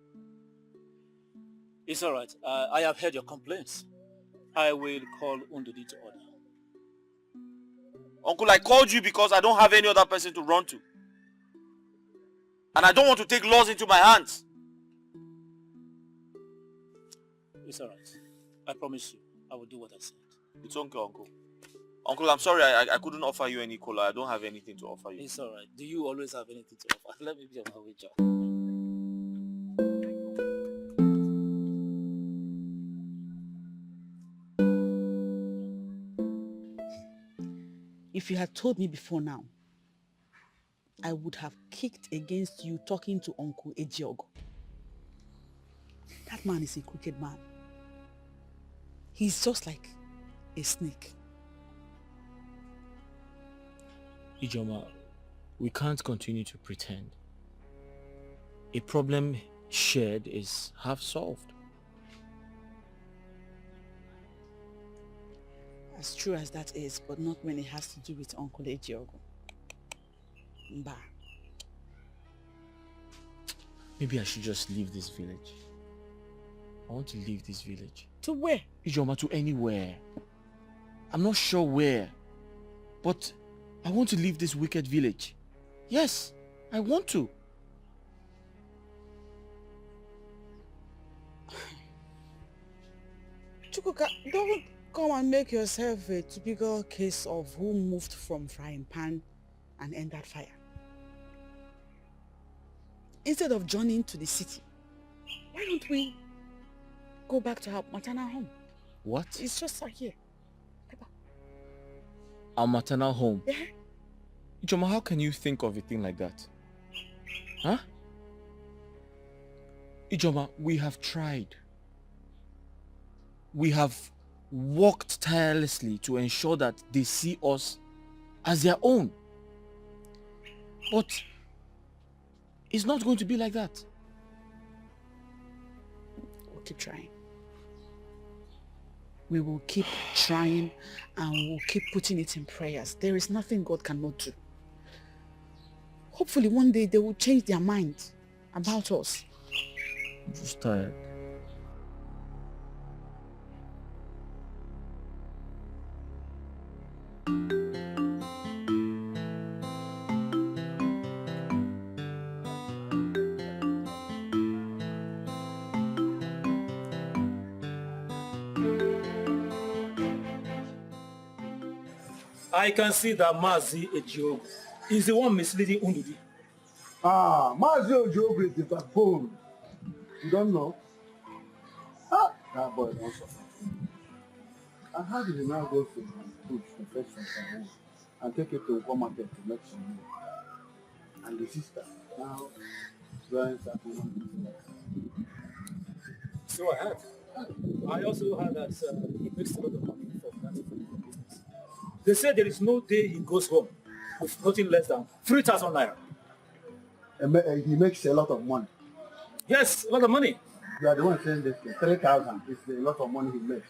It's alright. I have heard your complaints. I will call Ndude to order. Uncle, I called you because I don't have any other person to run to. And I don't want to take laws into my hands. It's alright. I promise you, I will do what I said. It's okay, Uncle. Uncle, I'm sorry I couldn't offer you any cola. I don't have anything to offer you. It's alright. Do you always have anything to offer? Let me be on my way, John. If you had told me before now, I would have kicked against you talking to Uncle Ejiogo. That man is a crooked man. He's just like a snake. Ijoma, we can't continue to pretend. A problem shared is half solved. As true as that is, but not when it has to do with Uncle Ejiogo. Mba. Maybe I should just leave this village. I want to leave this village. To where? Ijoma, to anywhere. I'm not sure where. But I want to leave this wicked village. Yes, I want to. Chukwuka, don't come and make yourself a typical case of who moved from frying pan and entered fire. Instead of journeying to the city, why don't we go back to our maternal home? What? It's just right here. Our maternal home? Yeah. Ijoma, how can you think of a thing like that? Huh? Ijoma, we have tried. We have worked tirelessly to ensure that they see us as their own. But it's not going to be like that. We'll keep trying. We will keep trying and we'll keep putting it in prayers. There is nothing God cannot do. Hopefully one day they will change their mind about us. I'm just tired. I can see that Mazi Ejiogu is the one misleading Undudi. Ah, Mazi Ejiogu is the backbone. You don't know? Ah, that boy don't suffer. And how did he now go to food to fetch from home and take it to one market to make some money? And the sister now joins that woman. So I have. I also heard that he makes a lot of money from that business. They say there is no day he goes home with nothing less than 3,000 naira. He makes a lot of money. Yes, a lot of money. You are the one saying this thing. 3,000 is a lot of money he makes.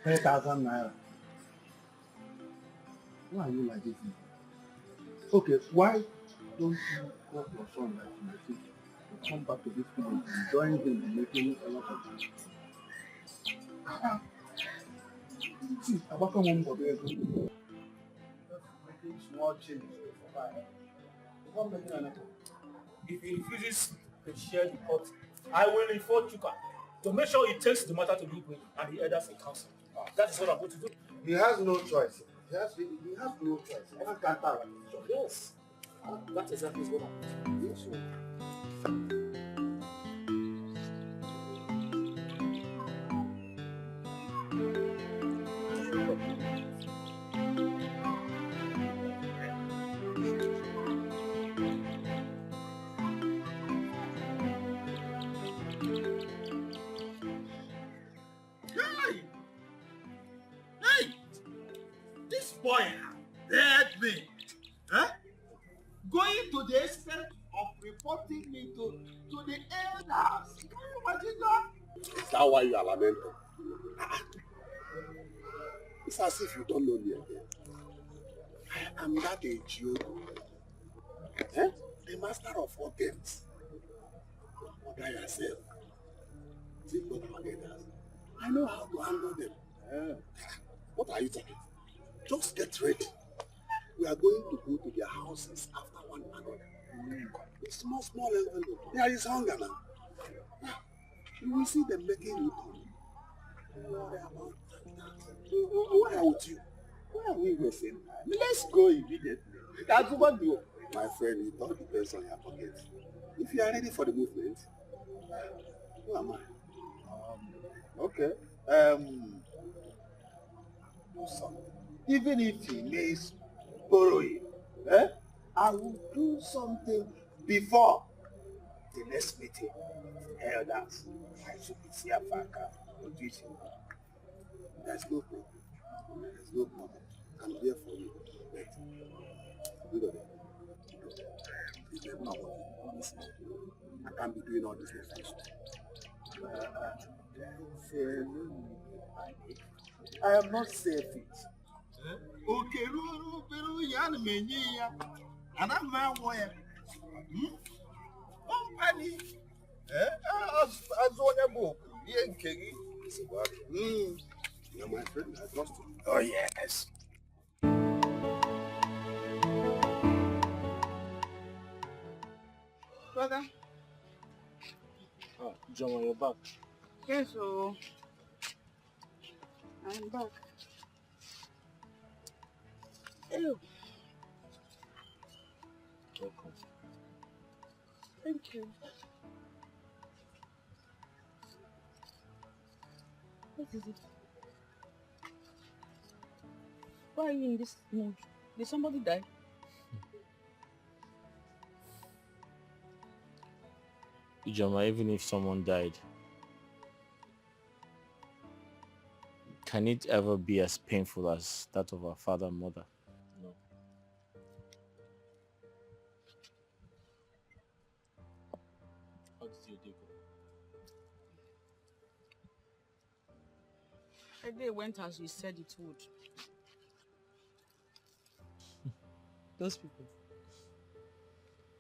3,000 naira. Why are you like this? Okay, why don't you call your son like my sister to come back to this village and join him in making a lot of money? See, about come home for the making small changes to survive. Not making anything. If he refuses to share the pot, I will inform Chuka to make sure he takes the matter to Igwe and the elders in council. That is what I'm going to do. He has no choice. He has no choice. I can't counter him. Yes. That is exactly what I'm going to do. Boy, dead me. Huh? Going to the extent of reporting me to the elders. Can you imagine that? Is that why you are lamenting? It's as if you don't know me again. I am that Ejiogu. The master of all games. Mother yourself. Think what our elders. I know how to handle them. What are you talking? Just get ready. We are going to go to their houses after one another. A small envelope. There is hunger now. You will see them making you come. Don't worry about that. What are with you? Where are we wasting time? Let's go immediately. That's what you. My friend, it all depends on your pocket. If you are ready for the movement, who am I? Okay. Do something. Even if he makes borrowing, I will do something before the next meeting. Elders, I should be here for audition. There's no problem. There's no problem. I'm here for you. Wait. Look at it. Remember what you promised me. I can't be doing all this next I am not selfish. Okay, yan menyi ya. Ana ma wo ya. Company As onye book, ihe nke gị. You're my friend, I trust you. Oh yes. Brother. Ah, John, you're back. Yes, so I'm back. Ew. Welcome. Thank you. What is it? Why are you in this mood? Did somebody die? Ijoma, even if someone died, can it ever be as painful as that of our father and mother? No. How did your day go? The day went as you said it would. Those people.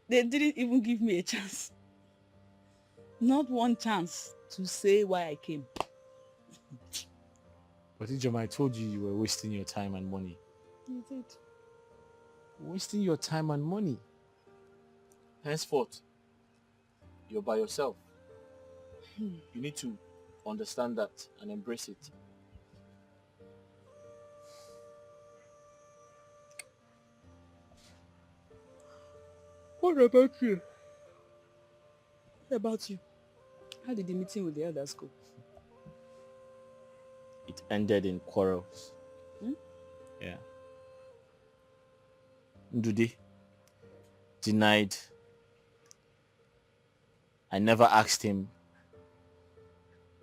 They didn't even give me a chance. Not one chance to say why I came. But Ijoma, I told you you were wasting your time and money. You did. Wasting your time and money. Henceforth, you're by yourself. You need to understand that and embrace it. What about you? What about you? How did the meeting with the elders go? It ended in quarrels. Yeah. Ndude denied. I never asked him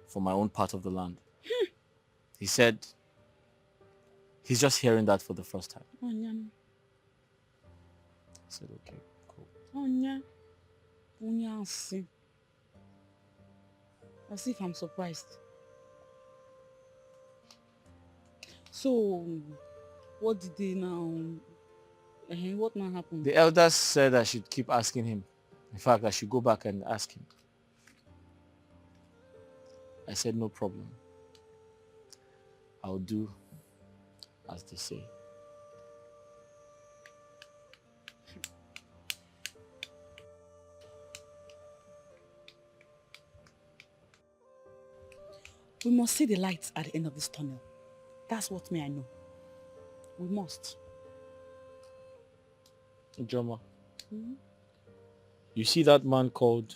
for my own part of the land. He said he's just hearing that for the first time. Onya. I said, okay, cool. Onya. Onya asi. As if I'm surprised. So, what did they now... what now happened? The elders said I should keep asking him. In fact, I should go back and ask him. I said, no problem. I'll do as they say. We must see the lights at the end of this tunnel. That's what I know. We must. Ijoma, you see that man called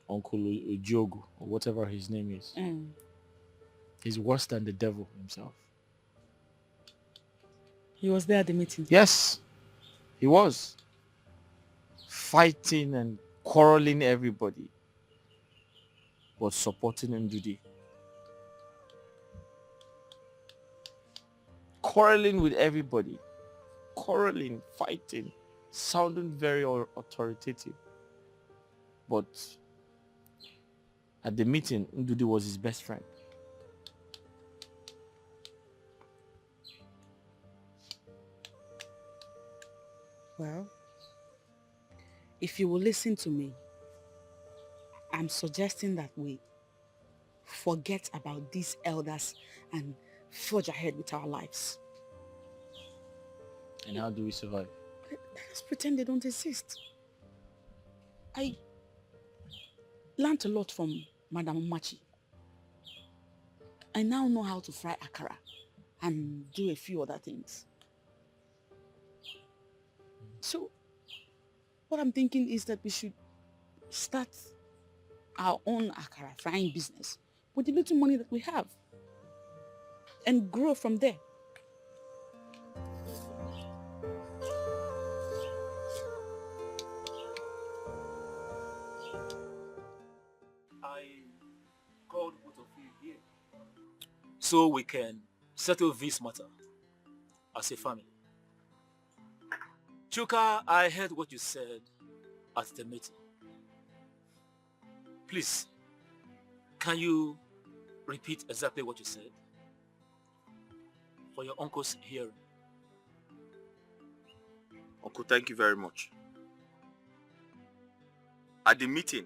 Uncle Ojiogu, or whatever his name is? He's worse than the devil himself. He was there at the meeting? Yes, he was. Fighting and quarreling everybody, but supporting Ndudi. Quarreling with everybody. Quarreling, fighting, sounding very authoritative. But at the meeting, Ndudi was his best friend. Well, if you will listen to me, I'm suggesting that we forget about these elders and forge ahead with our lives. And how do we survive? Let's pretend they don't exist. I learned a lot from Madam Machi. I now know how to fry akara and do a few other things. So, what I'm thinking is that we should start our own akara frying business with the little money that we have and grow from there. I called both of you here so we can settle this matter as a family. Chuka, I heard what you said at the meeting. Please, can you repeat exactly what you said for your uncle's hearing? Uncle, thank you very much. At the meeting,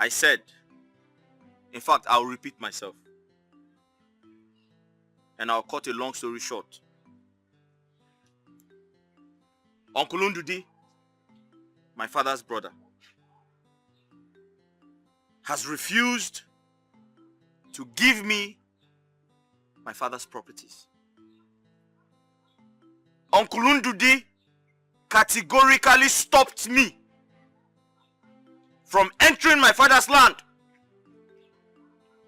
I said, in fact, I'll repeat myself. And I'll cut a long story short. Uncle Ndudi, my father's brother, has refused to give me my father's properties. Uncle Ndudi categorically stopped me from entering my father's land.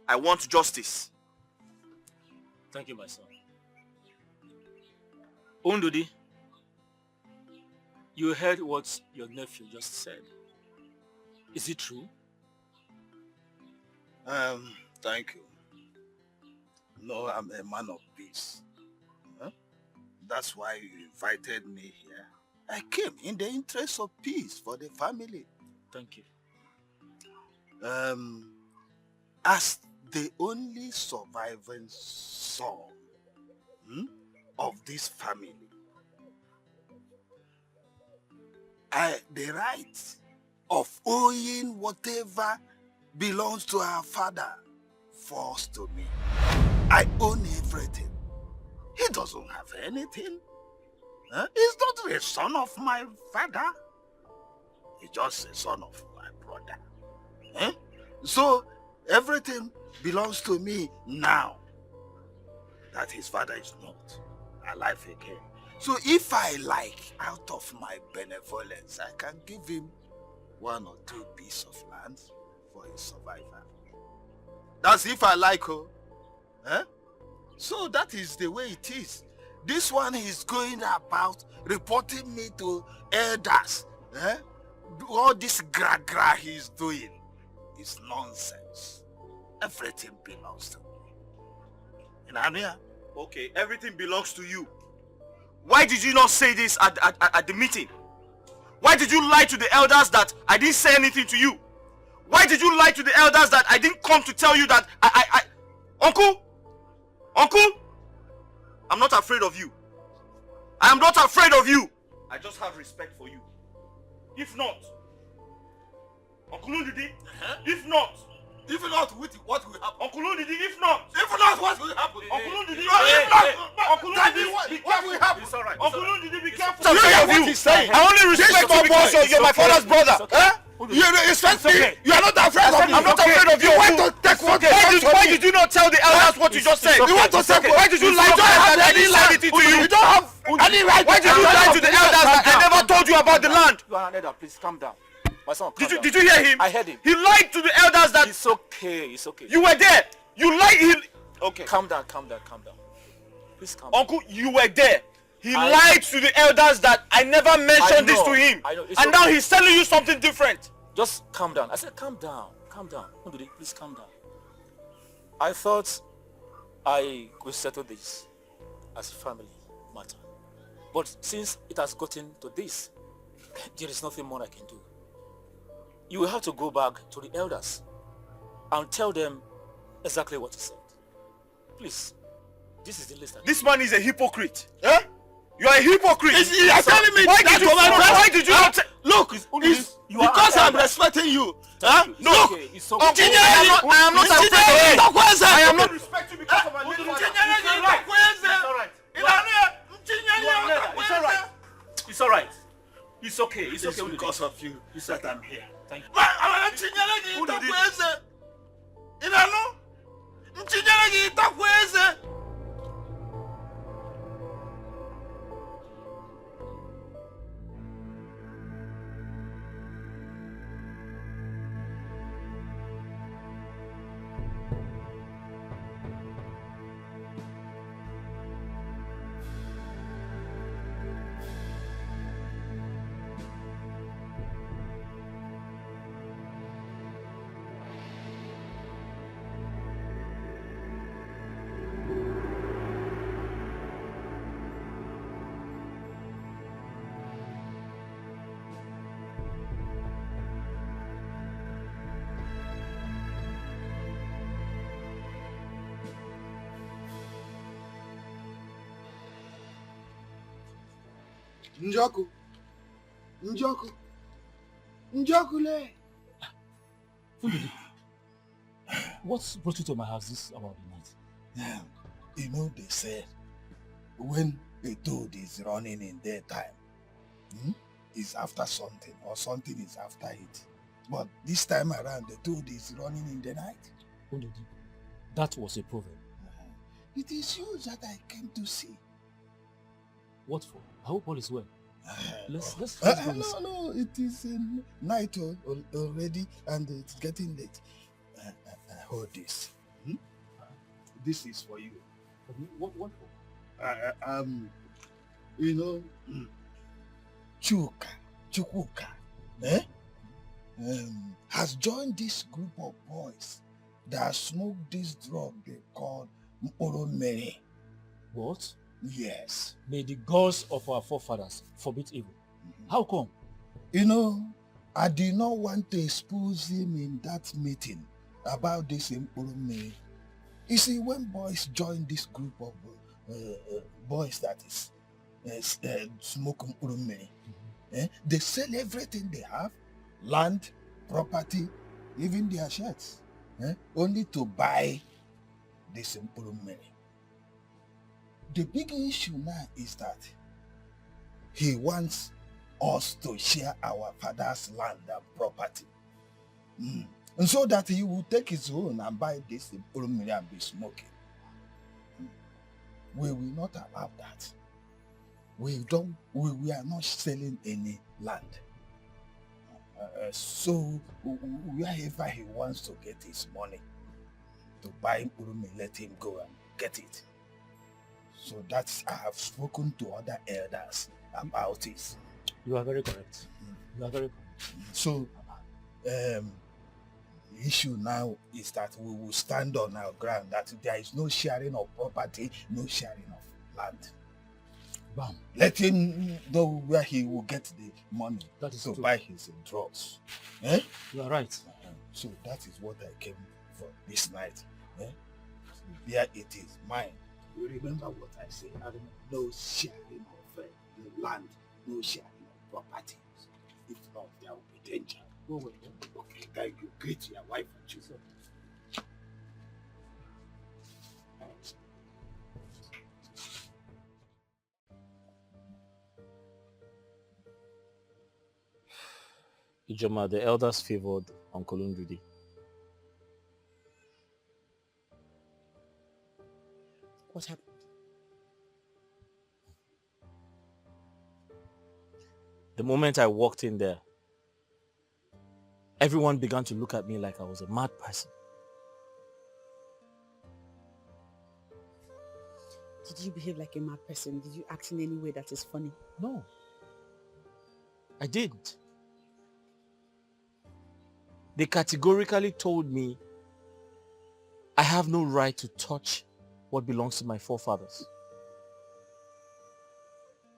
I want justice. Thank you, my son. Ndudi, you heard what your nephew just said. Is it true? Thank you. No, I'm a man of peace. Huh? That's why you invited me here. I came in the interest of peace for the family. Thank you. As the only surviving son of this family, the right of owing whatever belongs to our father falls to me. I own everything. He doesn't have anything. He's not a son of my father. He's just a son of my brother. So everything belongs to me now that his father is not alive again. So if I like, out of my benevolence, I can give him 1 or 2 pieces of land for his survival. That's if I like, So that is the way it is. This one is going about reporting me to elders. All this gra-gra he's doing is nonsense. Everything belongs to me. Okay, everything belongs to you. Why did you not say this at the meeting? Why did you lie to the elders that I didn't say anything to you? Why did you lie to the elders that I didn't come to tell you that Uncle, I'm not afraid of you. I am not afraid of you. I just have respect for you. If not, Uncle Ndudi, if not, what will happen? Uncle Ndudi, if not, what will happen? Uncle Ndudi, Uncle Ndudi, what will happen? It's alright. Uncle Ndudi, be careful. You hear what he's saying? I only respect you because you're my father's brother. You respect me? You are not afraid of me. I'm not afraid of you. You want to take what? Why did you not tell the elders what you just said? You want to take what? Why did you lie to them that I didn't say anything to you? You don't have any right. Why did you lie to the elders that I never told you about the land? You are an elder, please calm down. My son, Did you hear him? I heard him. He lied to the elders that... It's okay, it's okay. You were there. You lied. Okay. Calm down. Please calm down. Uncle, you were there. He lied to the elders that I never mentioned this to him. I know. And now he's telling you something different. Just calm down. I said calm down. Ndudi, please calm down. I thought I could settle this as a family matter. But since it has gotten to this, there is nothing more I can do. You will have to go back to the elders and tell them exactly what he said. Please, this is the list. This man is a hypocrite. You are a hypocrite. You are telling me why did you not look, because I'm respecting you. No, it's okay. I am not afraid of you. I am not respecting you because of my little father. It's alright. It's okay. It's because of you that I'm here. Thank you. Njoku. Fundidi, what brought you to my house this about the night? You know, they said when a toad is running in daytime, it's after something, or something is after it. But this time around, the toad is running in the night. Fundidi, that was a proverb. It is you that I came to see. What for? I hope all is well. Let's go. No, it is night already, and it's getting late. Hold this. This is for you. What for? You know, Chukwuka, has joined this group of boys that smoke this drug they call Orphan. What? Yes. May the gods of our forefathers forbid evil. How come? You know, I did not want to expose him in that meeting about this Orphan. You see, when boys join this group of boys that is smoking Orphan, they sell everything they have, land, property, even their shirts, only to buy this Orphan. The big issue now is that he wants us to share our father's land and property. And so that he will take his own and buy this Orphan and be smoking. We will not allow that. We are not selling any land. So wherever he wants to get his money to buy Orphan, let him go and get it. So that's, I have spoken to other elders about it. You are very correct. You are very correct. So the issue now is that we will stand on our ground, that there is no sharing of property, no sharing of land. Bam. Let him know where he will get the money to buy his drugs. You are right. So that is what I came for this night. There it is, mine. You remember what I said? No sharing of land, no sharing of property. If not, there will be danger. Go away. Okay, thank you. Greet your wife and children. Ijoma, the elders favored Uncle Ndudi. What happened? The moment I walked in there, everyone began to look at me like I was a mad person. Did you behave like a mad person? Did you act in any way that is funny? No. I didn't. They categorically told me I have no right to touch what belongs to my forefathers.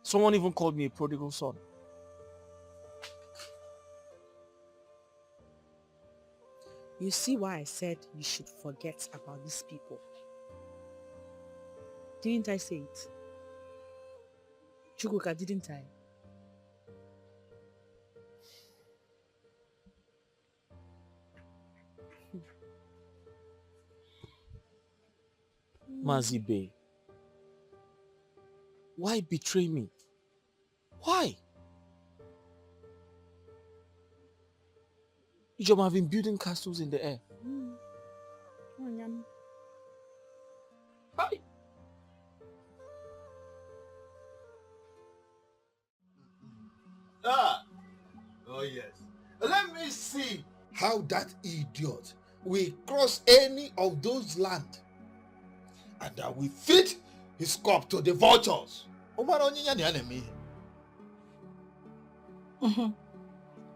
Someone even called me a prodigal son. You see why I said you should forget about these people. Didn't I say it? Chukwuka, didn't I? Mazibe, why betray me? Why? Ijoma have been building castles in the air. Hi. Oh yes. Let me see how that idiot will cross any of those land, and that we feed his cup to the vultures.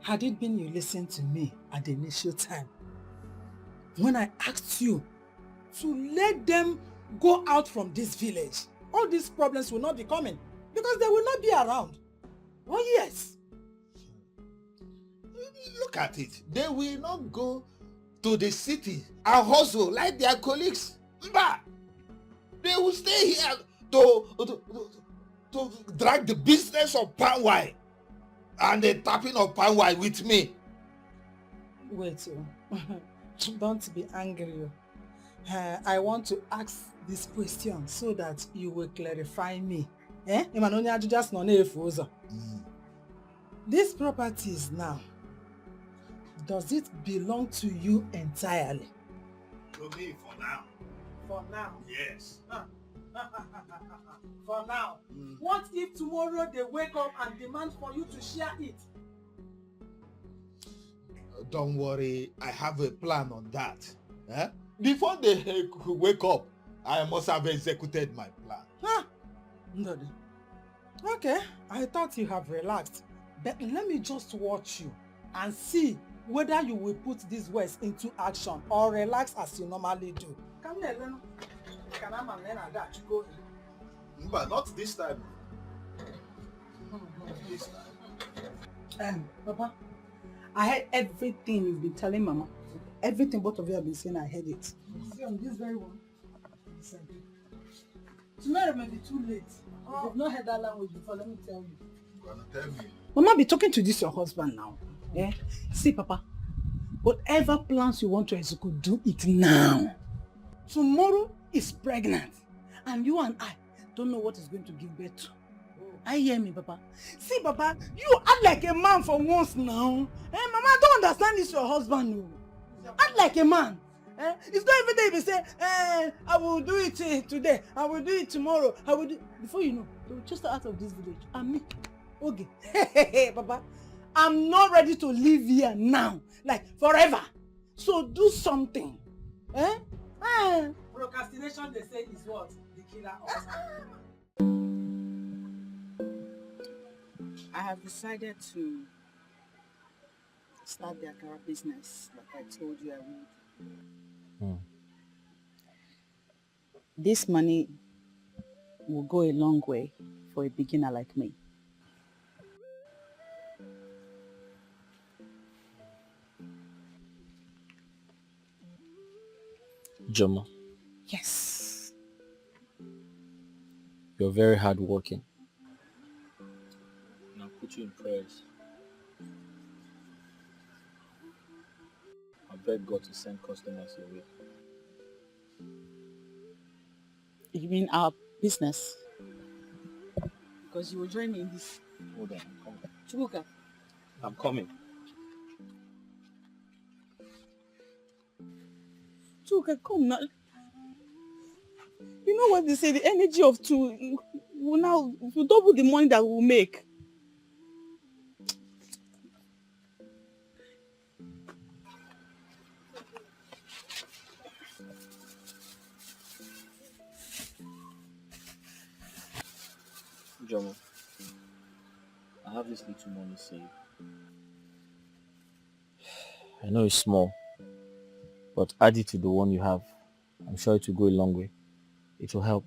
Had it been you listened to me at the initial time, when I asked you to let them go out from this village, all these problems will not be coming because they will not be around. Oh yes. Look at it. They will not go to the city and hustle like their colleagues. They will stay here to drag the business of palm wine and the tapping of palm wine with me. Wait, don't be angry. I want to ask this question so that you will clarify me. These properties now, does it belong to you entirely? To me for now. For now? Yes. For now. What if tomorrow they wake up and demand for you to share it? Don't worry, I have a plan on that. Before they wake up, I must have executed my plan. Ndodi. Okay, I thought you have relaxed. But let me just watch you and see whether you will put these words into action or relax as you normally do. Come here, Lena. But not this time. This time. Papa, I heard everything you've been telling Mama. Everything both of you have been saying, I heard it. See, on this very one. Tomorrow may be too late. If you've not heard that language before, let me tell you. You're gonna tell me. Mama, be talking to this your husband now. See, Papa, whatever plans you want to execute, do it now. Tomorrow is pregnant, and you and I don't know what is going to give birth to. I hear me, Papa. See, Papa, you act like a man for once now. Mama, I don't understand this your husband. No. Act like a man. It's not every day you say, I will do it today, I will do it tomorrow, I will do. Before you know, they will just out of this village. And me, okay. Hey, Papa, I'm not ready to live here now, like forever. So do something. Procrastination, they say, is what? The killer of I have decided to start the Akara business like I told you I would. This money will go a long way for a beginner like me. Joma, Yes. you're very hardworking. And I'll put you in prayers. I beg God to send customers your way. You mean our business? Because you will join me in this. Hold on, I'm coming. Chubuka. I'm coming. Chubuka, come now. You know what they say, the energy of two will now double the money that we'll make. Jomo, I have this little money saved. I know it's small, but add it to the one you have. I'm sure it will go a long way. It will help.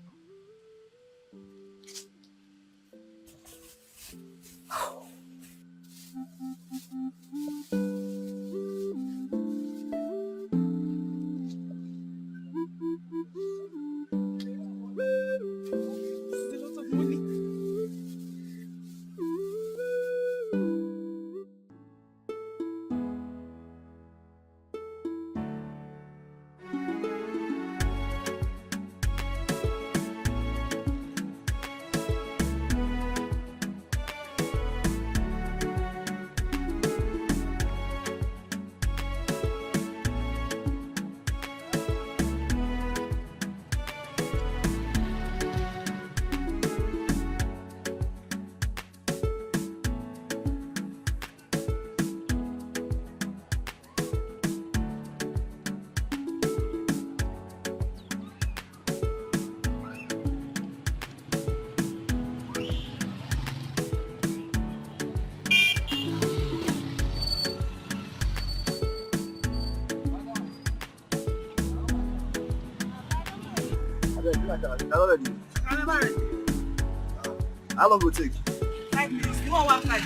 How long will it take? 5 minutes. You want one flight?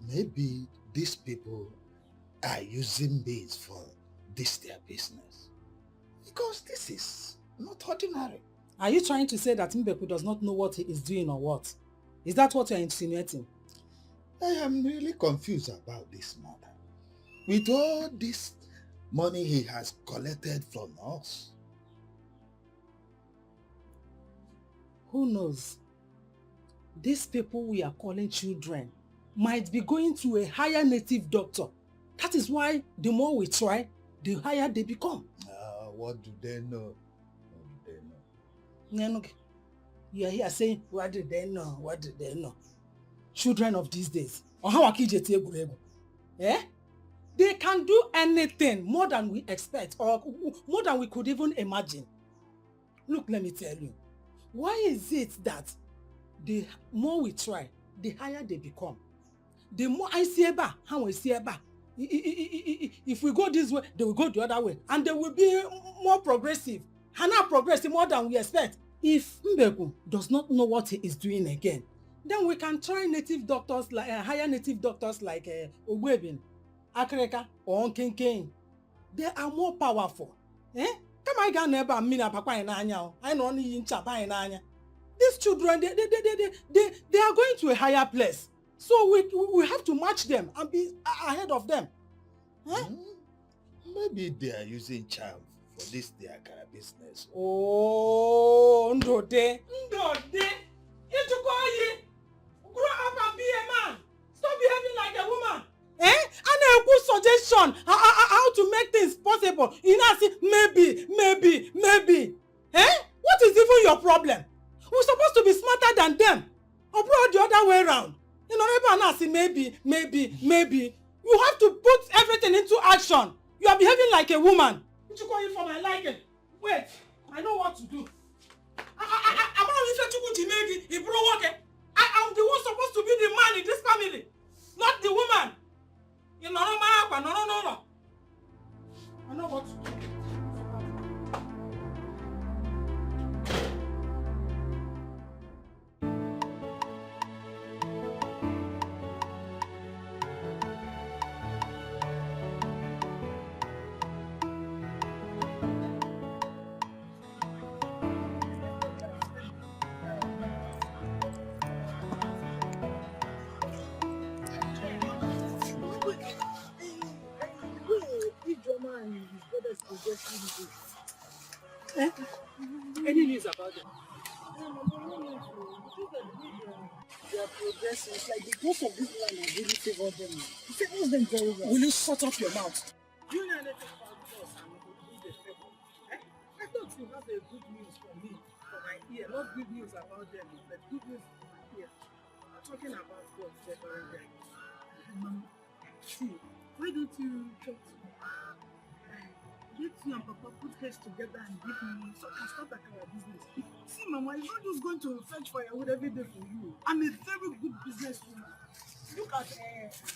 Maybe these people are using me for this their business. Because this is not ordinary. Are you trying to say that Mbeku does not know what he is doing or what? Is that what you're insinuating? I am really confused about this matter. With all this money he has collected from us. Who knows? These people we are calling children might be going to a higher native doctor. That is why the more we try, the higher they become. What do they know? What do they know? Nenoke, you are here saying, what do they know? What do they know? Children of these days. Eh? They can do anything more than we expect or more than we could even imagine. Look, let me tell you. Why is it that the more we try, the higher they become? The more I see about, how we see about. If we go this way, they will go the other way. And they will be more progressive. And now progressive more than we expect. If Mbeku does not know what he is doing again, then we can try native doctors, like higher native doctors like Ogwebin, Akreka, or Onkenken. They are more powerful. Eh? Come I can never mean a papa in Anya. I know only in Chapa in Anya. These children, they are going to a higher place. So we have to match them and be ahead of them. Huh? Maybe they are using charm for this their kind of business. Oh, Ndode. You to call you. Grow up and be a man. Stop behaving like a woman. Eh? And a good suggestion how to make things possible. You know, see, maybe. Eh? What is even your problem? We're supposed to be smarter than them. Or brought the other way around. You know, everyone say maybe. You have to put everything into action. You are behaving like a woman. What you call you for my liking? Wait, I know what to do. I'm not even to maybe if I'm the one supposed to be the man in this family, not the woman. You know, no. I know what to do. Eh? Any news about them? They are progressing. It's like the growth of this land has really favored them. It favors them very well. Will you shut up your mouth? Do you know anything about us and who they favor? Eh? I thought you have a good news for me, for my ear. Not good news about them, but good news for my ear. I'm talking about God favoring them. See, why don't you talk to me? Get you and Papa put heads together and give me so I can start our business. See, Mama, I'm not just going to fetch firewood every day for you. I'm a very good businesswoman. Look at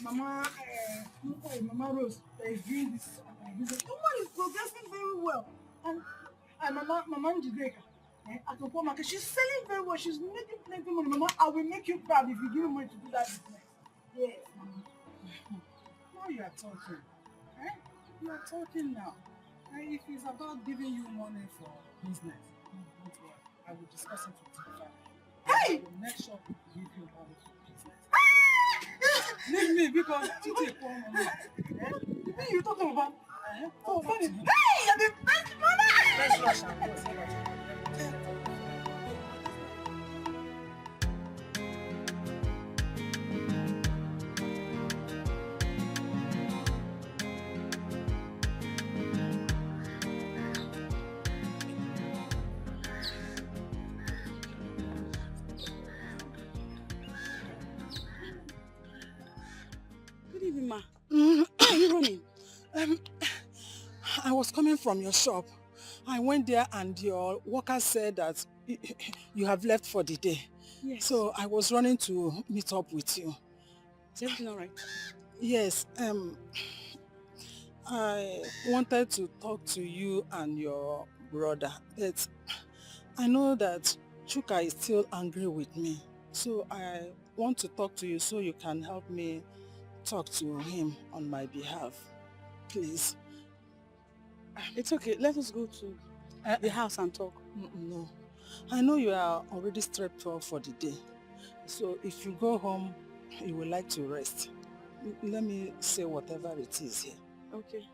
Mama Rose that is doing this business. The woman is progressing very well. And Mama Njideka at Opo Market, she's selling very well. She's making plenty money. Mama, I will make you proud if you give me money to do that business. Yes, Mama. Now you are talking. Eh? You are talking now. And if it's about giving you money for business, don't worry. I will discuss it with your family. Hey! I will make sure to give you money for business. Leave me because you take one money. What are you talking about? Oh, funny. Hey! You're the best mother! Let's rush and go. Ma. Where are you running? I was coming from your shop. I went there and your worker said that you have left for the day. Yes. So I was running to meet up with you. Is everything all right? Yes. I wanted to talk to you and your brother, but I know that Chuka is still angry with me. So I want to talk to you so you can help me talk to him on my behalf. Please. It's okay. Let us go to the house and talk. No. I know you are already stripped off for the day. So if you go home, you will like to rest. Let me say whatever it is here. Okay.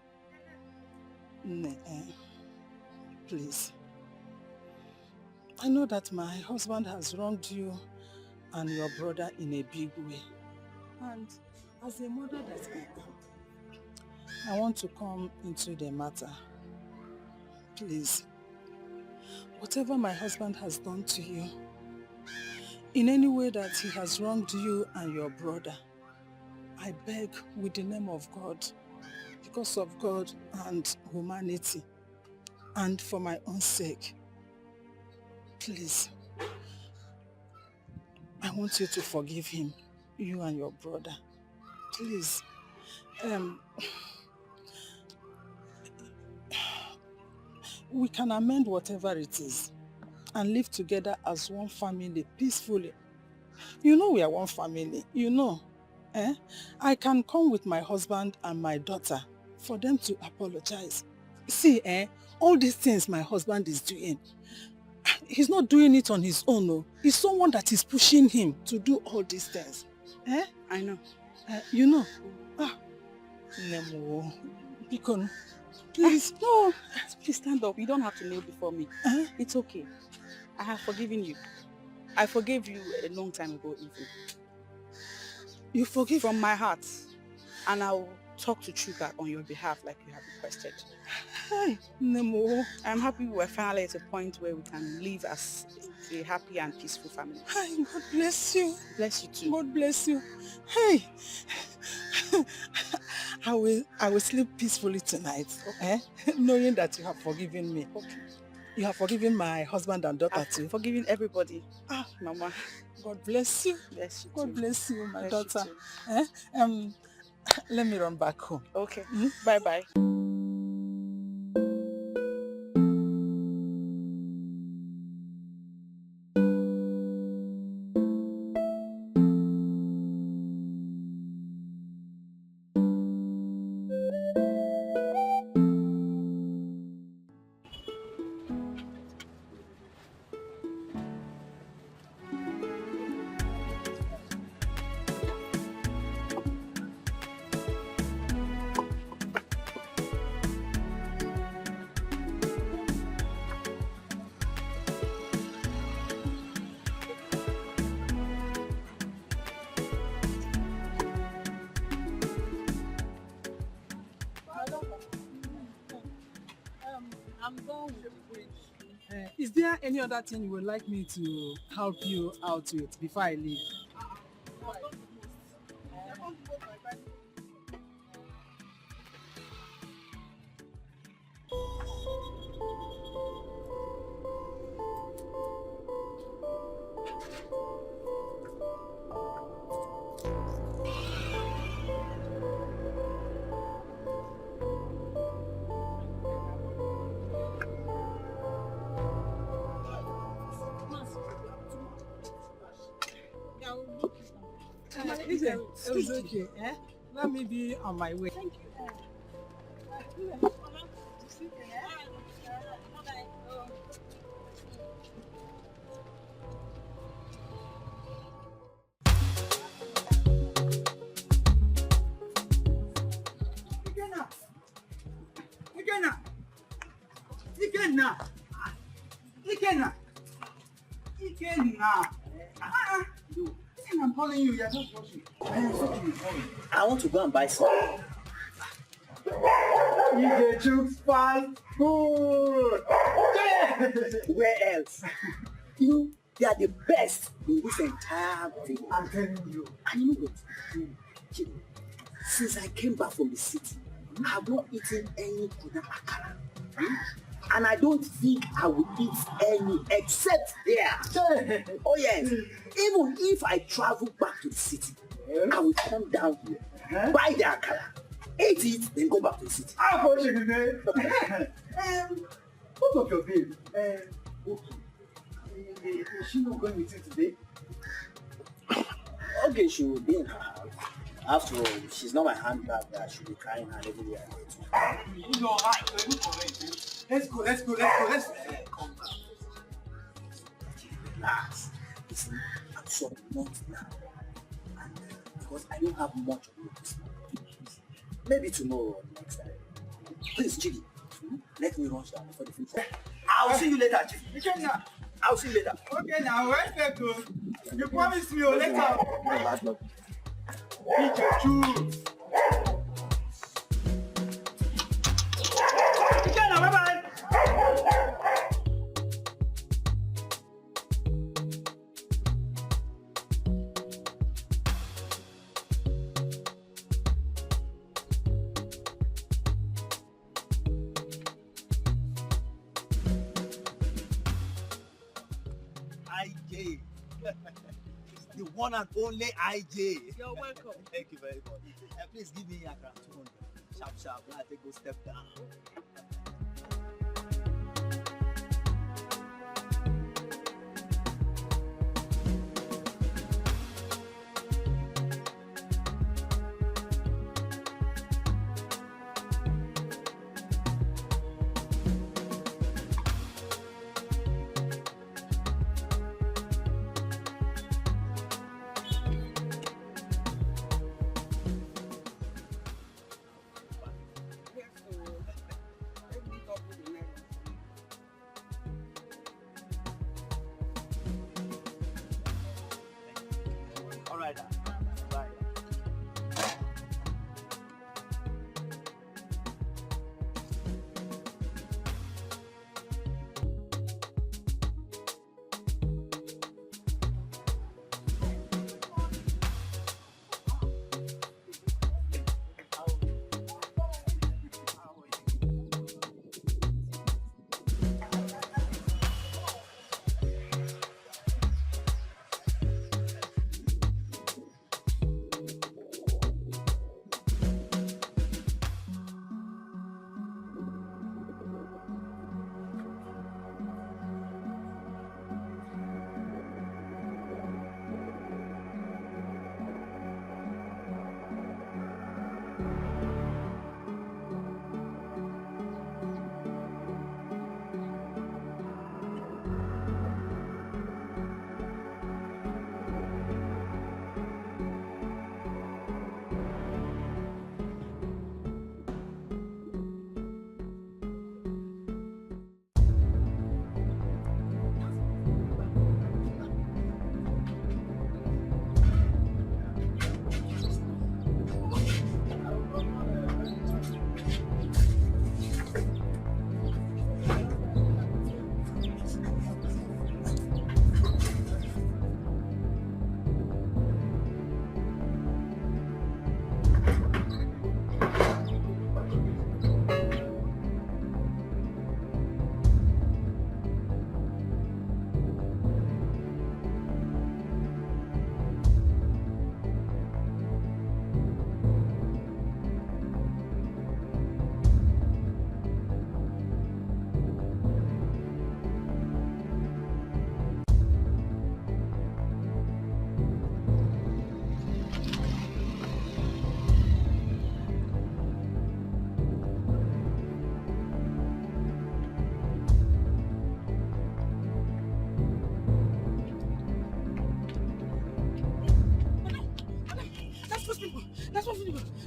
Please. I know that my husband has wronged you and your brother in a big way. And as a mother that I am, I want to come into the matter. Please, whatever my husband has done to you, in any way that he has wronged you and your brother, I beg with the name of God, because of God and humanity, and for my own sake, please, I want you to forgive him, you and your brother. Please. We can amend whatever it is and live together as one family peacefully. You know we are one family, you know. I can come with my husband and my daughter for them to apologize. See, all these things my husband is doing, he's not doing it on his own, no. It's someone that is pushing him to do all these things. I know. You know. Nemo, Bikon, please. No, please stand up. You don't have to kneel before me. It's okay. I have forgiven you. I forgave you a long time ago, even. You forgive? From my heart. And I'll talk to Chuka on your behalf like you have requested. Hi, Nemo. I'm happy we're finally at a point where we can live as a happy and peaceful family. Hi, God bless you. Bless you too. God bless you. Hey, I will sleep peacefully tonight, knowing that you have forgiven me. Okay. You have forgiven my husband and daughter too. Forgiven everybody. Mama. God bless you. Bless you God too. bless you, my Bless daughter. you too. Let me run back home. Okay. Bye-bye. what would you do? Is there any other thing you would like me to help you out with before I leave? It's okay. Let me be on my way. Thank you. I'm calling you, you're just rushing. I want to go and buy some. You get to fast food. Where else? You, they are the best in this entire thing. I'm telling you. And you know what? Since I came back from the city, I have not eaten any other akara. And I don't think I will eat any except there. Oh yes. Even if I travel back to the city, I will come down here, buy the akara, eat it, then go back to the city. What of your babe? Is she not going with you today? Okay, she will be in her house. After all, she's not my handbag that she'll be crying her everywhere I go to. No, let's go. Come back. Relax. Listen, I'm sorry, not now. And because I don't have much of this morning. Maybe tomorrow or next time. Please, Chidi, let me rush down before the food. I'll see you later, Chidi. Okay, now. I'll see you later. Okay, now, where's the go? You promised me later. Eat your juice. Okay, now, bye-bye. IJ. The one and only IJ. You're welcome. Thank you very much. Please give me a 200. Sharp. Let me go step down.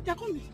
They're coming.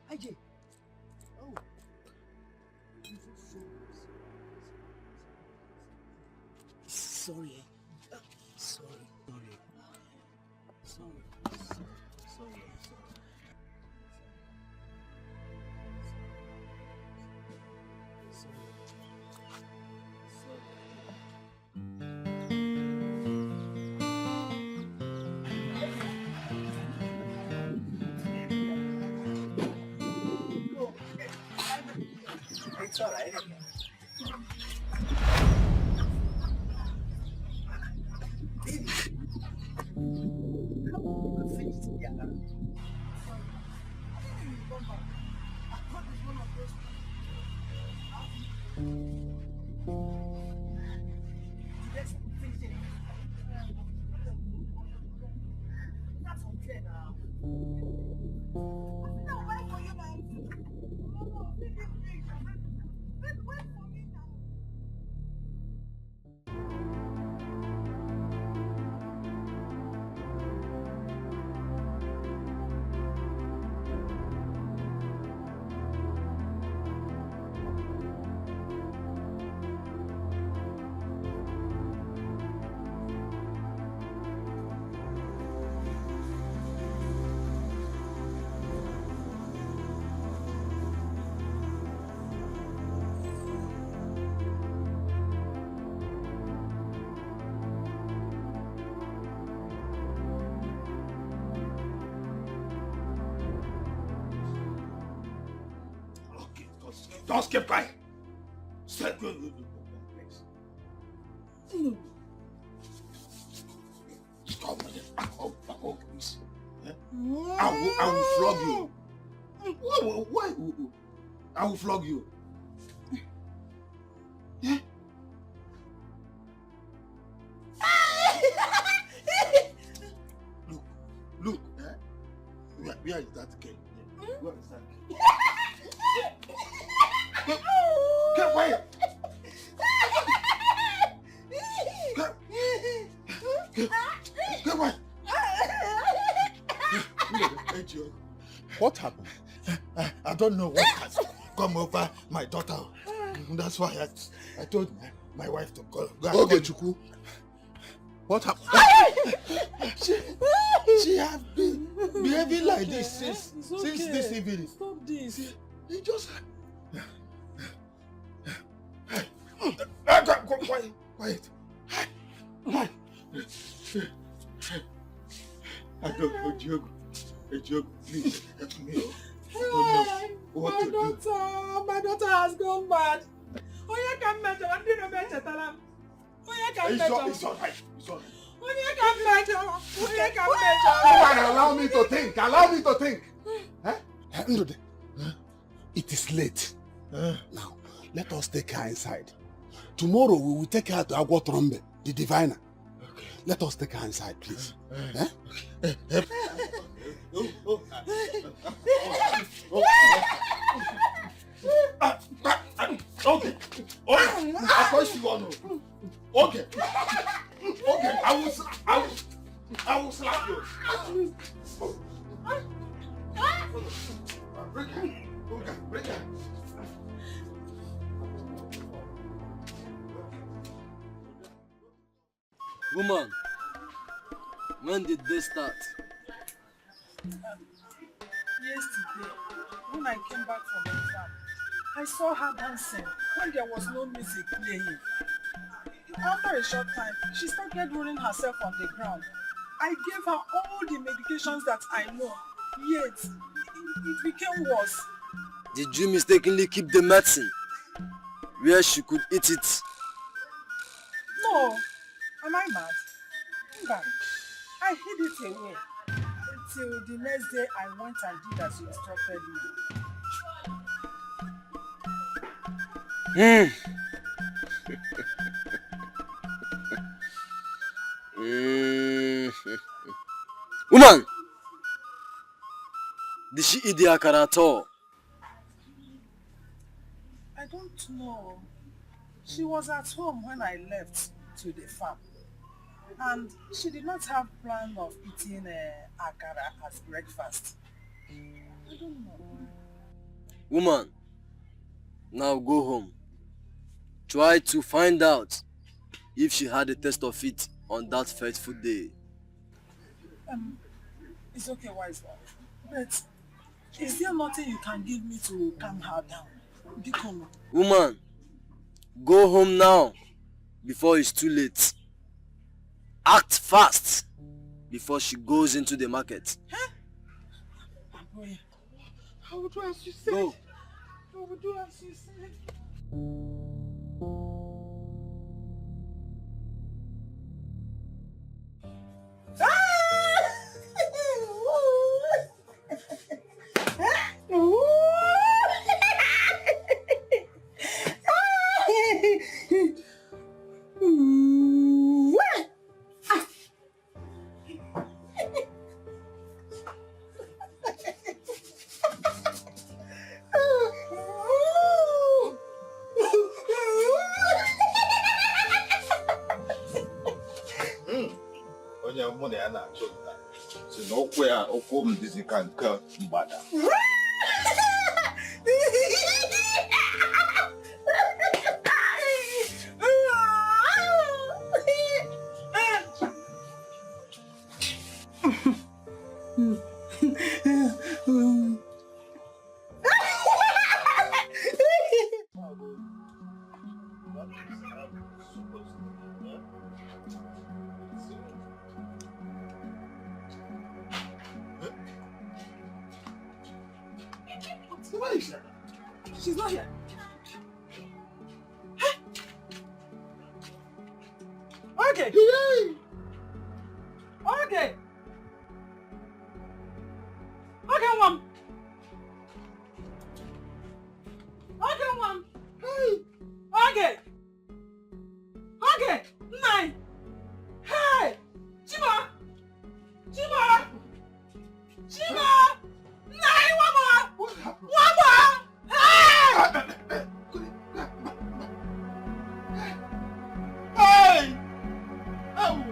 AJ. Oh. Sorry. Sorry. Sorry. It's all right. Just keep quiet. Stop with it. Back up, please. I will flog you. Why? I will flog you. Yeah? Look. Where is that girl? Where is that girl? Get quiet! Get quiet! What happened? I don't know what has come over my daughter. That's why I told my wife to go. Okay, Chuku. What happened? She has been behaving like this since this evening. Stop this. He just... Quiet. I don't know, Diogo. Diogo, please help me. My daughter has gone bad. Oya can measure. I didn't measure. Oya can measure. It's all right. Oya can measure. Come on, allow me to think. It is late. Now, let us take her inside. Tomorrow we will take her to Agwotrombe the diviner. Okay. Let us take her inside, please. Okay. I thought she was no. Okay. Okay. I will slap you. Break her. Break her. Woman, when did this start? Yesterday, when I came back from the farm, I saw her dancing when there was no music playing. After a short time, she started rolling herself on the ground. I gave her all the medications that I know, yet it became worse. Did you mistakenly keep the medicine where she could eat it? No, am I mad? But I hid it away until the next day I went and did as you instructed me. Woman, did she eat the akara at all? I don't know. She was at home when I left to the farm. And she did not have plan of eating akara as breakfast. I don't know. Woman, now go home. Try to find out if she had a taste of it on that fateful day. It's okay, wise one. But is there nothing you can give me to calm her down? Become. Woman, go home now before it's too late. Act fast before she goes into the market. Huh? Boy, I will do as you said. Go. I will do as you said. She's not here. Okay. Okay. Okay, Mom. Okay, Mom. Okay. Okay. Nine. Hey. Chima. Chima. Chima. Nine. One more. One more. Hey. Hey! Oh!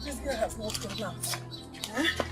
This girl has not come out. Huh?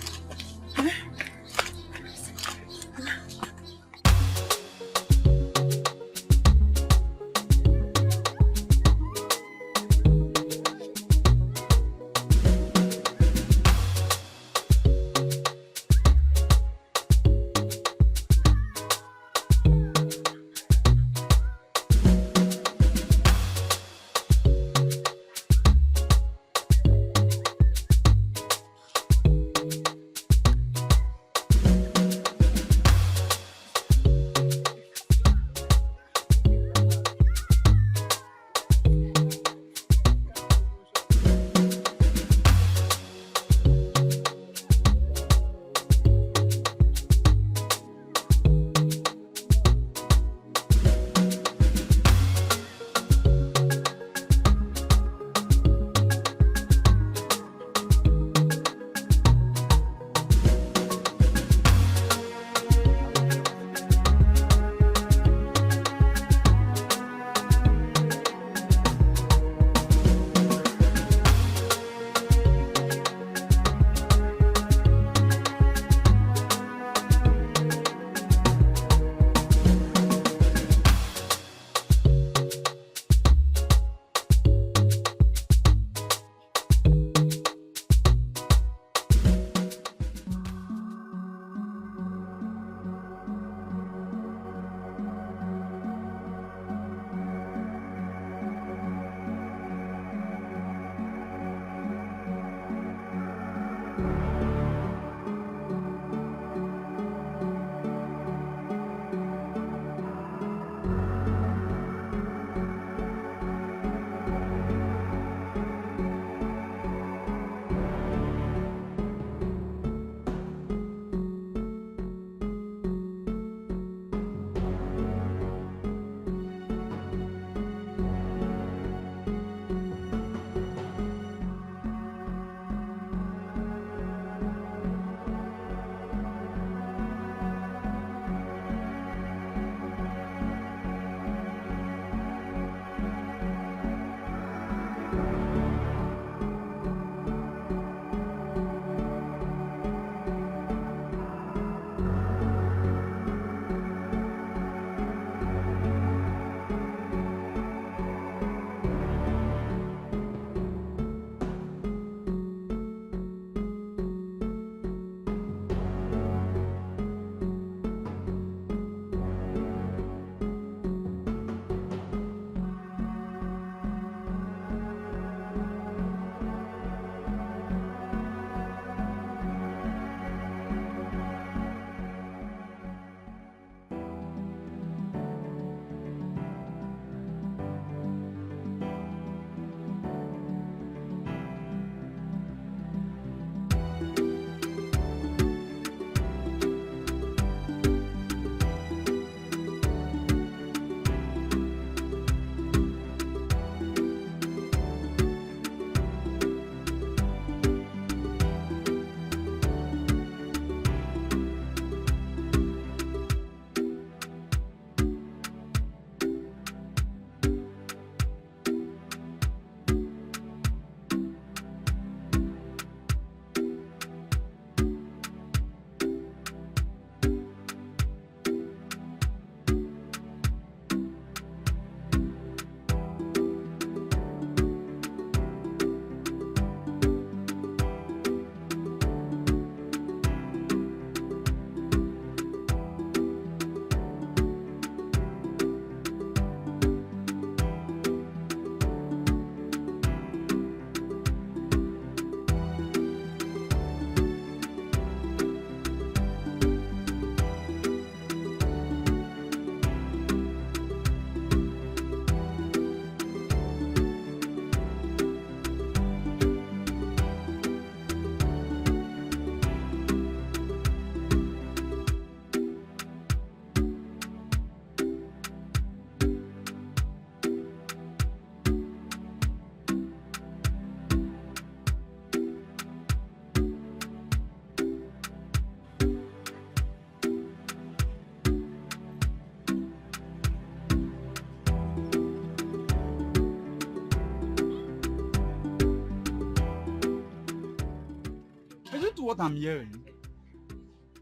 to what I'm hearing?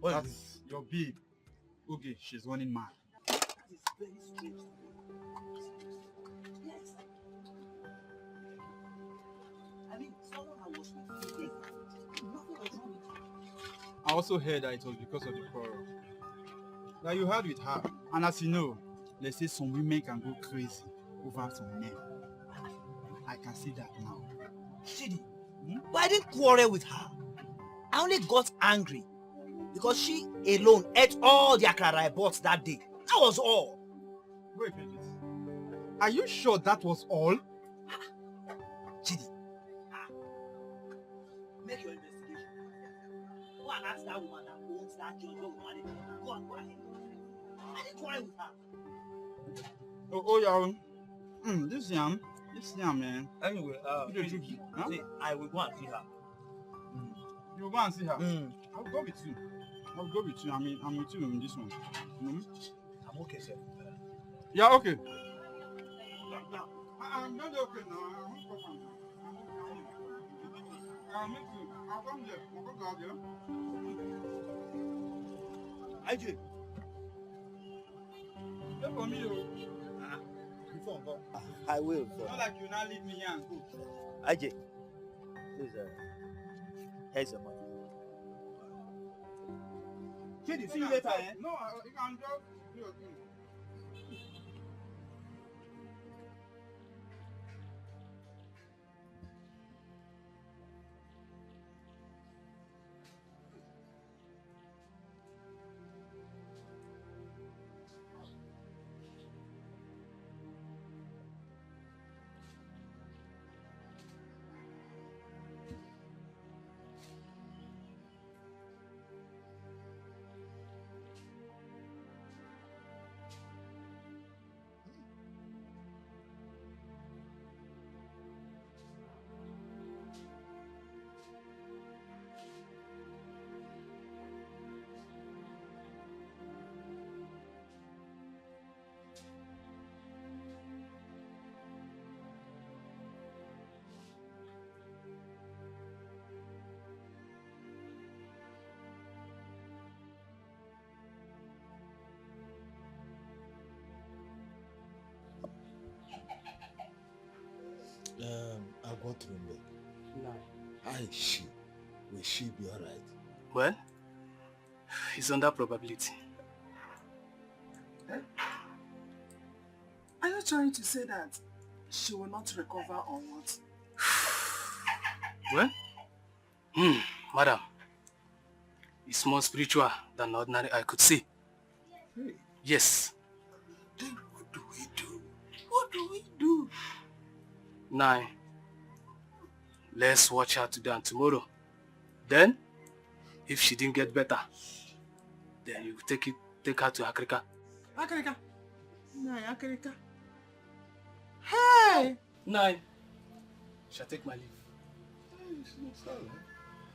That's your babe. Okay, she's running mad. That is very strange. Yes. I mean, someone I was with you, nothing was wrong with you. I also heard that it was because of the quarrel that you had with her. And as you know, they say some women can go crazy over some men. I can see that now. Chidi, but I didn't quarrel with her. I only got angry because she alone ate all the akara I bought that day. That was all. Wait. Are you sure that was all? Chidi, make your investigation. Go and ask that woman that owns that joint. Go ahead. I didn't quarrel with her. Oh, yeah. This yam, man. Anyway, see, I will go and see her. You will go and see her? I'll go with you. I mean, I'm with you in this one. I'm okay, sir. Yeah, okay. I'm not okay now. I'll meet you. I'll come there. I'll come there. IJ. Wait for me, Before I will. Not like you now leave me here and go. IJ, please, here's your money. Chidi, see you later, eh? No, you can just do your thing. I'll go through back. No. Will she be alright? Well, it's on that probability. Are you trying to say that she will not recover or what? Well, madam, it's more spiritual than ordinary I could see. Hey. Yes. Then what do we do? What do we do? 9. Let's watch her today and tomorrow. Then, if she didn't get better, then you take her to Africa. Akarika. Nine, Akarika. Hey! 9. Shall take my leave.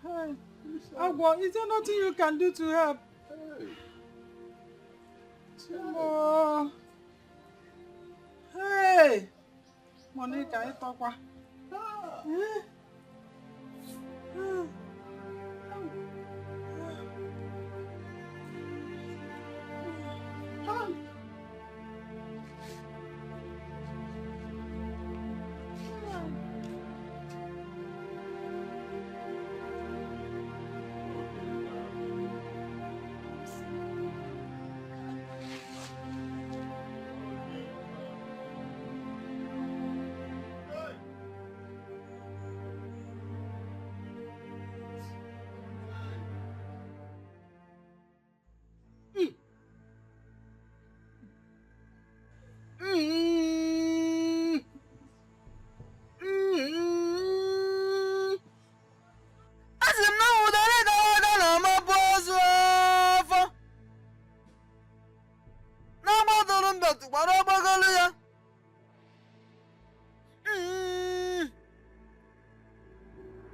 Hey, Agbo, is there nothing you can do to help? Oh. Hey! Monica, it's Papa.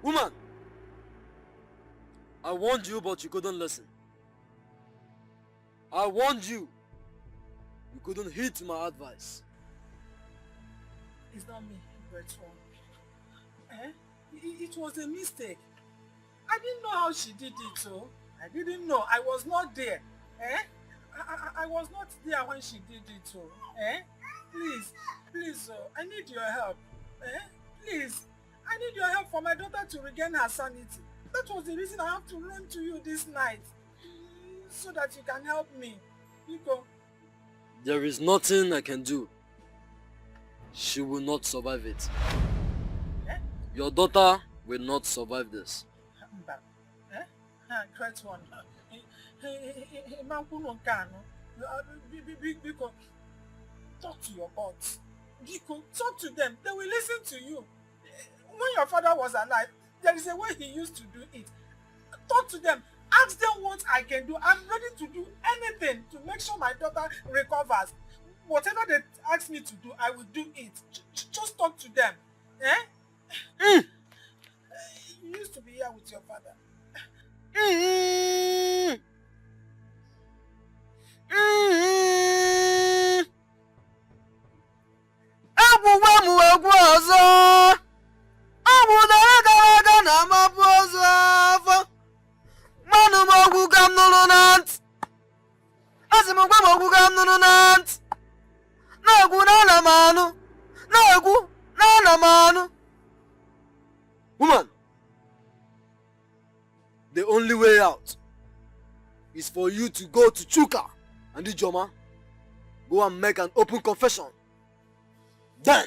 Woman, I warned you, but you couldn't listen. I warned you. You couldn't heed to my advice. It's not me, Bertrand. It was a mistake. I didn't know how she did it, so I didn't know. I was not there. Eh? I was not there when she did it, so. Eh? Please, I need your help. Eh? Please, I need your help for my daughter to regain her sanity. That was the reason I have to run to you this night. So that you can help me. Biko. There is nothing I can do. She will not survive it. Eh? Your daughter will not survive this. Eh? Great one. Biko, talk to your boss. Biko, talk to them. They will listen to you. When your father was alive, there is a way he used to do it. Talk to them. Ask them what I can do. I'm ready to do anything to make sure my daughter recovers. Whatever they ask me to do, I will do it. Just talk to them. Eh? You used to be here with your father. Woman, the only way out is for you to go to Chuka and Ijoma. Go and make an open confession. Then,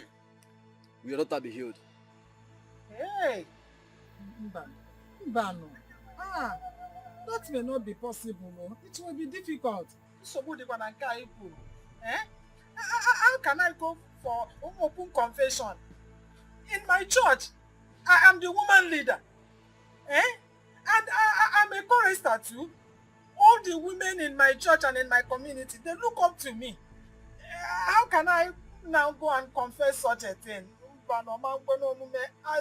your daughter be healed. Hey! Mbano. That may not be possible. No? It will be difficult. How can I go for open confession? In my church, I am the woman leader. And I'm a chorister too. All the women in my church and in my community, they look up to me. How can I now go and confess such a thing? As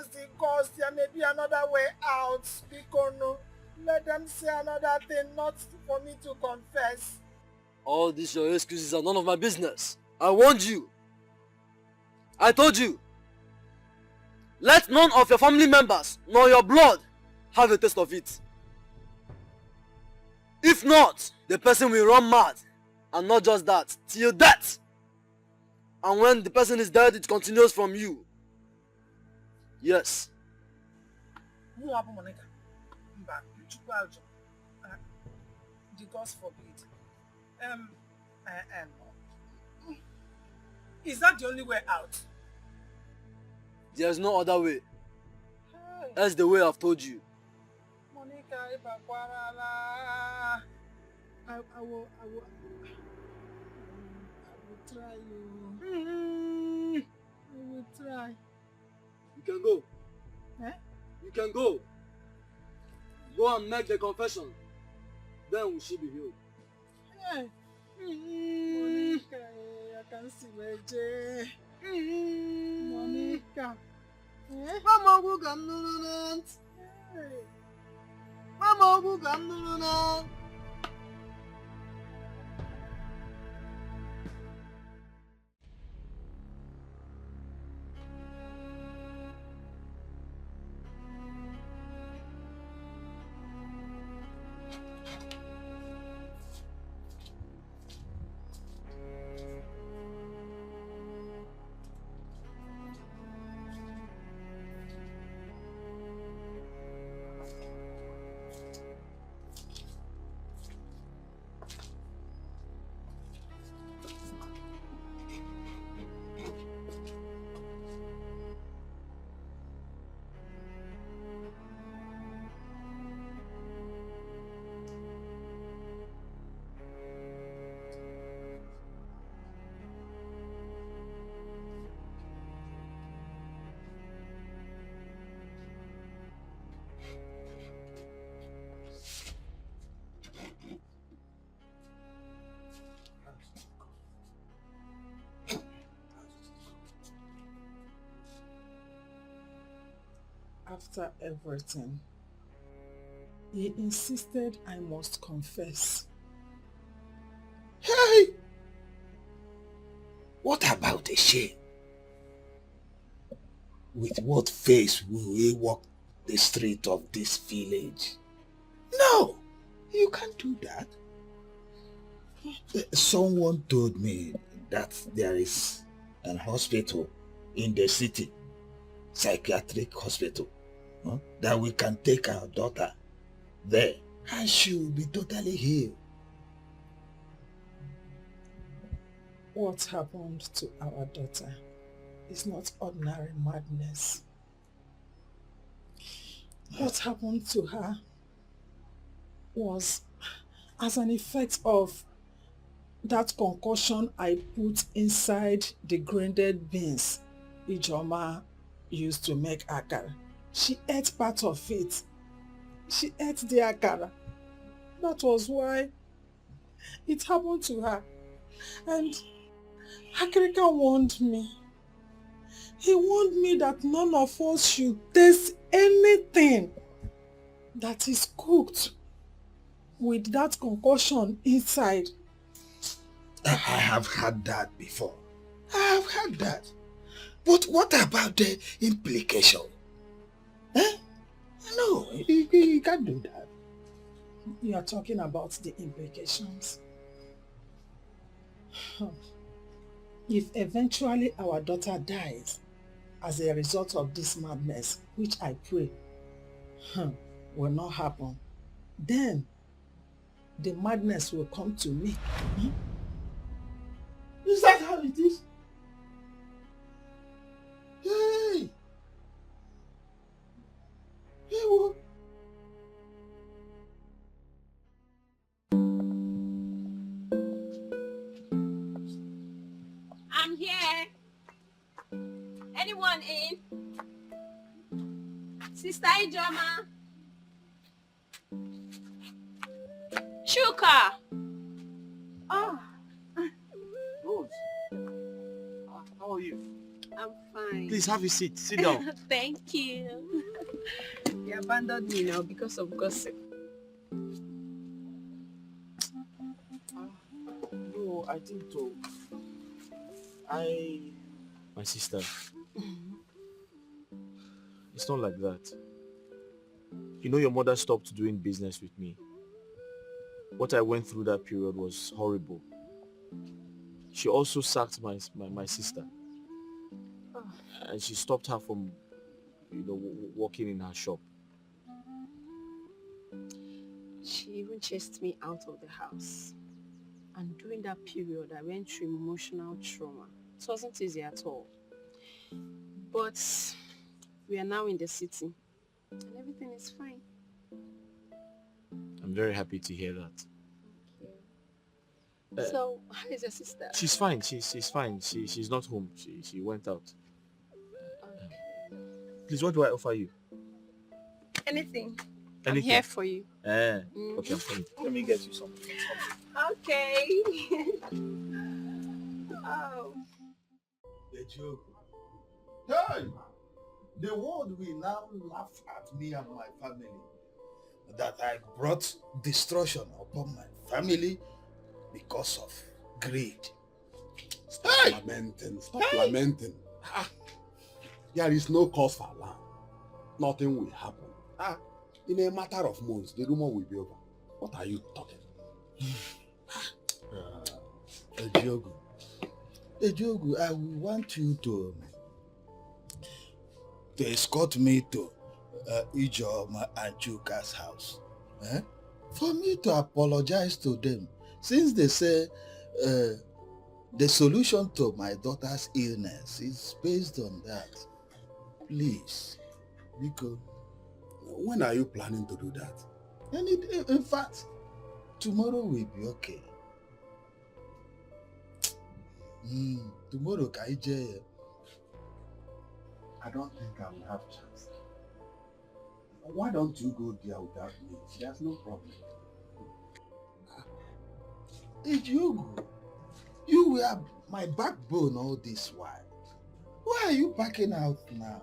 the gods, there may be another way out. Because no, let them say another thing, not for me to confess. All these your excuses are none of my business. I warned you. I told you. Let none of your family members nor your blood have a taste of it. If not, the person will run mad. And not just that, till death. And when the person is dead, it continues from you. Yes. The gods forbid. Is that the only way out? There's no other way. That's the way I've told you. Monica, I will try you. I will try. You can go. Eh? You can go. Go and make the confession. Then will she be healed. Hey. Monica, I can see my J. Monica. Mama, who can do that? Mama, who can do that? After everything, he insisted I must confess. Hey! What about a shame? With what face will we walk the street of this village. No, you can't do that. Someone told me that there is an hospital in the city, psychiatric hospital, that we can take our daughter there and she will be totally healed. What happened to our daughter is not ordinary madness. What happened to her was as an effect of that concoction I put inside the grinded beans Ijoma used to make akara. She ate part of it. She ate the akara. That was why it happened to her. And Akirika warned me. He warned me that none of us should taste anything that is cooked with that concoction inside. I have had that before. I have had that. But what about the implication? No, you can't do that. You are talking about the implications. If eventually our daughter dies as a result of this madness, which I pray will not happen, then the madness will come to me. Is that how it is? Hey! Hey, what? I'm here. Anyone in? Sister Ijoma. Chuka. Oh. Rose. How are you? I'm fine. Please have a seat. Sit down. Thank you. You abandoned me now because of gossip. No, I didn't talk. My sister. It's not like that. You know your mother stopped doing business with me. What I went through that period was horrible. She also sacked my sister. And she stopped her from, working in her shop. She even chased me out of the house. And during that period, I went through emotional trauma. It wasn't easy at all. But we are now in the city. And everything is fine. I'm very happy to hear that. So, how is your sister? She's fine. She's fine. She's not home. She went out. Please, what do I offer you? Anything. I'm Anything? here for you. Okay, I'm coming. Let me get you something. Okay. Oh. The joke. Hey! The world will now laugh at me and my family that I brought destruction upon my family because of greed. Stop lamenting. Stop lamenting. There is no cause for alarm. Nothing will happen. In a matter of months, the rumor will be over. What are you talking? Ejogu, I want you to escort me to Ijoma and Chuka's house. For me to apologize to them, since they say the solution to my daughter's illness is based on that. Please, Biko. When are you planning to do that? In fact, tomorrow will be okay. Tomorrow, Kaije. I don't think I will have a chance. Why don't you go there without me? There's no problem. Ijugu, you were my backbone all this while. Why are you backing out now?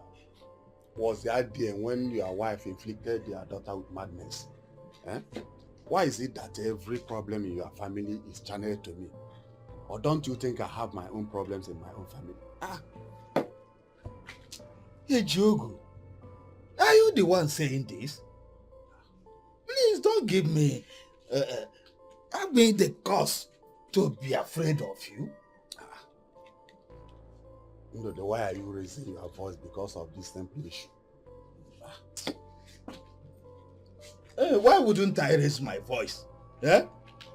Was the idea when your wife inflicted your daughter with madness? Why is it that every problem in your family is channeled to me? Or don't you think I have my own problems in my own family? Hey, Jogo, Are you the one saying this? Please don't give me the cause to be afraid of you. Why are you raising your voice because of this simple issue? Why wouldn't I raise my voice?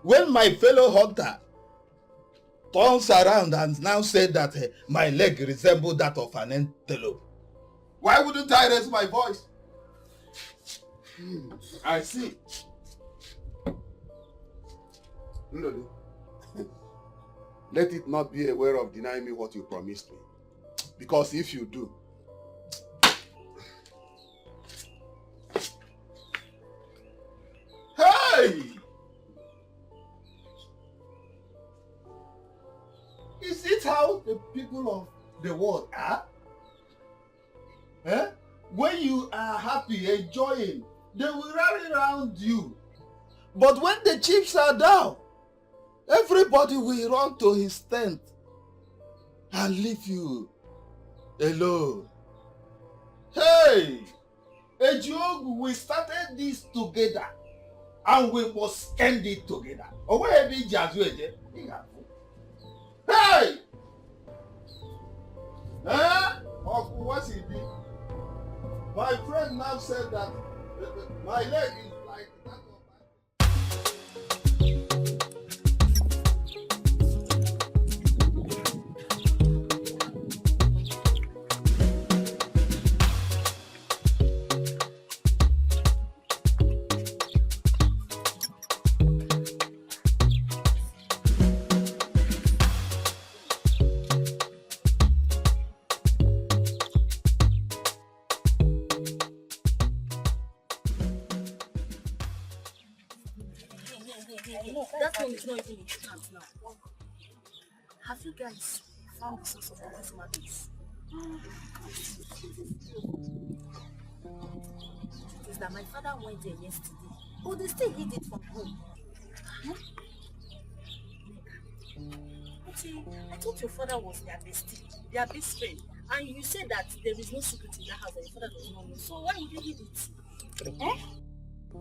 When my fellow hunter turns around and now said that my leg resembled that of an antelope, why wouldn't I raise my voice? I see. Let it not be a way of denying me what you promised me. Because if you do, hey! Is it how the people of the world are? When you are happy, enjoying, they will rally around you. But when the chips are down, everybody will run to his tent and leave you alone. Hey! Ejiogu, we started this together and we must end it together. Hey! What's it be? My friend now said that my leg is like that of That one is not even important now. Have you guys found the source of all this madness? It is that my father went there yesterday, but they still hid it from home. Okay, I thought your father was their bestie, their best friend, and you said that there is no secret in that house and your father does not know. So why would you hid it?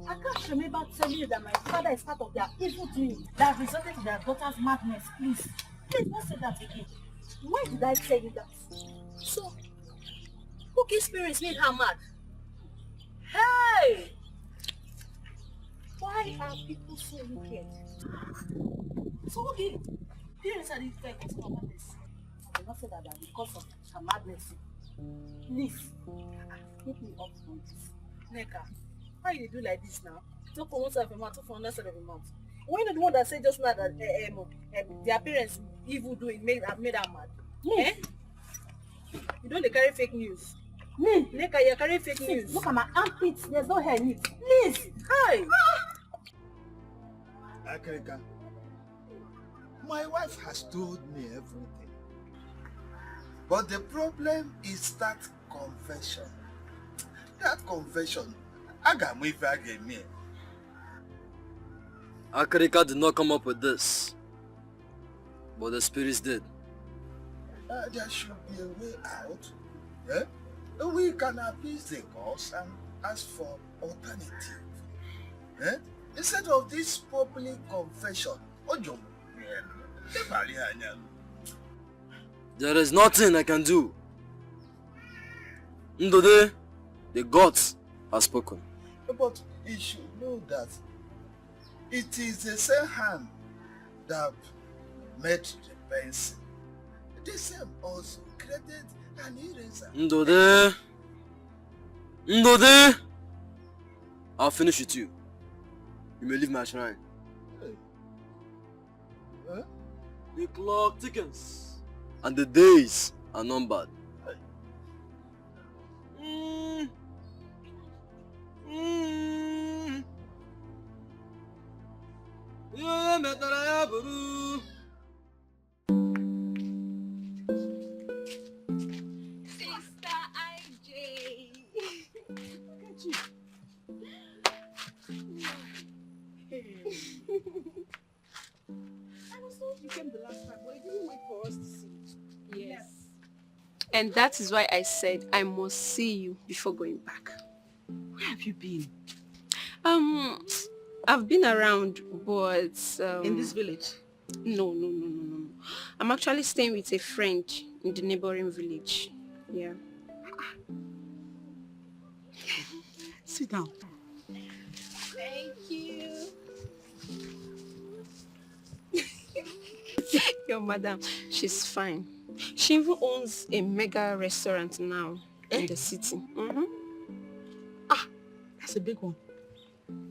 I can't remember telling you that my father is part of their evil doing that resulted in their daughter's madness. Please don't say that again. Why did I tell you that? So, Cookie's parents made her mad. Hey! Why are people so wicked? So, okay, parents are the cause of madness. I will not say that because of her madness. Please, keep me up from this. Neka. Why you do like this now? Talk for one side of your mouth, talk for another side of your mouth. When you're the one that said just now that their parents evil doing have made her mad. You don't carry fake news. Me? Neka, you're carrying fake news. Look at my armpits, there's no hair in it. Please! Hi! Akrika, my wife has told me everything. But the problem is that confession. That confession. Akarika did not come up with this, but the spirits did. There should be a way out. We can appease the gods and ask for alternative. Instead of this public confession, there is nothing I can do. Ndode, the gods have spoken. But you should know that it is the same hand that made the pencil. The same also created an eraser. Ndode! Ndode! I'll finish with you. You may leave my shrine. The clock tickens, and the days are numbered. You came the last time, but you didn't wait for us to see. Yes. And that is why I said I must see you before going back. have you been? I've been around, but In this village? No. I'm actually staying with a friend in the neighboring village. Yeah. Sit down. Thank you. Your madam, she's fine. She even owns a mega restaurant now in the city. That's a big one.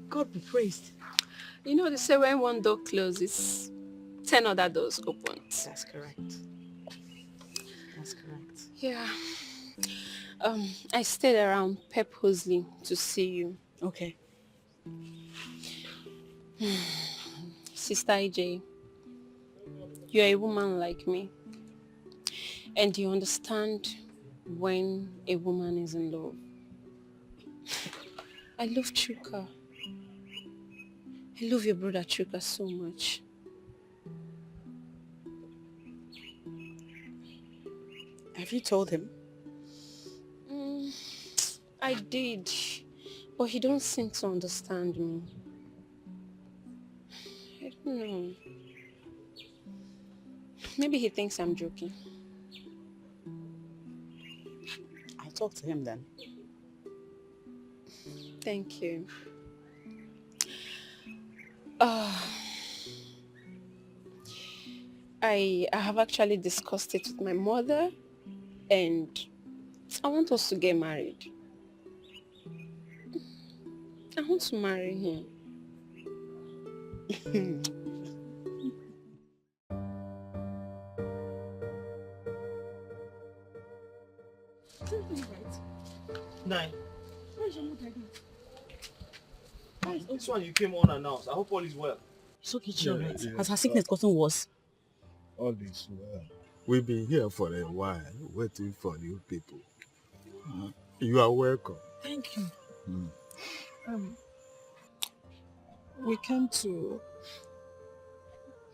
God be praised. You know, they say when one door closes, 10 other doors open. That's correct. That's correct. Yeah. I stayed around purposely to see you. Okay. Sister AJ, you're a woman like me. And you understand when a woman is in love. I love Chuka. I love your brother Chuka so much. Have you told him? I did, but he don't seem to understand me. I don't know. Maybe he thinks I'm joking. I'll talk to him then. Thank you. I have actually discussed it with my mother, and I want us to get married. I want to marry him. Nine. Where's your mother again? This one you came unannounced. I hope all is well. It's okay, she's alright. Has her sickness gotten worse? All is well. We've been here for a while, waiting for you people. You are welcome. Thank you. We came to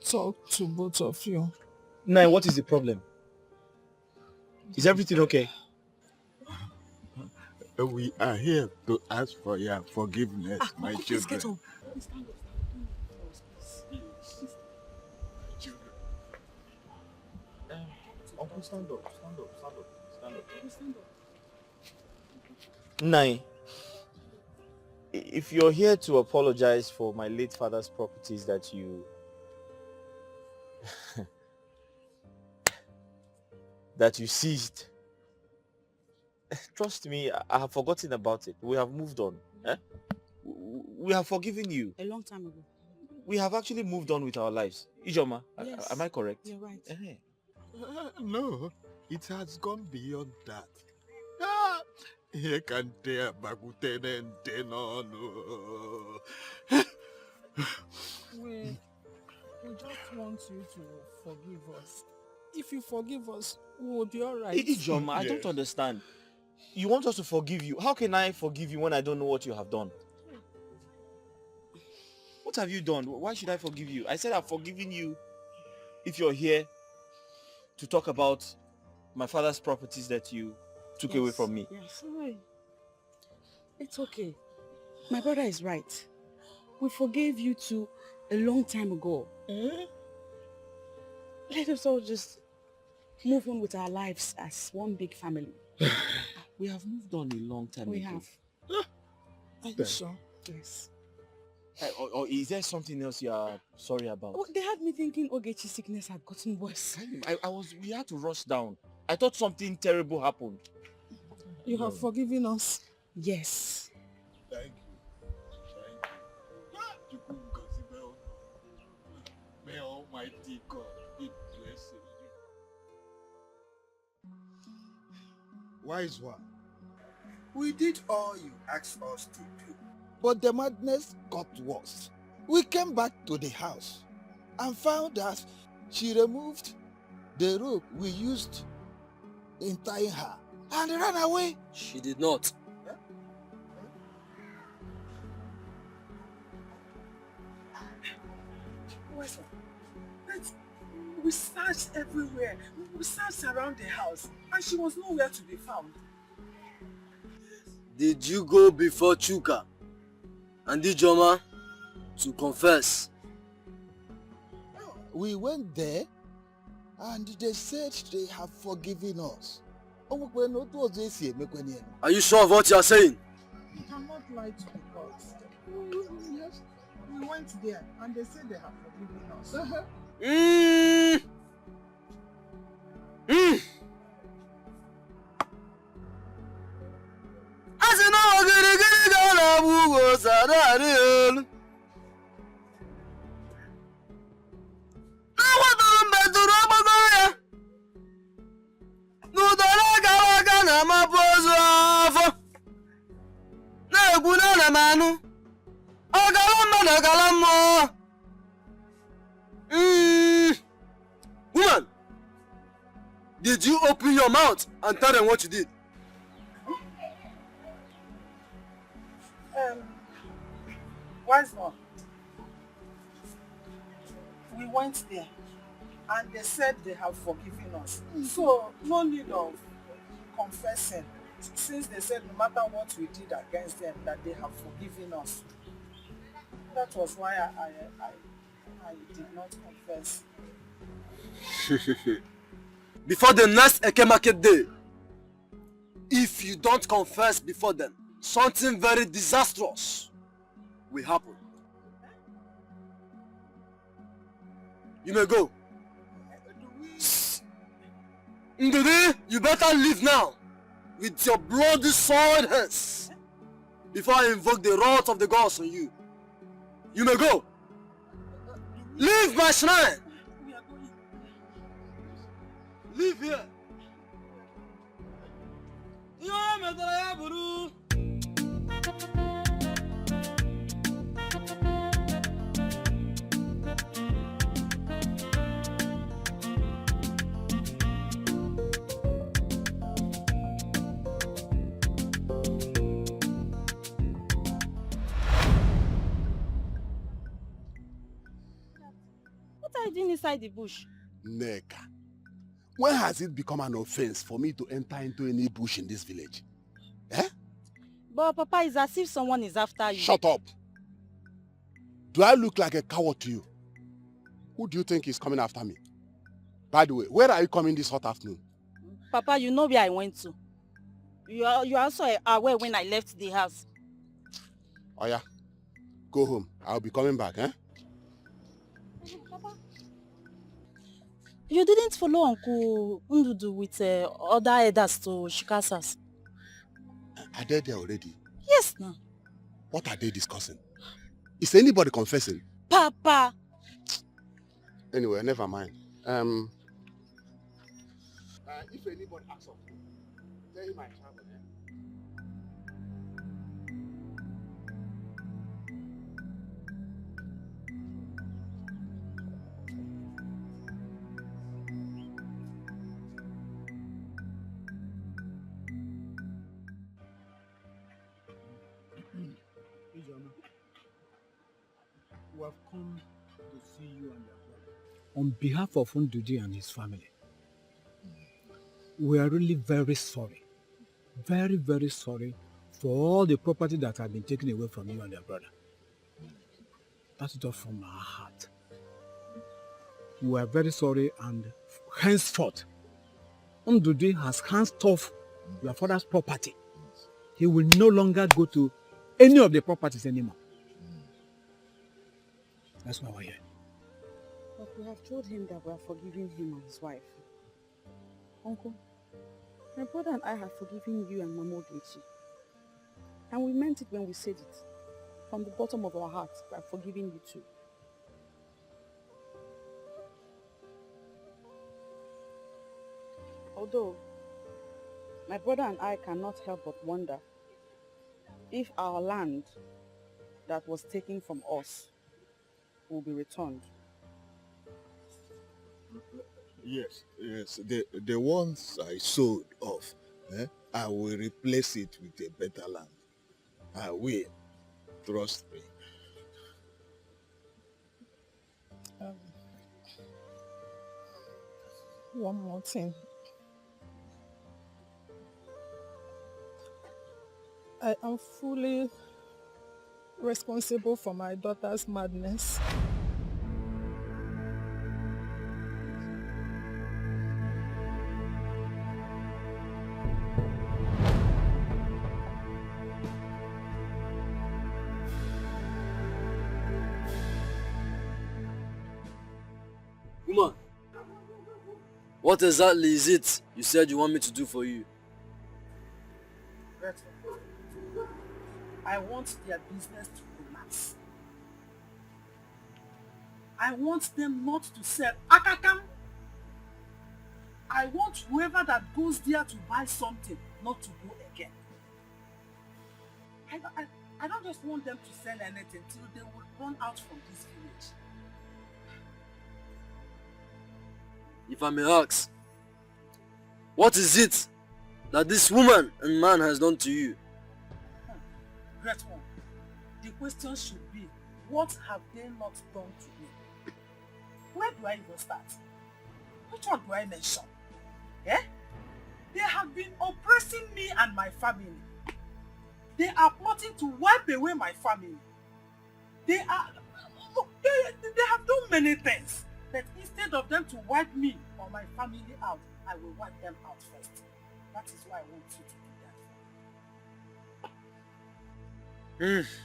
talk to both of you. Nine, what is the problem? Is everything okay? We are here to ask for your forgiveness, my children. Get up. Uncle, stand up. Nine, if you're here to apologize for my late father's properties that you seized, trust me, I have forgotten about it. We have moved on. We have forgiven you. A long time ago. We have actually moved on with our lives. Ijoma, Yes. am I correct? You're right. No, it has gone beyond that. Here can tear baguten and no. We just want you to forgive us. If you forgive us, we will be alright. Ijoma, I don't understand. You want us to forgive you? How can I forgive you when I don't know what you have done? What have you done? Why should I forgive you? I said I've forgiven you if you're here to talk about my father's properties that you took away from me. Yes, alright. It's okay. My brother is right. We forgave you two a long time ago. Let us all just move on with our lives as one big family. We have moved on a long time We ago. have. Are you sure? Yes. Or is there something else you are sorry about? Oh, they had me thinking Ogechi's sickness had gotten worse. We had to rush down. I thought something terrible happened. You have forgiven us. Yes. Thank you. May Almighty God be blessed. Wise one, we did all you asked us to do, but the madness got worse. We came back to the house and found that she removed the rope we used in tying her and ran away. She did not. Wise one, we searched everywhere. We searched around the house, and she was nowhere to be found. did you go before Chuka and Ijoma to confess? We went there and they said they have forgiven us. Are you sure of what you are saying? You cannot lie to the courts. Yes, we went there and they said they have forgiven us. Woman, did you open your mouth and tell them what you did? Wise one. We went there and they said they have forgiven us. So no need of confessing, since they said no matter what we did against them that they have forgiven us. That was why I did not confess. Before the next Eke Market day, if you don't confess before them, something very disastrous will happen. You may go. Ndidi, you better leave now with your bloody soiled hands before I invoke the wrath of the gods on you. You may go. Leave my shrine. Leave here. What are you doing inside the bush? Neka, when has it become an offense for me to enter into any bush in this village? Eh? But Papa, it's as if someone is after you. Shut up! Do I look like a coward to you? Who do you think is coming after me? By the way, where are you coming this hot afternoon? Papa, you know where I went to. You are also aware when I left the house. Oh yeah, go home. I'll be coming back, eh? Papa, you didn't follow Uncle Ndudu with other elders to Shikasas. Are they there already? Yes, no. What are they discussing? Is anybody confessing? Papa! Anyway, never mind. If anybody asks of me, tell him I travel, eh? We have come to see you and your brother. On behalf of Ndudi and his family, we are really very sorry. Very, very sorry for all the property that has been taken away from you and your brother. That's just from our heart. We are very sorry, and henceforth, Ndudi has handed off your father's property. He will no longer go to any of the properties anymore. That's why we're here. But we have told him that we are forgiving him and his wife. Uncle, my brother and I have forgiven you and Mama Ogechi. And we meant it when we said it. From the bottom of our hearts, we are forgiving you too. Although, my brother and I cannot help but wonder if our land that was taken from us will be returned. Yes, the ones I sold off, I will replace it with a better land. I will. Trust me. One more thing. I am fully responsible for my daughter's madness. Woman, what exactly is it you said you want me to do for you? Gretel, I want their business to collapse. I want them not to sell akakam. I want whoever that goes there to buy something not to go again. I don't just want them to sell anything till they will run out from this village. If I may ask, what is it that this woman and man has done to you? Great one. The question should be, what have they not done to me? Where do I even start? Which one do I mention? Eh? They have been oppressing me and my family. They are plotting to wipe away my family. They have done many things. But instead of them to wipe me or my family out, I will wipe them out first. That is why I want you to do that.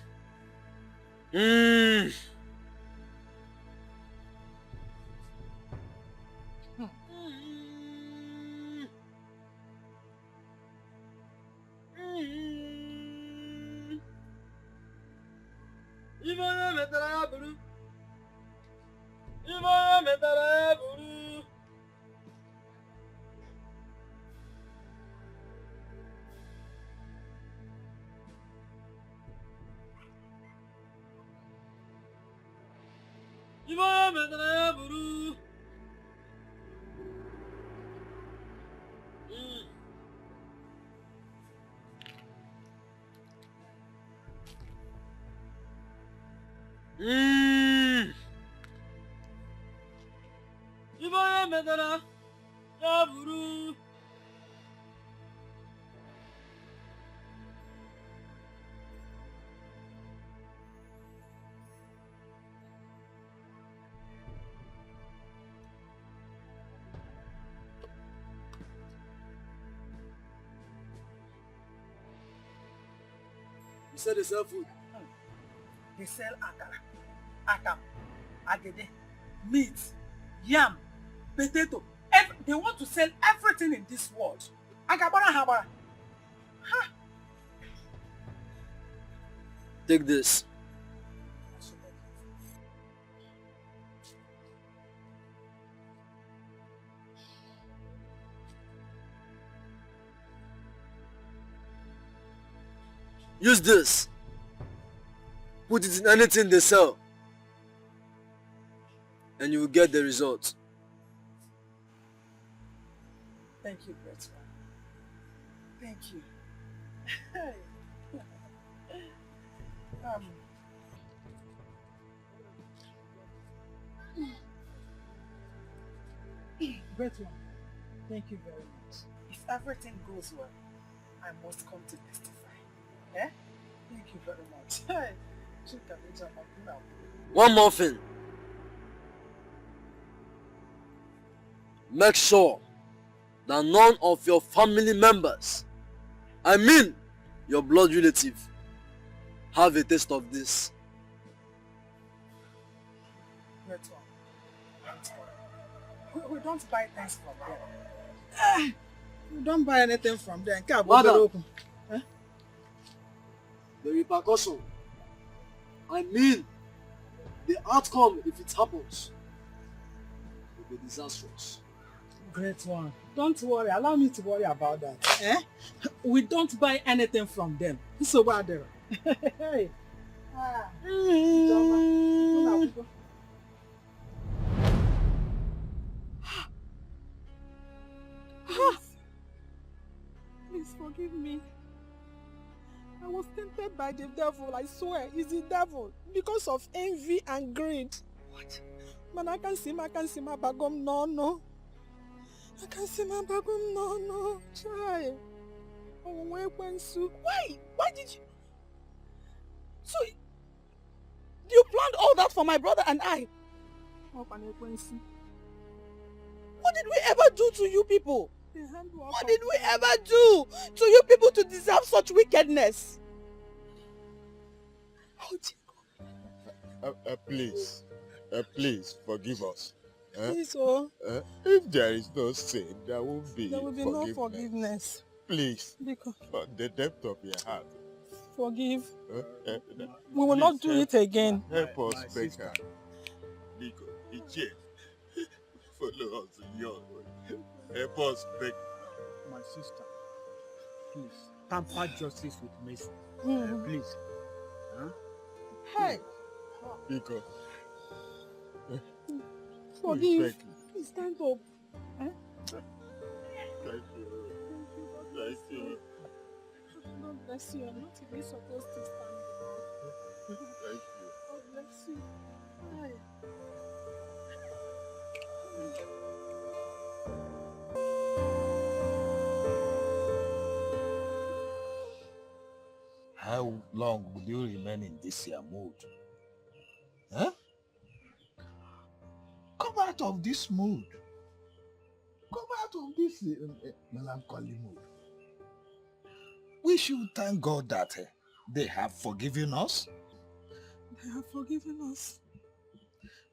You said they sell food? They sell akara, akam, agede, meat, yam, potato. They want to sell everything in this world. Agabara habara. Ha! Take this. Use this. Put it in anything they sell. And you will get the result. Thank you, Great One. Thank you. Great One, thank you very much. If everything goes well, I must come to testify. Eh? Thank you very much. One more thing. Make sure that none of your family members, I mean your blood relative, have a taste of this. Great One. We don't buy things from them. We don't buy anything from them. Madam, the repercussion, I mean the outcome if it happens, will be disastrous. Great One. Don't worry. Allow me to worry about that. Eh? We don't buy anything from them. So what there? Hey. Please forgive me. I was tempted by the devil, I swear. It's the devil. Because of envy and greed. What? Man, I can see my bagum, no. I can see my bagum, no. Try. Oh, why? Why did you? So, you planned all that for my brother and I? What did we ever do to you people? What did we ever do to you people to deserve such wickedness? Please forgive us. Please, oh. If there is no sin, there will be no forgiveness. Please, Because from the depth of your heart, forgive. we will not do it again. Help us, beg her. Nico, follow us in your way. Help us, beg. My sister, please, tamper justice with mercy. Please. Huh? Hey. Nico. Forgive. Please stand up. Thank you. Thank you. God bless you. I'm not even supposed to stand up. Thank you. God bless you. Hi. How long will you remain in this your mood? Huh? Come out of this mood. Come out of this melancholy mood. We should thank God that they have forgiven us. They have forgiven us.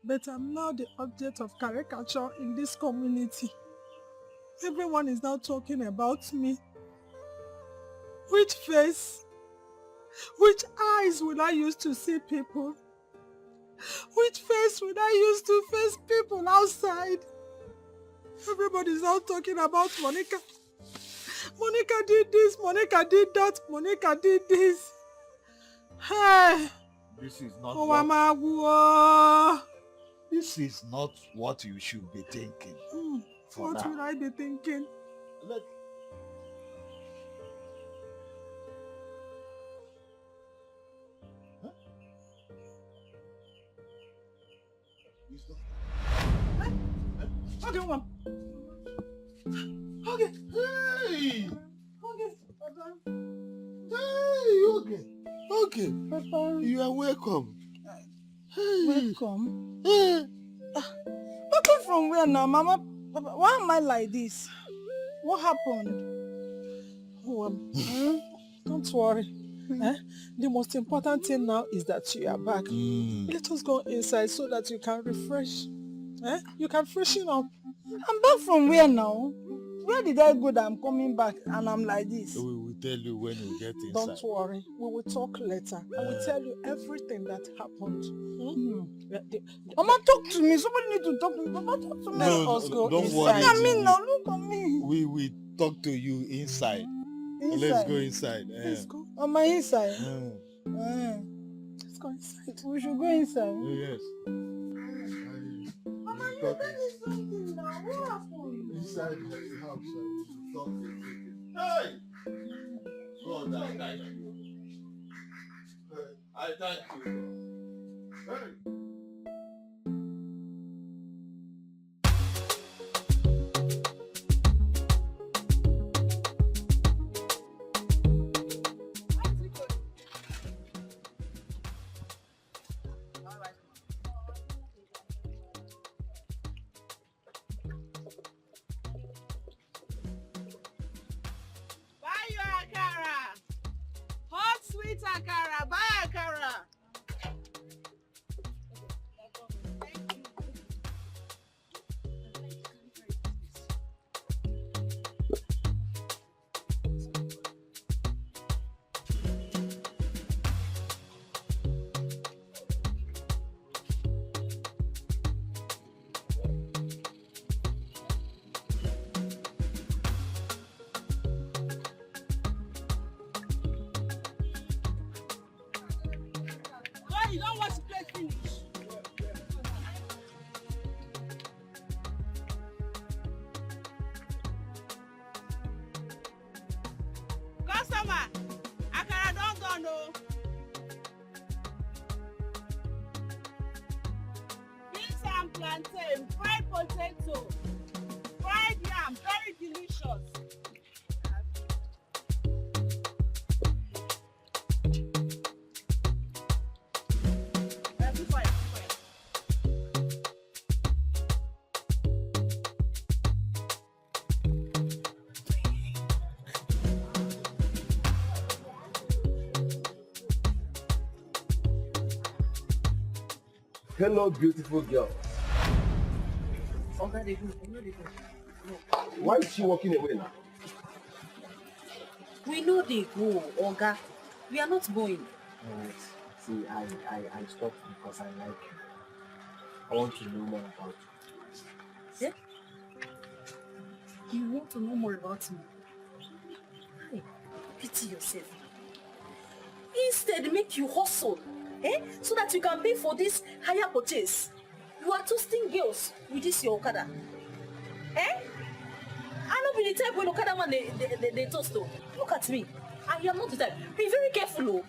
But I'm now the object of caricature in this community. Everyone is now talking about me. Which face, which eyes will I use to see people? Which face will I use to face people outside? Everybody's now talking about Monica. Monica did this, Monica did that, Monica did this. Hey! This is not This is not what you should be thinking. What now. will I be thinking? Let Okay, Mom. Okay. Hey! Okay, Papa. Hey, okay. Okay. Papa. You are welcome. Hey. Welcome? Hey. Welcome from where now, Mama? Papa, why am I like this? What happened? Oh, don't worry. The most important thing now is that you are back. Let us go inside so that you can refresh. You can freshen up. I'm back from where now? Where did I go that I'm coming back and I'm like this? We will tell you when we get inside. Don't worry. We will talk later. I will tell you everything that happened. Mama, talk to me. Somebody need to talk to me. Mama, talk to me. No, Let us go don't inside. worry. Look at me now. Look at me. We will talk to you inside. Let's go inside. Let's go. On my inside? Let's go inside. We should go inside. Yes. Mama, you tell me something now. What happened? Inside the house, we should talk everything. Hey! God, I thank you. I thank you. Hey! Akara, buy Akara. You don't want to play finish. Customer, Akara don't go no. Beans and plantain, fried potato, fried yam, very delicious. Hello, beautiful girl. Oga, they go. No, they go. No. Why is she walking away now? We know they go, Oga. We are not going. Alright. See, I stopped because I like you. I want to know more about you. Yeah? You want to know more about me? Hey, pity yourself. Instead, make you hustle, so that you can pay for this higher purchase. You are toasting girls with this your Okada. I don't be the type when Okada man they toast though. Look at me. I am not the type. Be very careful, oh.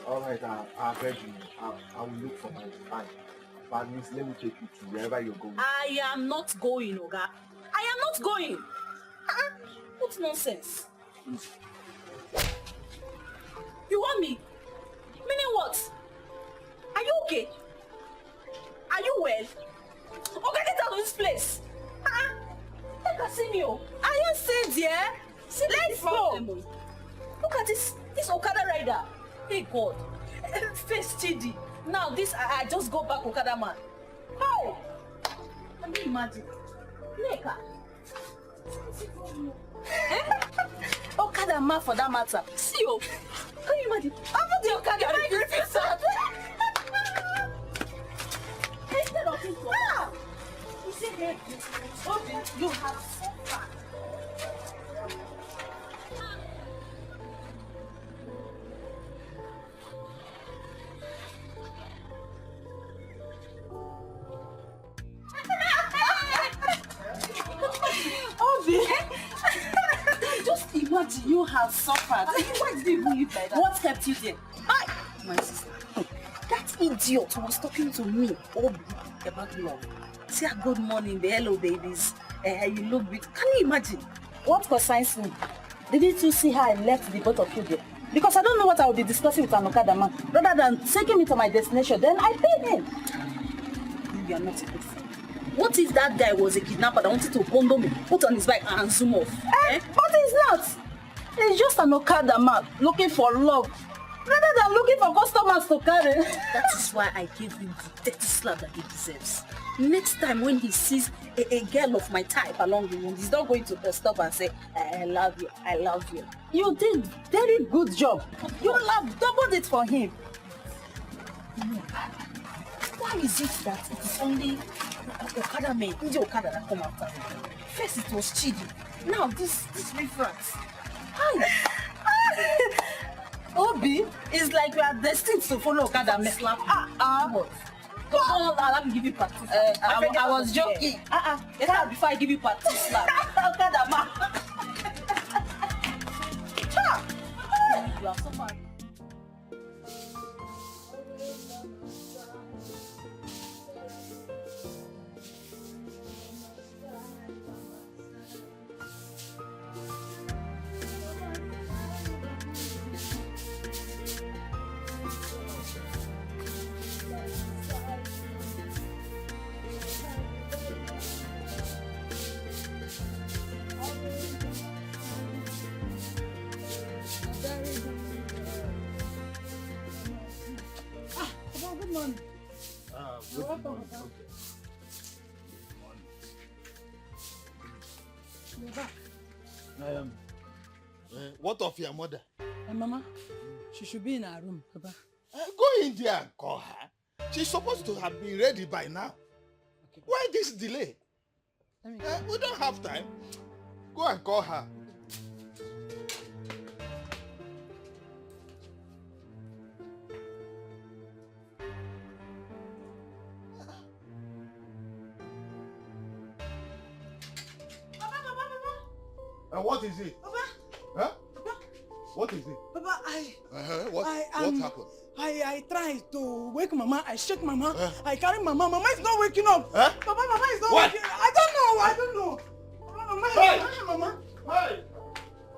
Alright, I'll beg you. I will look for my time. But at least let me take you to wherever you're going. I am not going, Oga. I am not going. What nonsense? You want me? Meaning what? Are you okay? Are you well? Okay, get out of this place. Take a see me. I am staying there. Let's go. Look at this Okada rider. Hey God. Face TD. Now this I just go back Okada man. How? Can you imagine? Neka. Okada man for that matter. See you. Can you imagine? I'm not the Okada. You instead of this one. You see here. You have so far. Just imagine you have suffered. Why did you even like that? What kept you there? My sister, that idiot was talking to me about love. Say good morning, the hello babies. You look beautiful. Can you imagine? What concerns me? Didn't you see how I left the both of you there? Because I don't know what I will be discussing with an Okada man. Rather than taking me to my destination, then I paid him. You are not a good friend. What if that guy was a kidnapper that wanted to bundle me, put on his bike and zoom off? But he's not. He's just an Okada man looking for love, rather than looking for customers to carry. That is why I gave him the dirty slap that he deserves. Next time when he sees a girl of my type along the road, he's not going to stop and say, I love you, I love you. You did very good job. You have doubled it for him. Why is it that it is only Okada men, the Okada that come after me? First it was Chidi, now this reference. Hi. Obi, it's like we are destined to follow Okada men. What? Go on, let me give you practice. I was joking. Before I give you practice slap. Okada man. You are so fine. Good morning. Good morning. You're back. What of your mother? Mama, she should be in her room, Papa. Go in there and call her. She's supposed to have been ready by now. Okay. Why this delay? We don't have time. Go and call her. And what is it? Papa. Huh? Papa. What is it? Papa, What happened? I tried to wake Mama. I shake Mama. I carry Mama. Mama is not waking up. Papa, Mama is not waking up. I don't know. Mama, hey! Mama. Hey!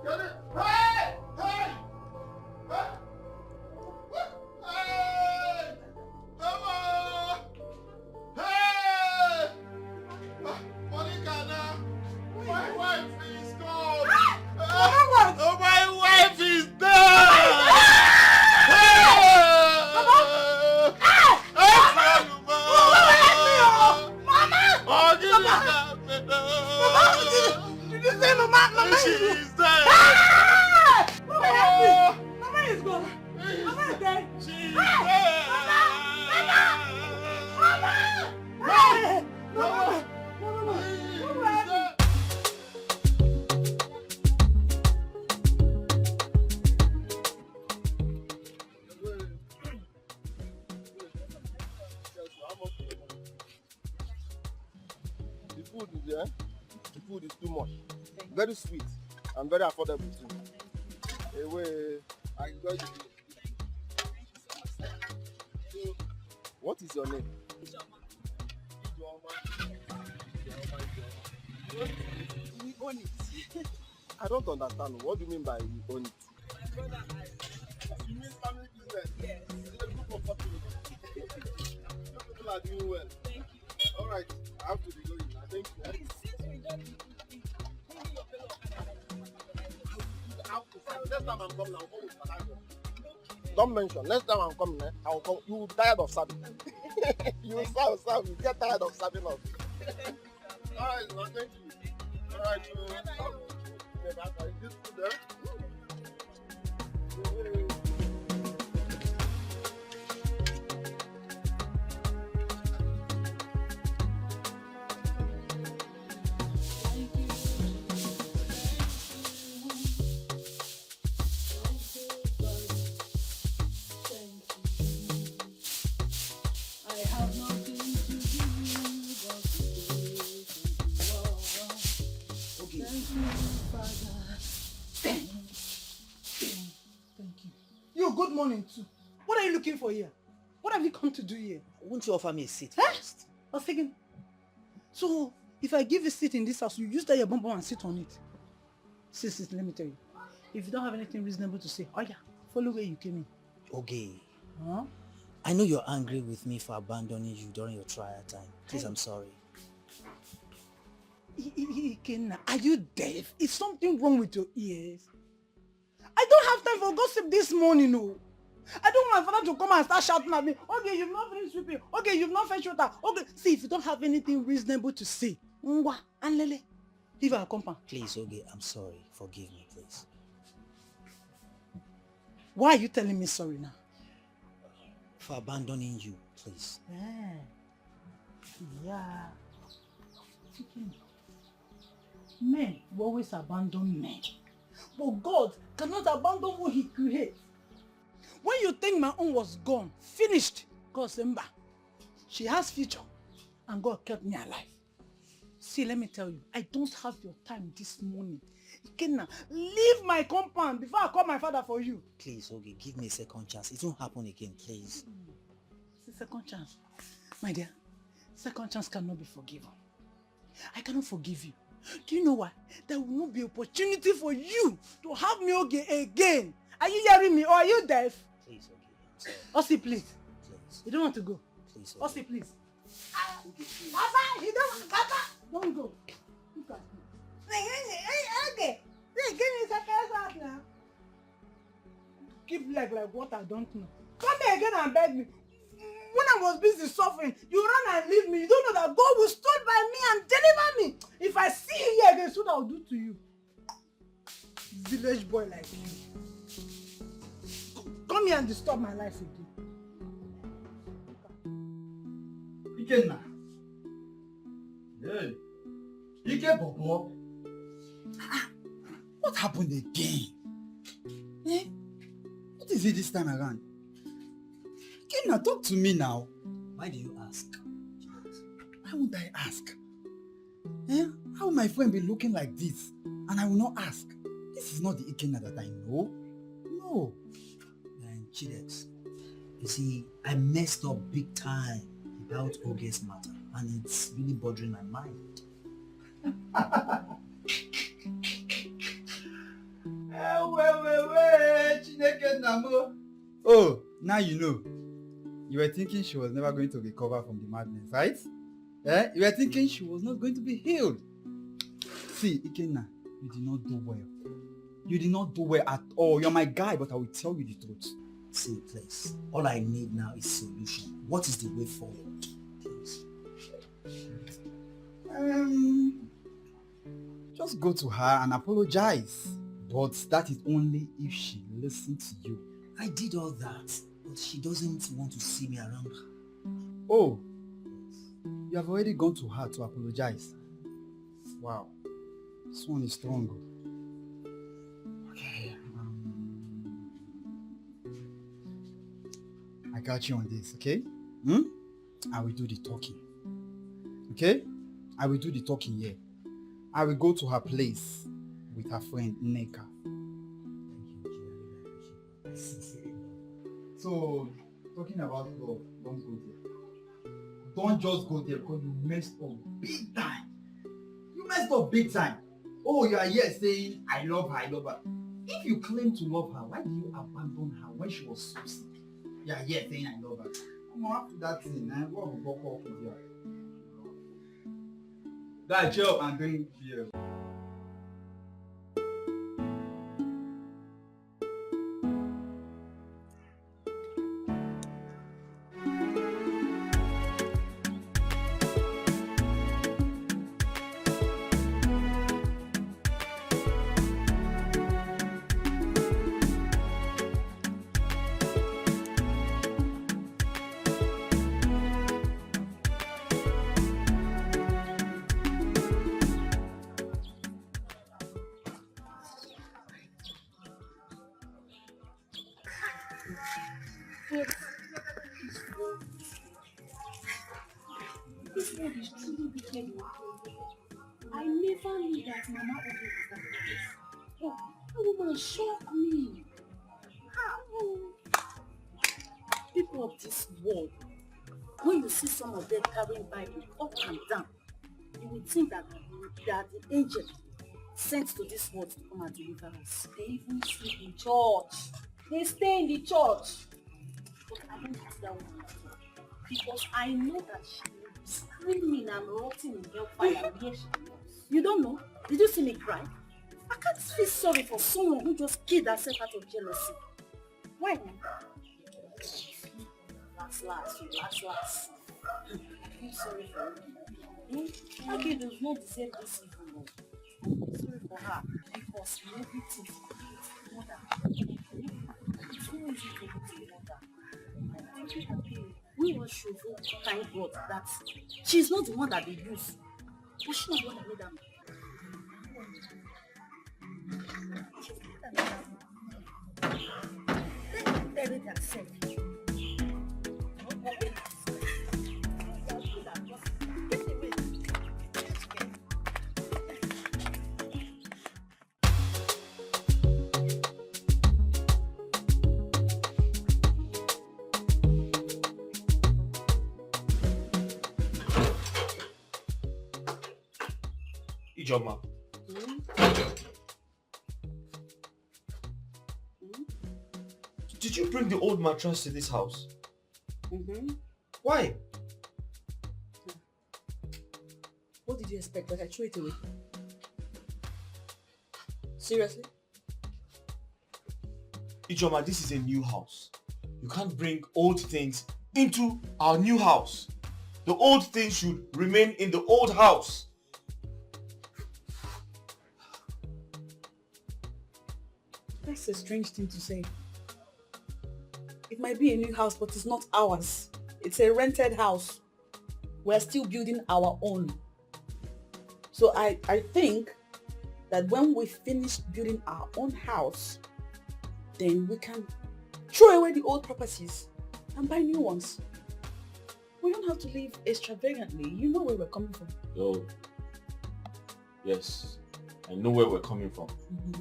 Get it? Hey! Hey! Hey! Hey! Mama! Hey! Monica, now. My wife is gone. Oh, my wife is dead. the food is too much. Very sweet and very affordable too. Anyway, I enjoy the food. So, what is your name? We own it. I don't understand. What do you mean by we own it? You mean family business? Yes. It's a group of people. You people are doing well. Thank you. All right, I have to be going. I think. Since we don't need your fellow Next time I'm coming, I'll come with Malaga. Don't mention. Next time I'm coming, I'll come. You will be tired of serving. You will serve. You get tired of serving us. All right, no, thank you. All right, this food there. You, good morning too. What are you looking for here? What have you come to do here? Won't you offer me a seat first? I was thinking. So, if I give you a seat in this house, you use that your bum and sit on it. Sis, let me tell you. If you don't have anything reasonable to say, oh yeah, follow where you came in. Okay. Huh? I know you're angry with me for abandoning you during your trial time. Please, I'm sorry. Ikenna, are you deaf? Is something wrong with your ears? I don't have time for gossip this morning, no. I don't want my father to come and start shouting at me. Okay, you've not finished sweeping. Okay, you've not fetched water. Okay, see, if you don't have anything reasonable to say, Ngwa and Lele, leave our compound. Please, Oge, I'm sorry. Forgive me, please. Why are you telling me sorry now? For abandoning you, please. Yeah. Men will always abandon men. But God cannot abandon what he creates. When you think my own was gone, finished, God said, Mba, she has future. And God kept me alive. See, let me tell you, I don't have your time this morning. Ikenna, leave my compound before I call my father for you. Please, Oge, give me a second chance. It won't happen again, please. It's a second chance. My dear, second chance cannot be forgiven. I cannot forgive you. Do you know why? There will not be opportunity for you to have me again. Are you hearing me or are you deaf? Please, okay, I'm sorry. Ossie, please. Please. You don't want to go? Please, Ossie, please. Papa, you don't. Papa, don't go. Look at me. Okay. Give me a second now. Keep like what I don't know. Come here again and beg me. When I was busy suffering, you run and leave me. You don't know that God will stand by me and deliver me. If I see you here again, that's what I'll do to you. Village boy like you. Come here and disturb my life again. Ikenna. Hey. Ike Bobo. What happened again? Eh? What is it this time around? Ikenna, talk to me now. Why do you ask? Why would I ask? Eh? How will my friend be looking like this? And I will not ask. This is not the Ikenna that I know. No. And Chidex, you see, I messed up big time about Oge's matter. And it's really bothering my mind. Oh, now you know. You were thinking she was never going to recover from the madness, right? Eh? You were thinking she was not going to be healed. See, Ikenna, you did not do well. You did not do well at all. You're my guy, but I will tell you the truth. See, please. All I need now is solution. What is the way forward? Please. Just go to her and apologize. But that is only if she listens to you. I did all that, but she doesn't want to see me around her. Oh, you have already gone to her to apologize. Wow, this one is strong. Okay, I got you on this, okay? I will do the talking. Okay? I will do the talking here. I will go to her place with her friend Neka. So, talking about love, don't go there. Don't just go there because you messed up big time. You messed up big time. Oh, you are here saying, I love her, I love her. If you claim to love her, why did you abandon her when she was so sick? You are here saying, I love her. Come on, after that thing, what will go up with you? That job and doing beer. This world is truly wicked. I never knew that Mama would be that place. Oh, that woman shocked me. People of this world, when you see some of them carrying Bible up and down, you will think that they are the angel sent to this world to come and deliver us. They even sleep in church. They stay in the church. But I don't ask that woman because I know that she will be screaming and rotting in hellfire where she was. You don't know? Did you see me cry? I can't feel sorry for someone who just killed herself out of jealousy. Why? Last. I feel sorry for her. Okay, does not deserve this evil. I feel sorry for her because in everything it's mother. It's so easy to go to mother. We all should thank God that she's not the one that they use. But she's not the one that made them. Let me tell you that self. Ijoma. Did you bring the old mattress to this house? Why? What did you expect? That I threw it away? Seriously? Ijoma, this is a new house. You can't bring old things into our new house. The old things should remain in the old house. That's a strange thing to say. It might be a new house, but it's not ours. It's a rented house. We're still building our own. So I think that when we finish building our own house, then we can throw away the old properties and buy new ones. We don't have to live extravagantly. You know where we're coming from. Oh, yes. I know where we're coming from.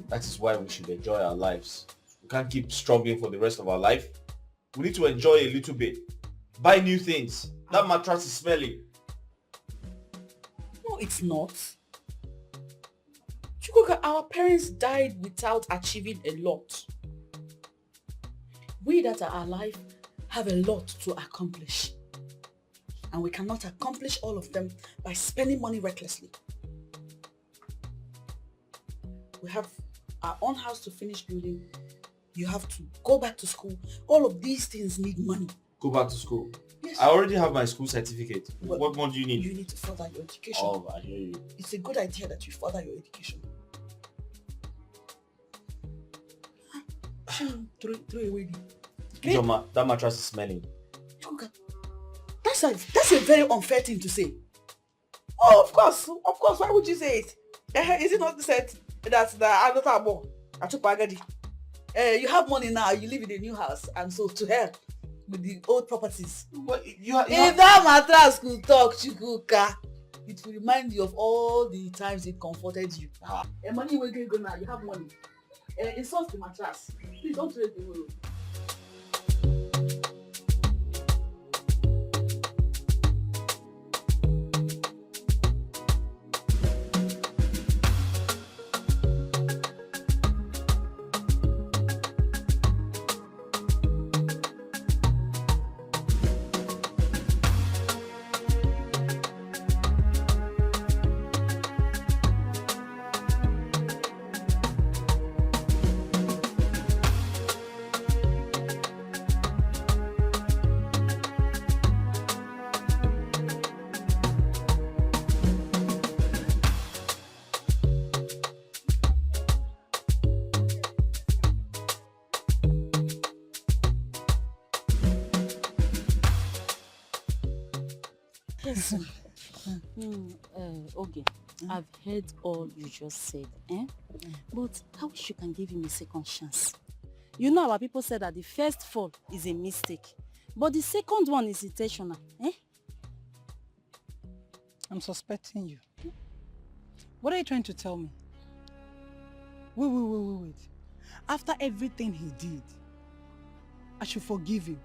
That is why we should enjoy our lives. We can't keep struggling for the rest of our life. We need to enjoy a little bit. Buy new things. That mattress is smelly. No, it's not. Chukwuka, our parents died without achieving a lot. We that are alive have a lot to accomplish. And we cannot accomplish all of them by spending money recklessly. We have our own house to finish building. You have to go back to school. All of these things need money. Go back to school? Yes. I already have my school certificate. Well, what more do you need? You need to further your education. Oh, I hear you. It's a good idea that you further your education. Throw away the... Ijoma, that mattress is smelling. That's a very unfair thing to say. Oh, of course. Why would you say it? Is it not said that the Adotabo, Achupagadi? You have money now, you live in a new house, and so to help with the old properties. But if that mattress could talk, Chukwuka, it will remind you of all the times it comforted you. And money will go now, you have money. Insult the mattress. Please don't trade the world. Listen, okay, I've heard all you just said, but I wish you can give him a second chance. You know our people said that the first fall is a mistake, but the second one is intentional, I'm suspecting you. What are you trying to tell me? Wait. After everything he did, I should forgive him.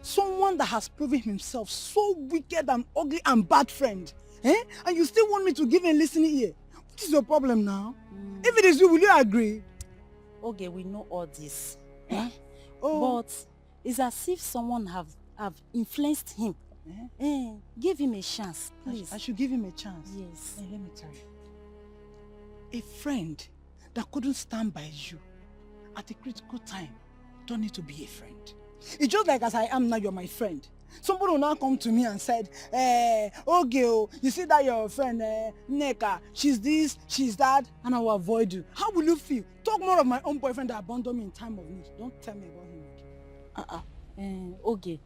Someone that has proven himself so wicked and ugly and bad friend. And you still want me to give him listening ear? What is your problem now? If it is you, will you agree? Okay, we know all this. But it's as if someone have influenced him. Give him a chance, please. I should give him a chance? Yes. Let me tell you. A friend that couldn't stand by you at a critical time don't need to be a friend. It's just like as I am now, you're my friend. Somebody will now come to me and said, okay, you see that your friend, Neka, she's this, she's that, and I will avoid you. How will you feel? Talk more of my own boyfriend that abandoned me in time of need. Don't tell me about him again. Okay,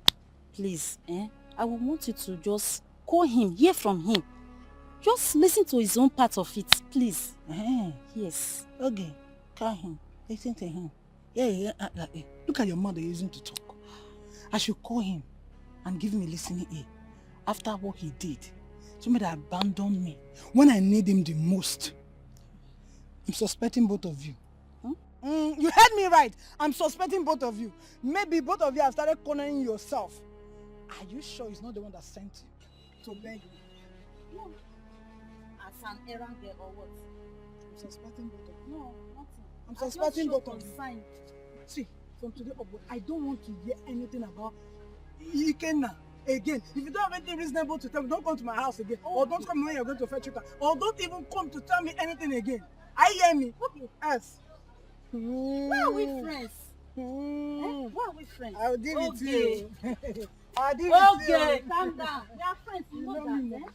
please, I would want you to just call him, hear from him. Just listen to his own part of it, please. Yes. Okay, call him, listen to him. Yeah. Look at your mother using to talk. I should call him and give him a listening ear. After what he did, somebody that abandoned me when I need him the most. I'm suspecting both of you. You heard me right. I'm suspecting both of you. Maybe both of you have started cornering yourself. Are you sure he's not the one that sent you to beg me? No. As an errand girl or what? I'm suspecting both of you. No, nothing. I'm suspecting both of you. See, from today upward, I don't want to hear anything about Ikenna again. If you don't have anything reasonable to tell me, don't come to my house again. Or don't come when you're going to fetch it. Or don't even come to tell me anything again. I hear me. Okay. Yes. Why are we friends? Why are we friends? I'll deal with you. I'll deal with you. Okay, calm down. We are friends. You know that,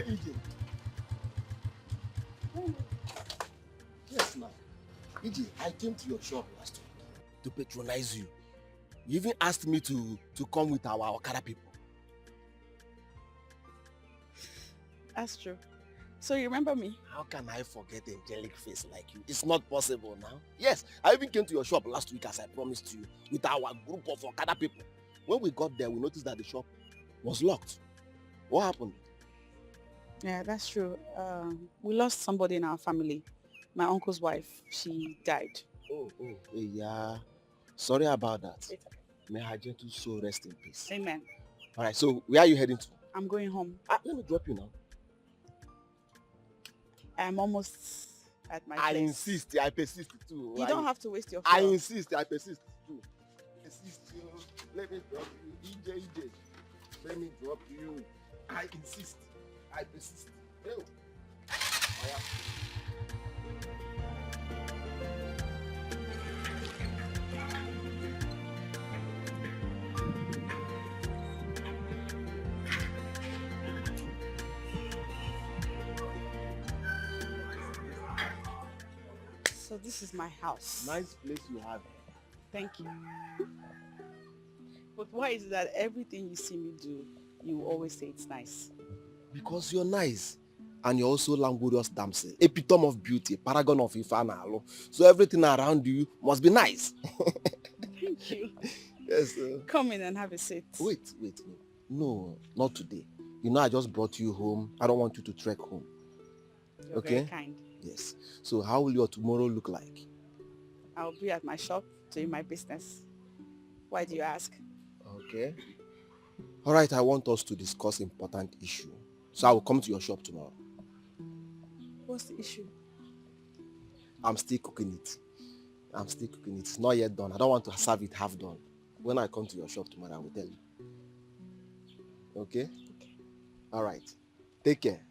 EJ. Yes, ma'am. EJ, I came to your shop last week to patronize you. You even asked me to come with our Okada people. That's true. So you remember me? How can I forget an angelic face like you? It's not possible now. Yes, I even came to your shop last week as I promised you with our group of Okada people. When we got there, we noticed that the shop was locked. What happened? Yeah, that's true. We lost somebody in our family. My uncle's wife, she died. Oh, yeah. Sorry about that. May her gentle soul rest in peace. Amen. All right, so where are you heading to? I'm going home. Let me drop you now. I'm almost at my I place. insist. I persist too. You don't have to waste your I fuel. insist. I persist too. Let me drop you. EJ. Let me drop you. I insist. I persist. Yo. So So this is my house. Nice place you have. Thank you. But why is it that everything you see me do, you always say it's nice? Because you're nice. And you're also languorous damsel, epitome of beauty, paragon of Ifanalo. So everything around you must be nice. Thank you. Yes. Come in and have a seat. Wait. No, not today. You know I just brought you home. I don't want you to trek home. You're very kind. Yes. So how will your tomorrow look like? I'll be at my shop doing my business. Why do you ask? Okay. All right, I want us to discuss important issue. So I will come to your shop tomorrow. What's the issue? I'm still cooking it. It's not yet done. I don't want to serve it half done. When I come to your shop tomorrow, I will tell you. Okay? All right. Take care.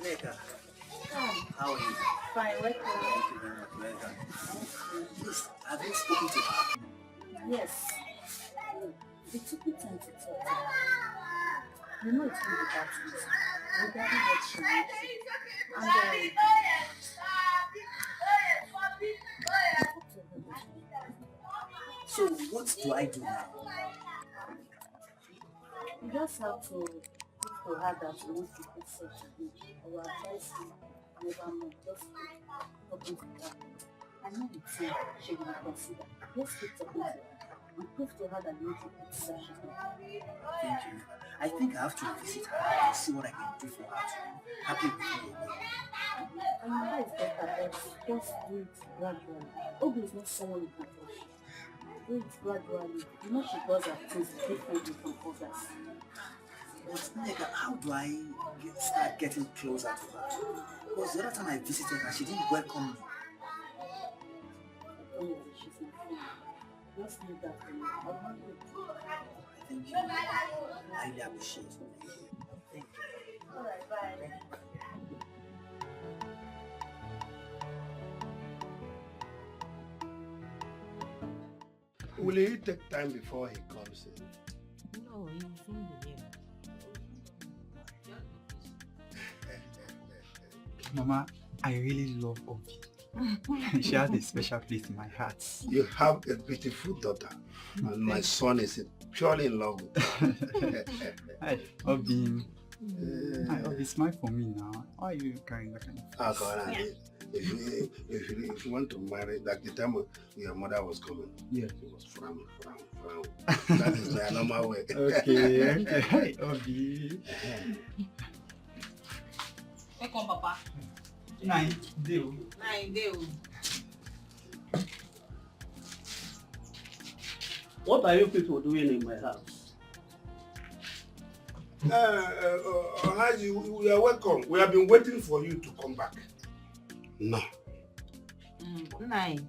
Nigga, how are you? Fine, welcome. Thank you very much. Welcome. Please, have you spoken to her? Yes. It took me time to talk to her. You know it's really bad news regarding what she needs. And So what do I do now? you just have to prove to her that you want to get such a good. I will advise you never know. Just talking to her. I know the thing she will consider. Just keep talking to her and prove to her that you want to get such a good. Thank you. I think I have to visit her and see what I can do for her to be happy with me again. I know that is better, but just do it gradually. Obi is not someone you can touch. Do it gradually. You know she does her things differently from others. But nigga, how do I start getting closer to her? Because the other time I visited her, she didn't welcome me. She's my friend. Just leave that for me. I'll handle it. Thank you. I really appreciate it. Thank you. Alright, bye. Will he take time before he comes in? No, he's in the year. Mama, I really love Obi. She has a special place in my heart. You have a beautiful daughter, and my son is purely in love with her. Hi, Obi. Hi, Obi, smile for me now. Why are you carrying that kind of Okay, if you want to marry, like the time your mother was coming, yeah, she was frown. That is my normal way. Okay. Hi, Obi. Welcome, Papa. Nine, deal. What are you people doing in my house? Haji, we are welcome. We have been waiting for you to come back. No. Nine.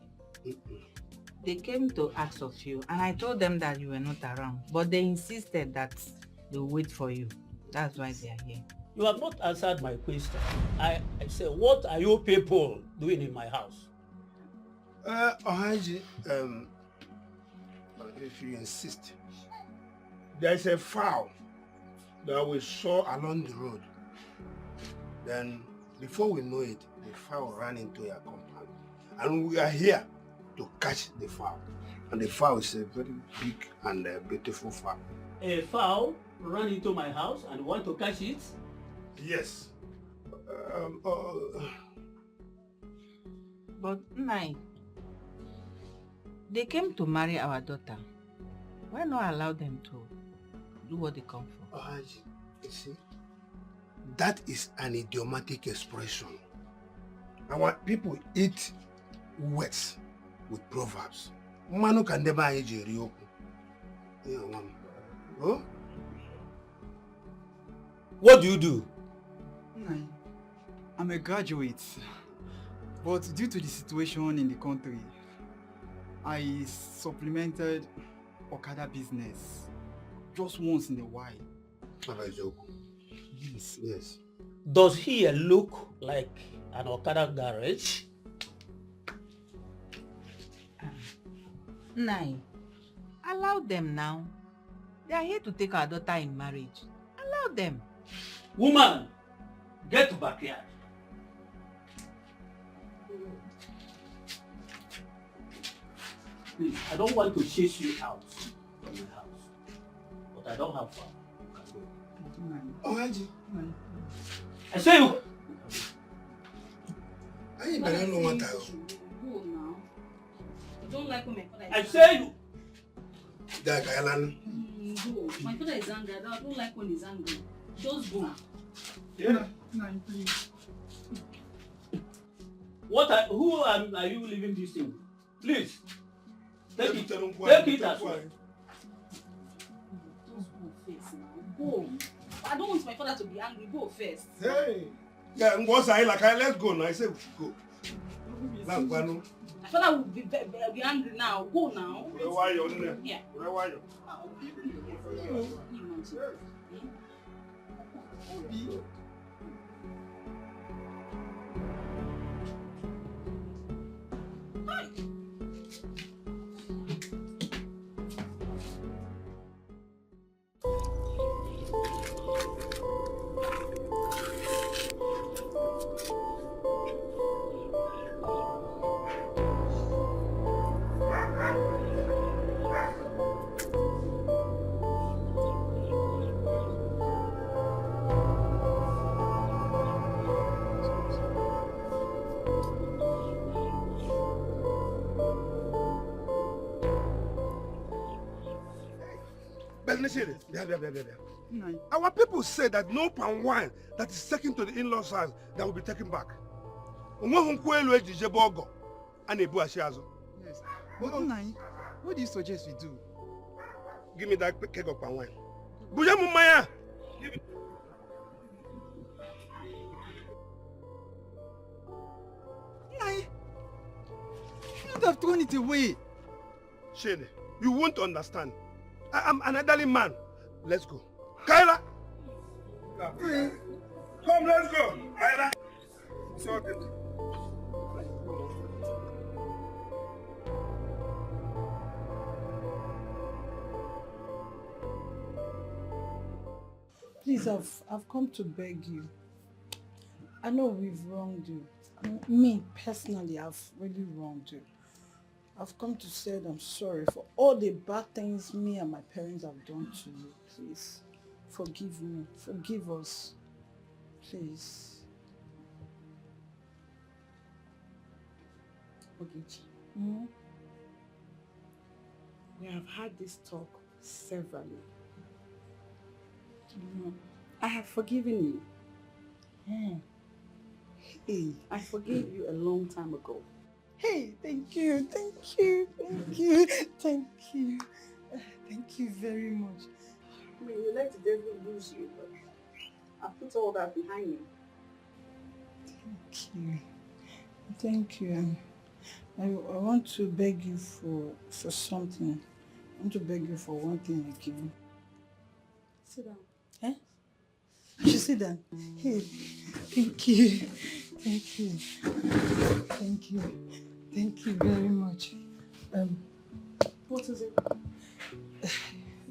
They came to ask of you, and I told them that you were not around, but they insisted that they will wait for you. That's why they are here. You have not answered my question. I said, what are you people doing in my house? Haji, if you insist, there's a fowl that we saw along the road. Then, before we know it, the fowl ran into your compound. And we are here to catch the fowl. And the fowl is a very big and beautiful fowl. A fowl ran into my house and want to catch it? Yes. But Nine, they came to marry our daughter. Why not allow them to do what they come for? You see, that is an idiomatic expression. Our people eat words with proverbs. Manu can never age a real. Oh? What do you do? I'm a graduate, but due to the situation in the country, I supplemented Okada business just once in a while. Have a joke? Yes. Yes. Does he look like an Okada garage? Nai, allow them now. They are here to take our daughter in marriage. Allow them. Woman, get to backyard. Please, I don't want to chase you out from my house, but I don't have far. Oh, Haji. I say you. I ain't better know what I Go now. I don't like when my father is I say you. Go. My father is angry. I don't like when he's angry. Just go. Yeah. Please. Who are you leaving this thing? Please. Take it as well. Just go first now. Go. I don't want my father to be angry. Go first. Hey. Yeah, what's I like? Let's go now. I say go. My father will be angry now. Go now. Why you on there? Yeah. Why you? But listen, our people say that no palm wine that is taken to the in-laws' house that will be taken back. Yes. But Nai, what do you suggest we do? Give me that keg of palm wine. Buya Mumaya! Give me. Nai, you should have thrown it away. Shane, you won't understand. I'm an elderly man. Let's go. Kyla! Come, let's go. Kyla! Please, I've come to beg you. I know we've wronged you. Me, personally, I've really wronged you. I've come to say that I'm sorry for all the bad things me and my parents have done to you. Please, forgive me. Forgive us. Please. Ogechi, We have had this talk severally. I have forgiven you. Hey, I forgave you a long time ago. hey, thank you. Thank you very much. I mean, you let the devil lose you, but I put all that behind me. Thank you. I want to beg you for something. I want to beg you for one thing again. Sit down. I should sit down. Hey, thank you. Thank you very much. What is it?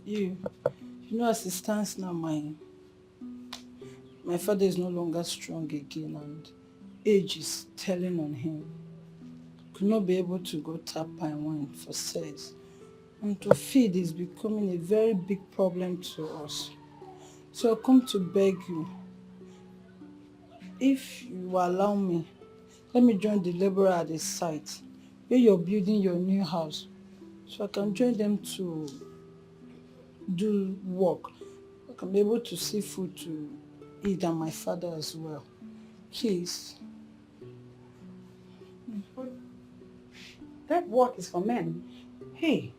You know, as it stands now, my father is no longer strong again, and age is telling on him. Could not be able to go tap pine wine for sex, and to feed is becoming a very big problem to us. So I come to beg you, if you allow me, let me join the laborer at the site where you're building your new house, so I can join them to do work. I can be able to see food to eat, and my father as well. Please. That work is for men. Hey,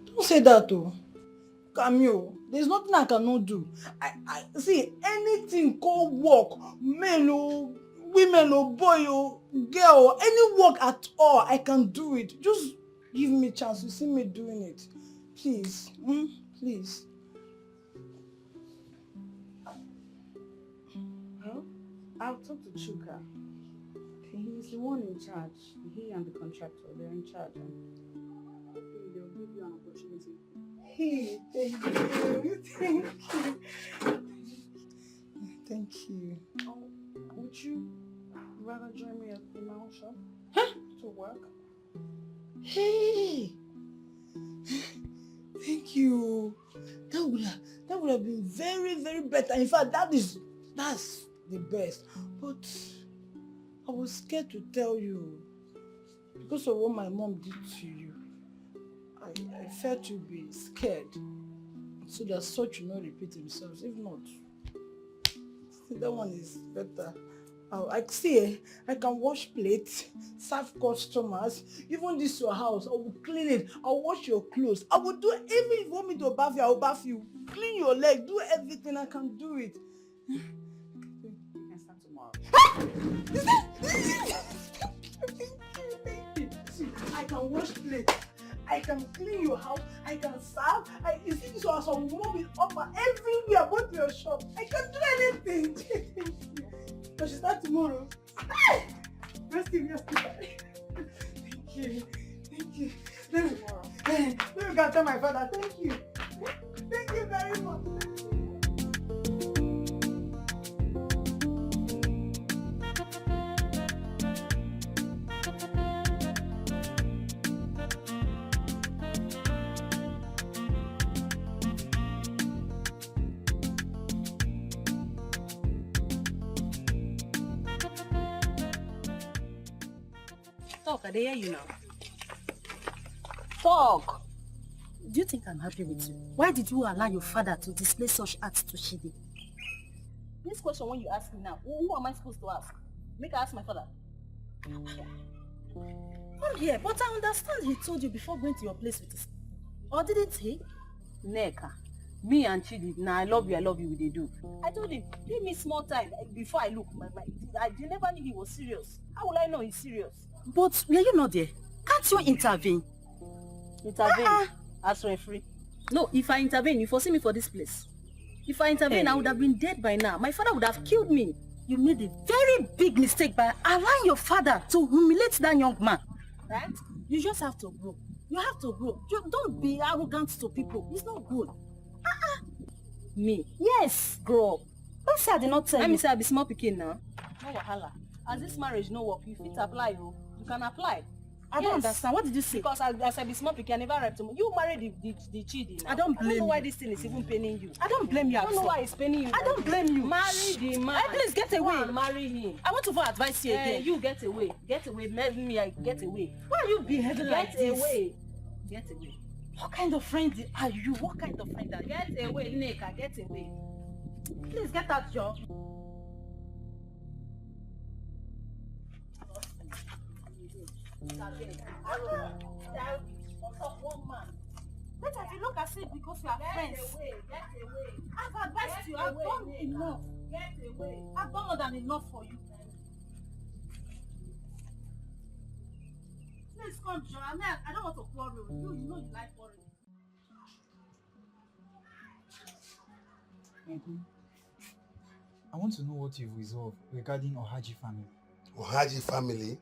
don't say that though. Camille, there's nothing I cannot do. I see anything called work, male or women or boy or girl, any work at all, I can do it. Just give me a chance to see me doing it. Please. Please. Well, I'll talk to Chuka. He's the one in charge. He and the contractor, they're in charge. Hopefully they'll give you an opportunity. Hey, thank you. Thank you. Thank you. Would you rather join me at the nail shop? To work? Hey! Thank you. That would have been very, very better. In fact, that's the best. But I was scared to tell you because of what my mom did to you. I felt you'd be scared, so that such will not repeat themselves. If not, that one is better. I see, I can wash plates, serve customers, even this your house, I will clean it, I'll wash your clothes, I will do everything. If you want me to bath you, I'll bath you, clean your leg, do everything, I can do it. You can start tomorrow. I can wash plates, I can clean your house, I can serve, you see this house, I will move it up and everywhere, go to your shop, I can do anything. I should start tomorrow. Rest in your Thank you. Thank you. Let me go tell my father. Thank you. Thank you very much. Talk, I hear you now. Talk. Do you think I'm happy with you? Why did you allow your father to display such acts to Shidi? This question when you ask me now, who am I supposed to ask? Make I ask my father. Come here, but I understand he told you before going to your place with his... Or didn't he? Neka, me and Chidi, now I love you, they do. I told him, give me small time before I look. I never knew he was serious. How will I know he's serious? But were you not there? Can't you intervene? Intervene? As referee? No, if I intervene, you foresee me for this place. If I intervene, I would have been dead by now. My father would have killed me. You made a very big mistake by allowing your father to humiliate that young man. Right? You just have to grow. You have to grow. Don't be arrogant to people. It's not good. Me? Yes, grow up. Don't say I did not tell you. Let me say I be small pikin now. No wahala. As this marriage no work, you fit apply, you can apply. I don't understand. What did you say? Because as I be small pikin, I never raped him. You married the Chidi now. I don't blame you. I don't know why this thing is even paining you. I don't blame you. I don't know why it's paining you. I don't blame you. Marry the man. Please get away. Marry him. I want to for advice here again. You get away. Get away. Me, I get away. Why are you behaving like this? Get away. Get away. What kind of friend are you? What kind of friend are you? Get away, Nneka. Get away. Please get out, Joe. Let us look at it because we are friends. Get away. I've advised you. I've done enough. Get away. I've done more than enough for you. Please come, John. I don't want to quarrel. You know you like quarreling. I want to know what you've resolved regarding Ohaji family. Ohaji family?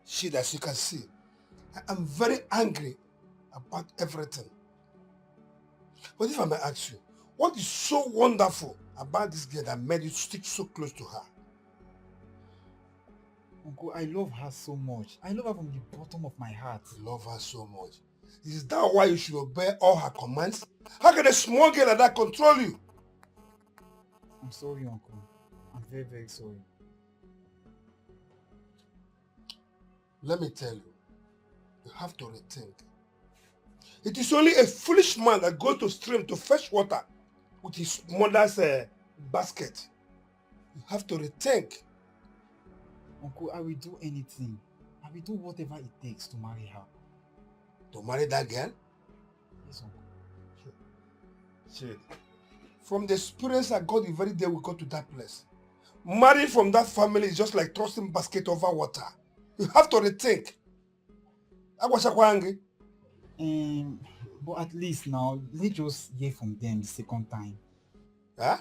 Shit, as you can see, I am very angry about everything. But if I may ask you, what is so wonderful about this girl that made you stick so close to her? Uncle, I love her so much. I love her from the bottom of my heart. You love her so much. Is that why you should obey all her commands? How can a small girl like that control you? I'm sorry, Uncle. I'm very, very sorry. Let me tell you, you have to rethink. It is only a foolish man that goes to stream to fetch water with his mother's basket. You have to rethink. Uncle, I will do anything. I I will do whatever it takes to marry her. To marry that girl? Yes, uncle. Shit. From the experience I got the very day we got to that place, marrying from that family is just like tossing basket over water. You have to rethink. I was angry. But at least now, let's just hear from them the second time. Huh?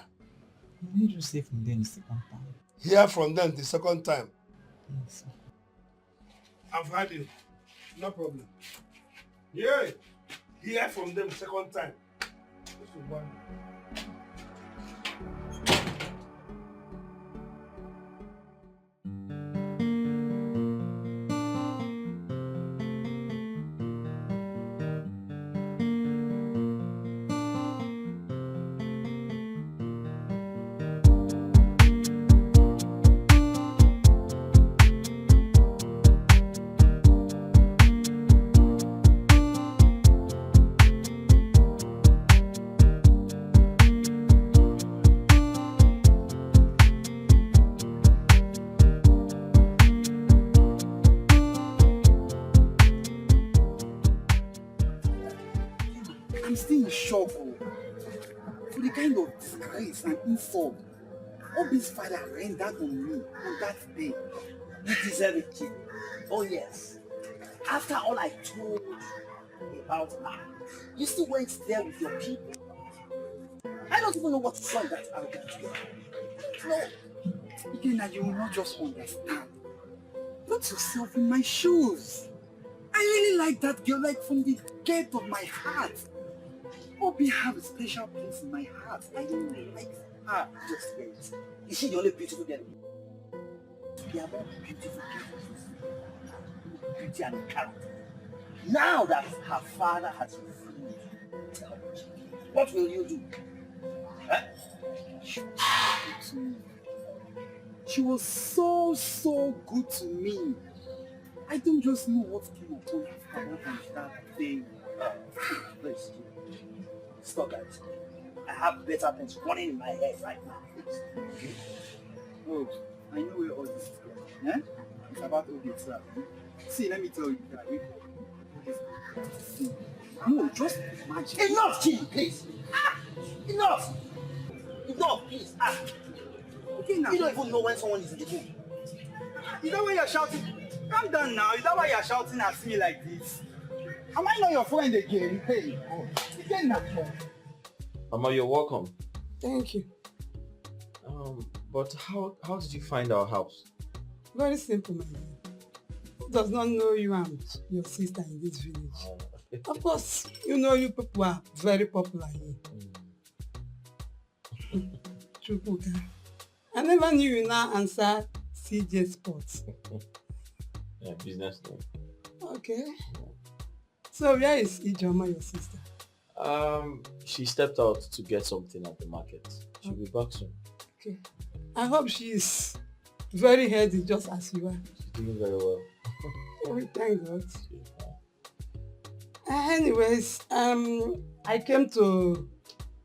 Let's just hear from them the second time. Hear from them the second time. Yes. I've heard you. No problem. Yeah. Hear from them the second time. This is one. I'm still in shock for the kind of disgrace and insult Obi's father rendered on me on that day. You deserve it, kid. Oh yes. After all I told you about her, you still went there with your people. I don't even know what to say that arrogant girl. No. Again, you will not just understand. Put yourself in my shoes. I really like that girl, like from the depth of my heart. Obi have a special place in my heart. I really like her. Just wait. Is she the only beautiful girl? There are more beautiful girls. Beauty and character. Now that her father has refused, tell me, what will you do? Huh? She was so good to me. I don't just know what came upon her that day. Please, stop that. I have better things running in my head right now. Please. Oh, I know where all this is going. Eh? It's about Obi itself. See, let me tell you that. No, just imagine. Enough, King, please. Enough. Enough, please. Okay, now. You don't even know when someone is in the mood. Is that why you're shouting? Calm down now. Is that why you're shouting at me like this? Am I not your friend again? Hey, oh, again now. Mama, you're welcome. Thank you. But how did you find our house? Very simple, my dear. Who does not know you and your sister in this village? Of course, you know you people are very popular here. Chukwuka. I never knew you now answer CJ Sports. Yeah, business name. Okay. So where is Ijoma, your sister? She stepped out to get something at the market. She'll be back soon. Okay. I hope she is very healthy just as you are. She's doing very well. Oh, thank God. Anyways, I came to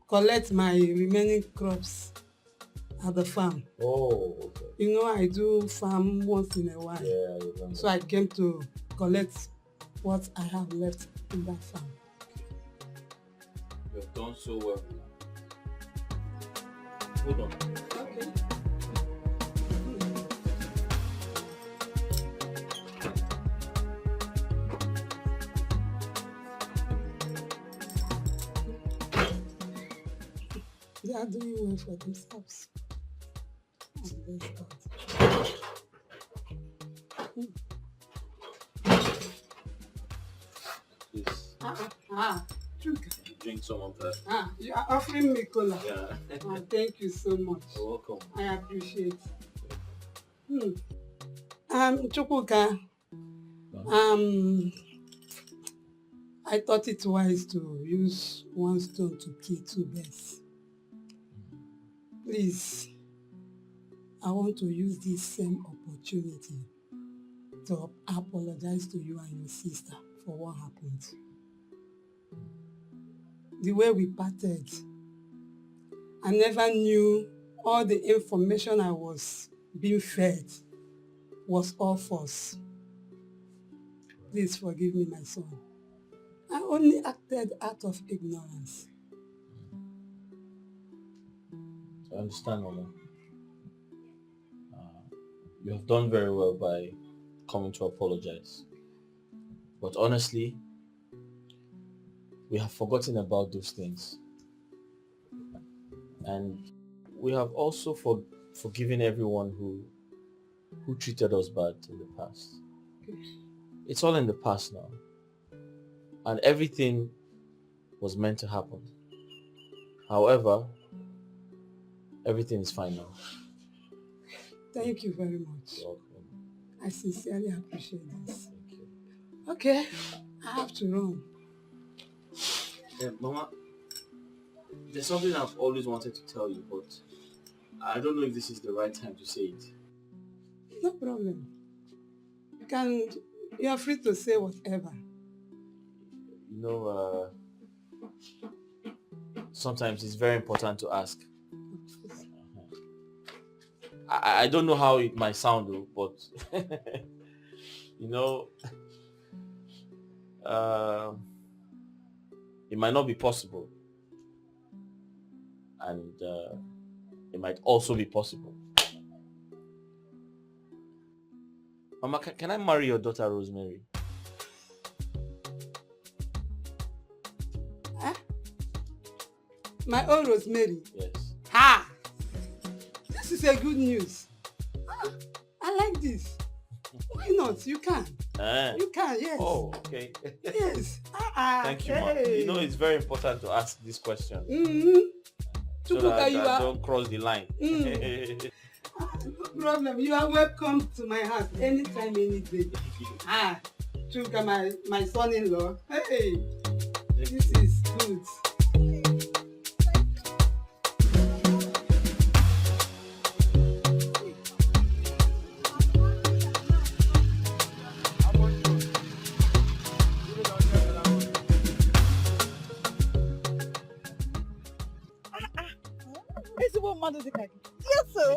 collect my remaining crops at the farm. Oh, okay. You know, I do farm once in a while. Yeah, I remember. So I came to collect what I have left in that farm. You've done so well. Hold on. Okay. They are doing well for themselves. I'm very proud. Please. Drink some of that. You are offering me cola. Yeah. Thank you so much. You're welcome. I appreciate. Chukwuka, I thought it wise to use one stone to kill two birds. Please, I want to use this same opportunity to apologize to you and your sister for what happened. The way we parted, I never knew all the information I was being fed was all false. Please forgive me, my son. I only acted out of ignorance. I understand, Mama. You have done very well by coming to apologize. But honestly, we have forgotten about those things. And we have also forgiven everyone who treated us bad in the past. It's all in the past now. And everything was meant to happen. However, everything is fine now. Thank you very much. You're welcome. I sincerely appreciate this. Thank you. Okay, I have to run. Yeah, Mama, there's something I've always wanted to tell you, but I don't know if this is the right time to say it. No problem. You are free to say whatever. You know, sometimes it's very important to ask. I don't know how it might sound though, but you know, it might not be possible, and it might also be possible. Mama, can I marry your daughter Rosemary? Huh? My own Rosemary? Yes. Ha! This is a good news. I like this. Why not? You can. You can, yes. Oh, okay. Yes. Thank you, Ma. Hey. You know, it's very important to ask this question. So that I you are... don't cross the line. No problem. You are welcome to my house anytime, any day. Chuka, my son-in-law. Hey, this is good. Yes, sir.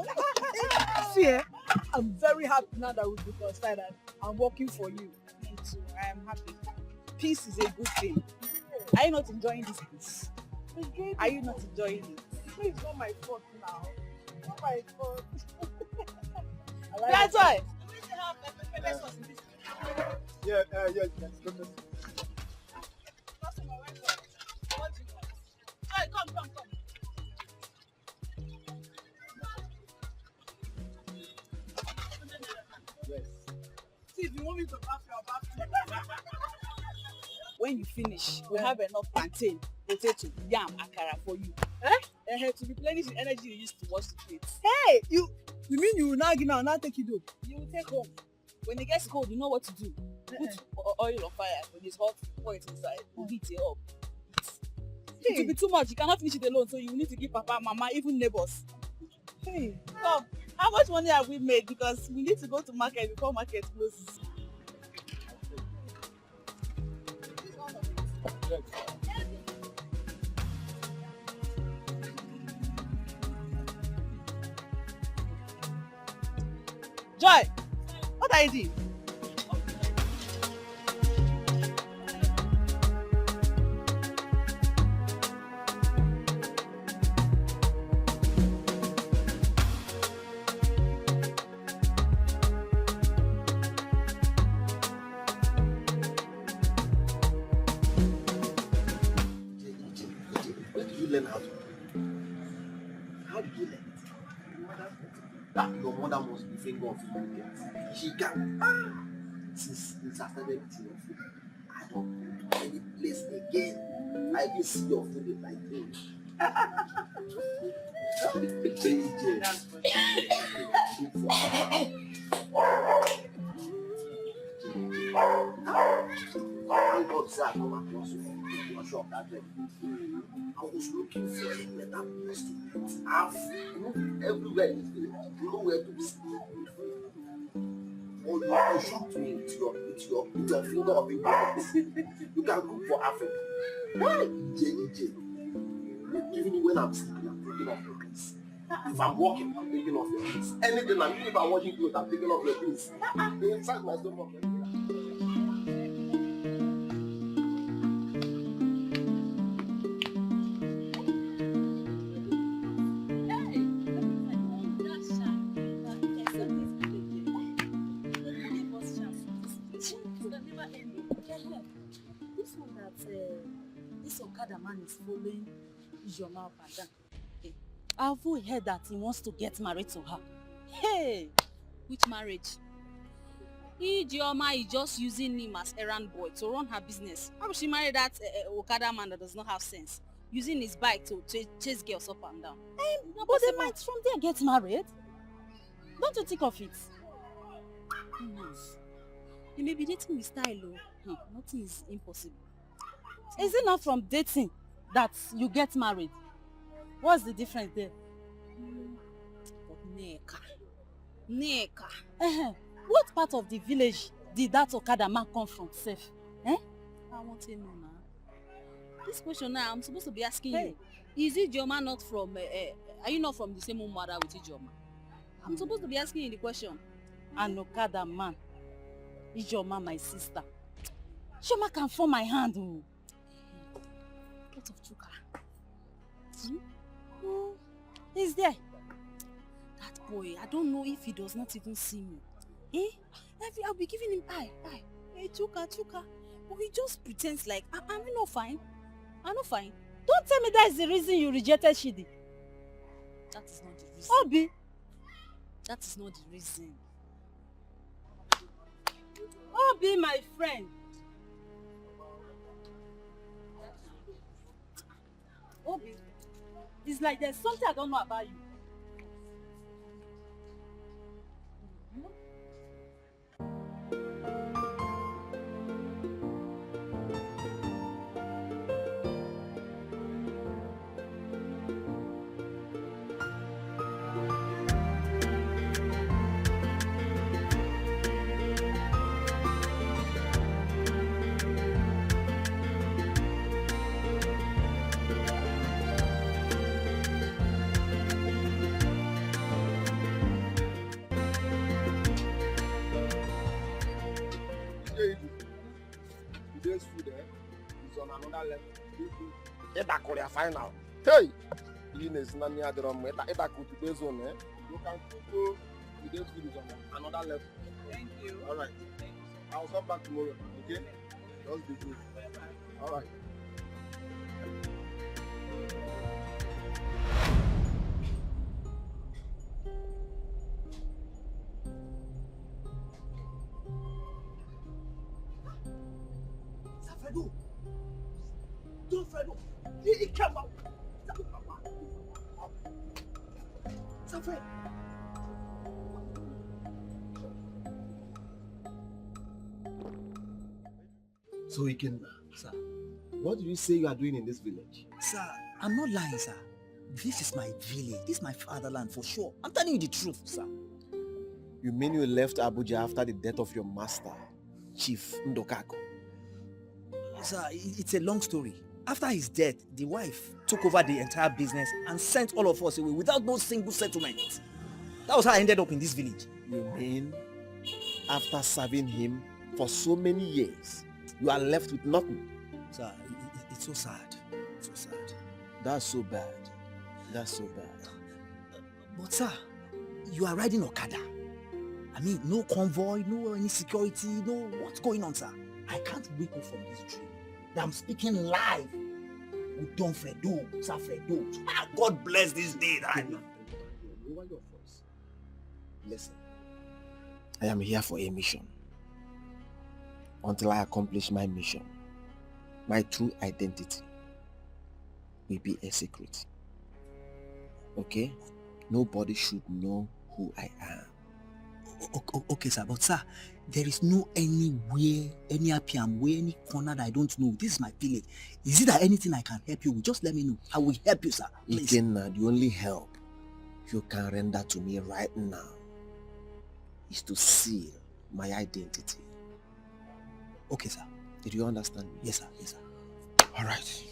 See, I'm very happy now that we've reconciled and I'm working for you. Me too. I am happy. Peace is a good thing. Are you not enjoying this peace? Are you not enjoying it? It's not my fault now. Not my fault. That's why. Yes. Come. See, if you want me to bath your bath. When you finish, we have enough plantain, potato, yam, akara for you. To replenish the energy you used to wash the plates. Hey, you mean you will now give me and now take it home? You will take home. When it gets cold, you know what to do. Put oil on fire. When it's hot, pour it inside. We'll heat it up. It will be too much. You cannot finish it alone, so you need to give Papa, Mama, even neighbors. Hey, come. How much money have we made? Because we need to go to market before market closes. Joy, what are you doing? Learn how to do? How did you learn it? That your mother must be finger of food. She can. Since I started eating your food, I don't go to any place again. I will see your food like this. Thank God, sir, I come across you for shop that day. I was looking for a better place to eat. I've looked everywhere in this village, nowhere to sleep. Oh, you shocked me with your finger of ignorance. You can cook for Africa. Why? EJ. Even when I'm sleeping, I'm thinking of your things. If I'm walking, I'm thinking of your things. Anything, even if I'm washing clothes, I'm thinking of your things. Inside my stomach. one that this Okada man is following Ijoma up and down. Hey, I've heard that he wants to get married to her. Hey! Which marriage? Ijoma is just using him as errand boy to run her business. How will she marry that Okada man that does not have sense? Using his bike to chase girls up and down. But they might from there get married. Don't you think of it? He may be dating with style, oh. Nothing is impossible. Is it not from dating that you get married? What's the difference there? But Neka. What part of the village did that Okada man come from, safe? I want to know now. This question now, I'm supposed to be asking you. Is Ijoma not from, are you not from the same mother with Ijoma? I'm supposed to be asking you the question. An Okada man. Ijoma, my sister. Ijoma can form my hand. What of Chuka? He's there. That boy, I don't know if he does not even see me. I'll be giving him eye. Hey, Chuka. But he just pretends like, I'm not fine. I'm not fine. Don't tell me that's the reason you rejected Shidi. That is not the reason. Obi. That is not the reason. Obi, my friend. Obi, it's like there's something I don't know about you. Today's food is on another level. It's Korea final. Hey! Today's food is on another level. Thank you. Alright. I'll come back tomorrow, okay? Just be good. Alright. Don't Fredo. He came out. Safred. So Ikenna, sir, what do you say you are doing in this village? Sir, I'm not lying, sir. This is my village. This is my fatherland for sure. I'm telling you the truth, sir. You mean you left Abuja after the death of your master, Chief Ndokako? Sir, it's a long story. After his death, the wife took over the entire business and sent all of us away without no single settlement. That was how I ended up in this village. You mean after serving him for so many years, you are left with nothing? Sir, it's so sad. It's so sad. That's so bad. That's so bad. But sir, you are riding Okada. I mean, no convoy, no any security, no what's going on, sir? I can't wake up from this dream. I'm speaking live with Don Fredo, Sir Fredo. God bless this day that I know. Lower your voice. Listen, I am here for a mission. Until I accomplish my mission, my true identity will be a secret. Okay? Nobody should know who I am. Okay, sir, but sir, there is no anywhere, any APM, any corner that I don't know. This is my village. Is it that anything I can help you with? Just let me know. I will help you, sir. Please. Ikenna, the only help you can render to me right now is to seal my identity. Okay, sir. Did you understand me? Yes, sir. Yes, sir. All right.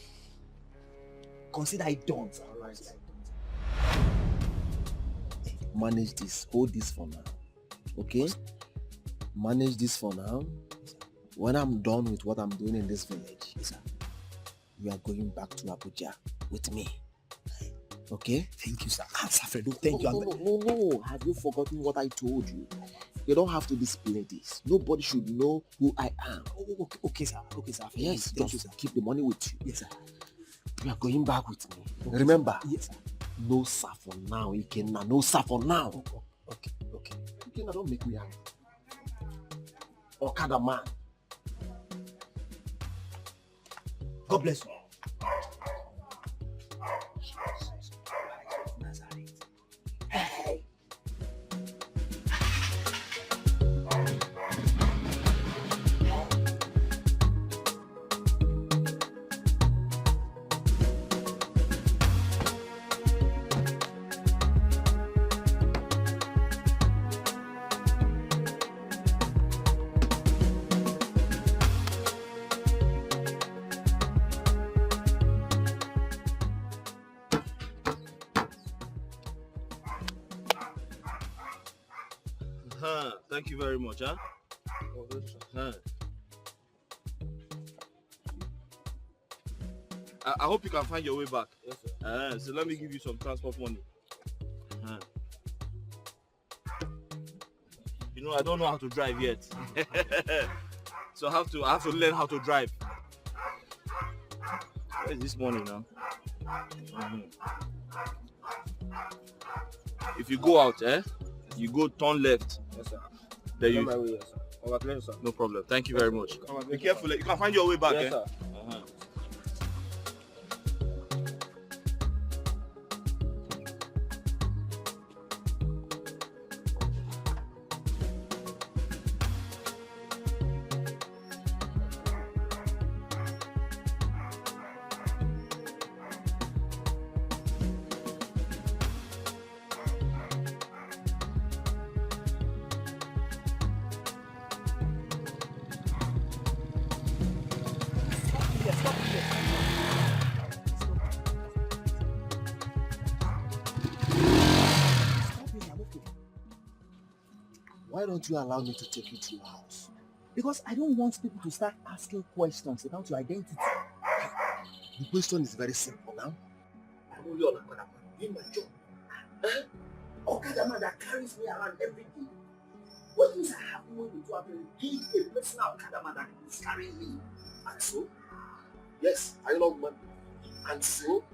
Consider it done, sir. All right. Manage this. Hold this for now. Okay? Manage this for now. When I'm done with what I'm doing in this village, we are going back to Abuja with me. Okay? Thank you, sir. Sir Fredo, thank you. No. Have you forgotten what I told you? You don't have to display this. Nobody should know who I am. Okay, sir. Okay, sir. Yes, Thank you, just sir. keep the money with you. Yes, sir. You are going back with me. Okay, Remember? Yes, sir. No sir for now, Ikenna. No sir for now. Okay. Ikenna, don't make me angry. Okada man. God bless you. Hey. Thank you very much, huh? I hope you can find your way back. Yes, sir. So let me give you some transport money. You know, I don't know how to drive yet. So I have to learn how to drive. Where is this money now? If you go out, you go turn left. Yes, sir. There you. My way, yes, sir. Congratulations, sir. No problem. Thank you very much. Be careful. You can find your way back. Yes, sir. Why don't you allow me to take you to your house? Because I don't want people to start asking questions about your identity. The question is very simple now. I'm only on a man doing my job. Okada man that carries me around every day. What means I have money to have a personal Okada man that is carrying me? And so? Yes, I love money. And so?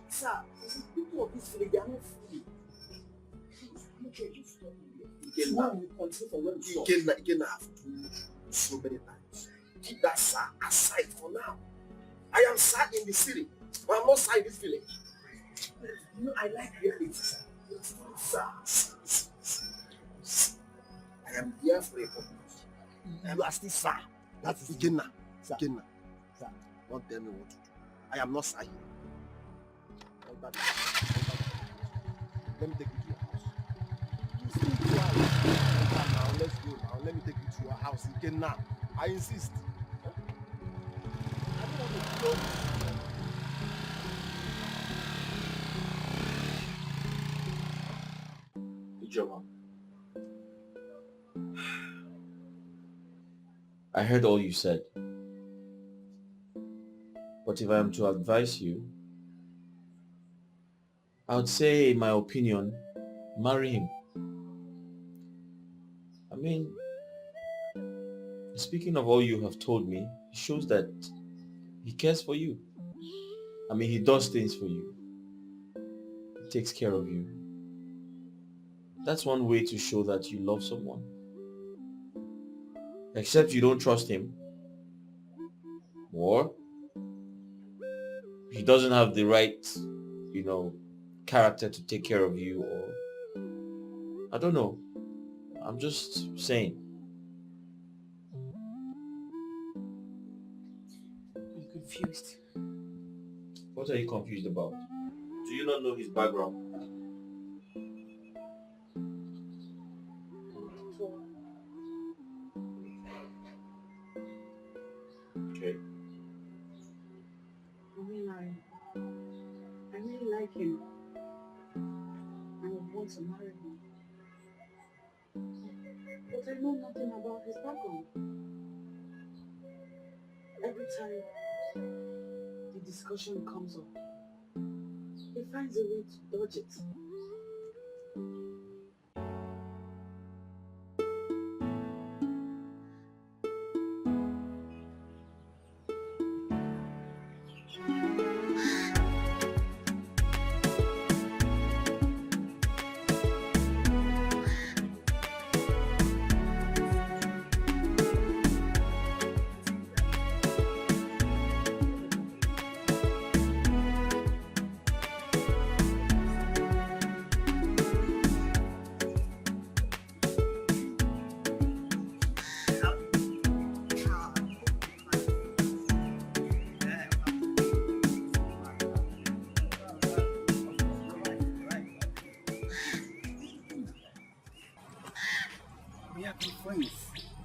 Sir, you see, people of this village, they are not free. Please, I'm not sure you stop me. Again, I have told you so many times. Keep that sir aside for now. I am sir in the city, but I'm not sir in this village. You know, I like reality, sir. Sir. I am here for a purpose. You are still sir. That is Ikenna. Sir. Ikenna. Sir. Don't tell me what to do. I am not sir here. Let me take you to your house. Now, let's go now. Let me take you to your house again now. I insist. I don't want to go. Ijoma, I heard all you said. But if I am to advise you, I would say, in my opinion, marry him. I mean, speaking of all you have told me, it shows that he cares for you. I mean, he does things for you. He takes care of you. That's one way to show that you love someone. Except you don't trust him. Or he doesn't have the right, character to take care of you, or I don't know. I'm just saying. I'm confused. What are you confused about? Do you not know his background? Okay. I really like him. I would want to marry him. But I know nothing about his background. Every time the discussion comes up, he finds a way to dodge it.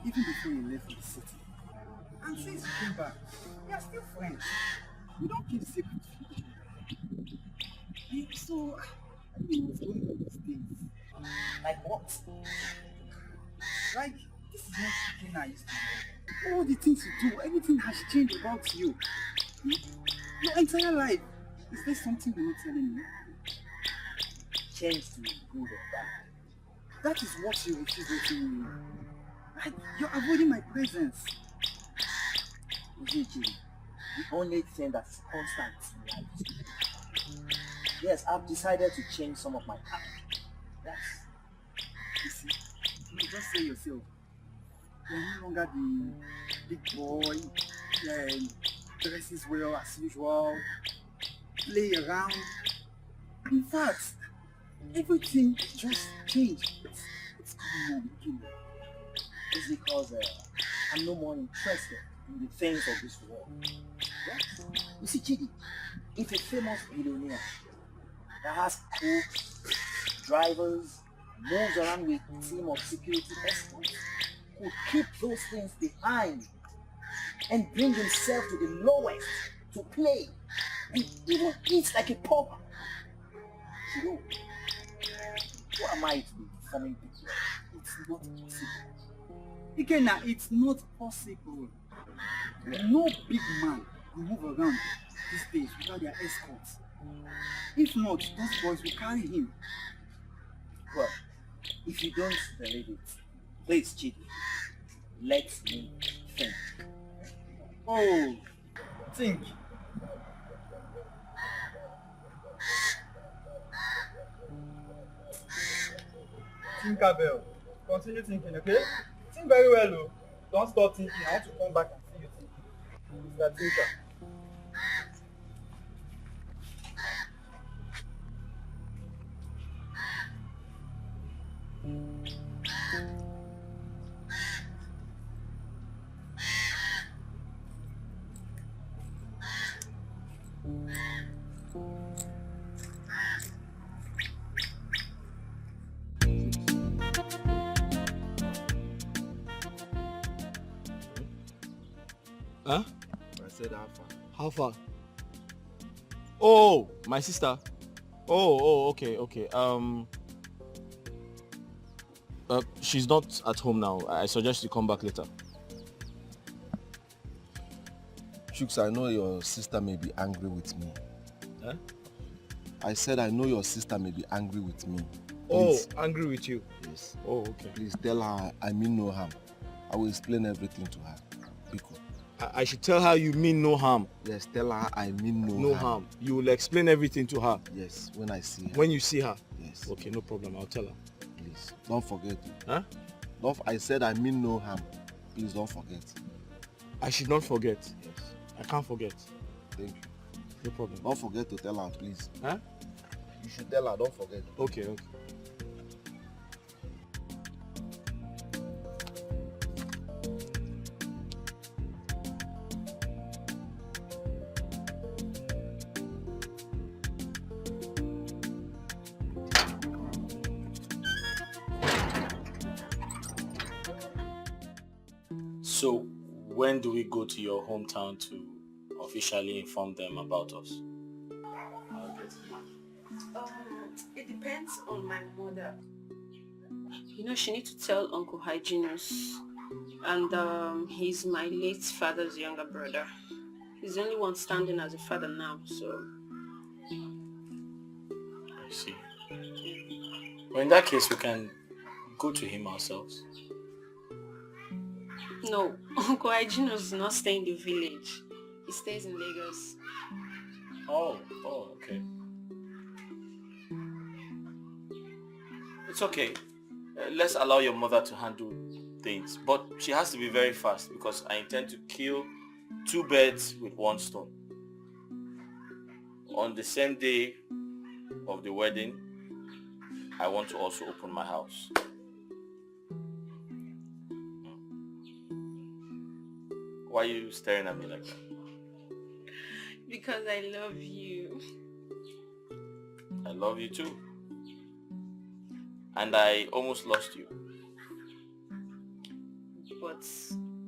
even before you left the city. And since you came back, we are still friends. We don't keep secrets from each other. So, I don't know what's going on these days. Like what? Like, this is not the thing I used to know. All the things you do, everything has changed about you. Your entire life. Is there something you're not telling me? Changed to good or bad? That is what you refuse to tell me. Like, you're avoiding my presence. Jimmy, the only thing that's constant in life is change. Yes, I've decided to change some of my habits. Yes. You see, you just say yourself. You're no longer the big boy, dresses well as usual, play around. In fact, everything just changed. What's going on, Kilo? It's because I'm no more interested in the things of this world. Yes. You see, Chidi, if a famous billionaire that has cooks, drivers, moves around with a team of security experts, could keep those things behind and bring himself to the lowest to play and even eat like a pauper. You know, what am I to be forming people? It's not possible. Again, it's not possible. No big man will move around these days without their escorts. If not, those boys will carry him. Well, if you don't believe it, please, Chidi, let me think. Oh, think. Think, Abel. Continue thinking, okay? Think very well, though. Don't stop thinking. I want to come back and see you thinking. Mr. Thinker. Huh? I said how far? How far? Oh, my sister. Oh, okay. She's not at home now. I suggest you come back later. Chooks, I know your sister may be angry with me. Huh? I said I know your sister may be angry with me. Please. Oh, angry with you? Yes. Oh, okay. Please tell her I mean no harm. I will explain everything to her. Biko. I should tell her you mean no harm. Yes, tell her I mean no harm. You will explain everything to her. Yes, when I see her. When you see her? Yes. Okay, no problem. I'll tell her. Please, don't forget. Huh? I said I mean no harm. Please don't forget. I should not forget. Yes. I can't forget. Thank you. No problem. Don't forget to tell her, please. Huh? You should tell her, don't forget. Okay. So, when do we go to your hometown to officially inform them about us? It depends on my mother. You know, she needs to tell Uncle Hyginus, and he's my late father's younger brother. He's the only one standing as a father now, so... I see. Well, in that case, we can go to him ourselves. No, Uncle Hyginus does not stay in the village. He stays in Lagos. Oh, okay. It's okay. Let's allow your mother to handle things. But she has to be very fast because I intend to kill 2 birds with 1 stone. On the same day of the wedding, I want to also open my house. Why are you staring at me like that? Because I love you. I love you too. And I almost lost you. But but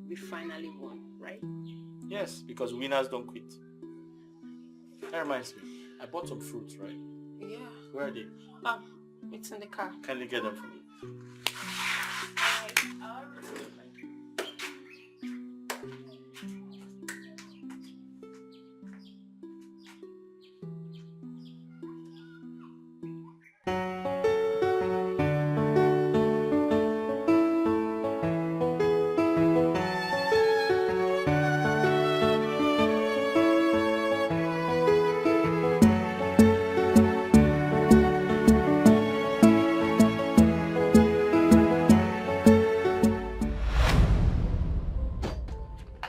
we finally won, right? Yes, because winners don't quit. That reminds me, I bought some fruits, right? Yeah. Where are they? It's in the car. Kindly get them for me.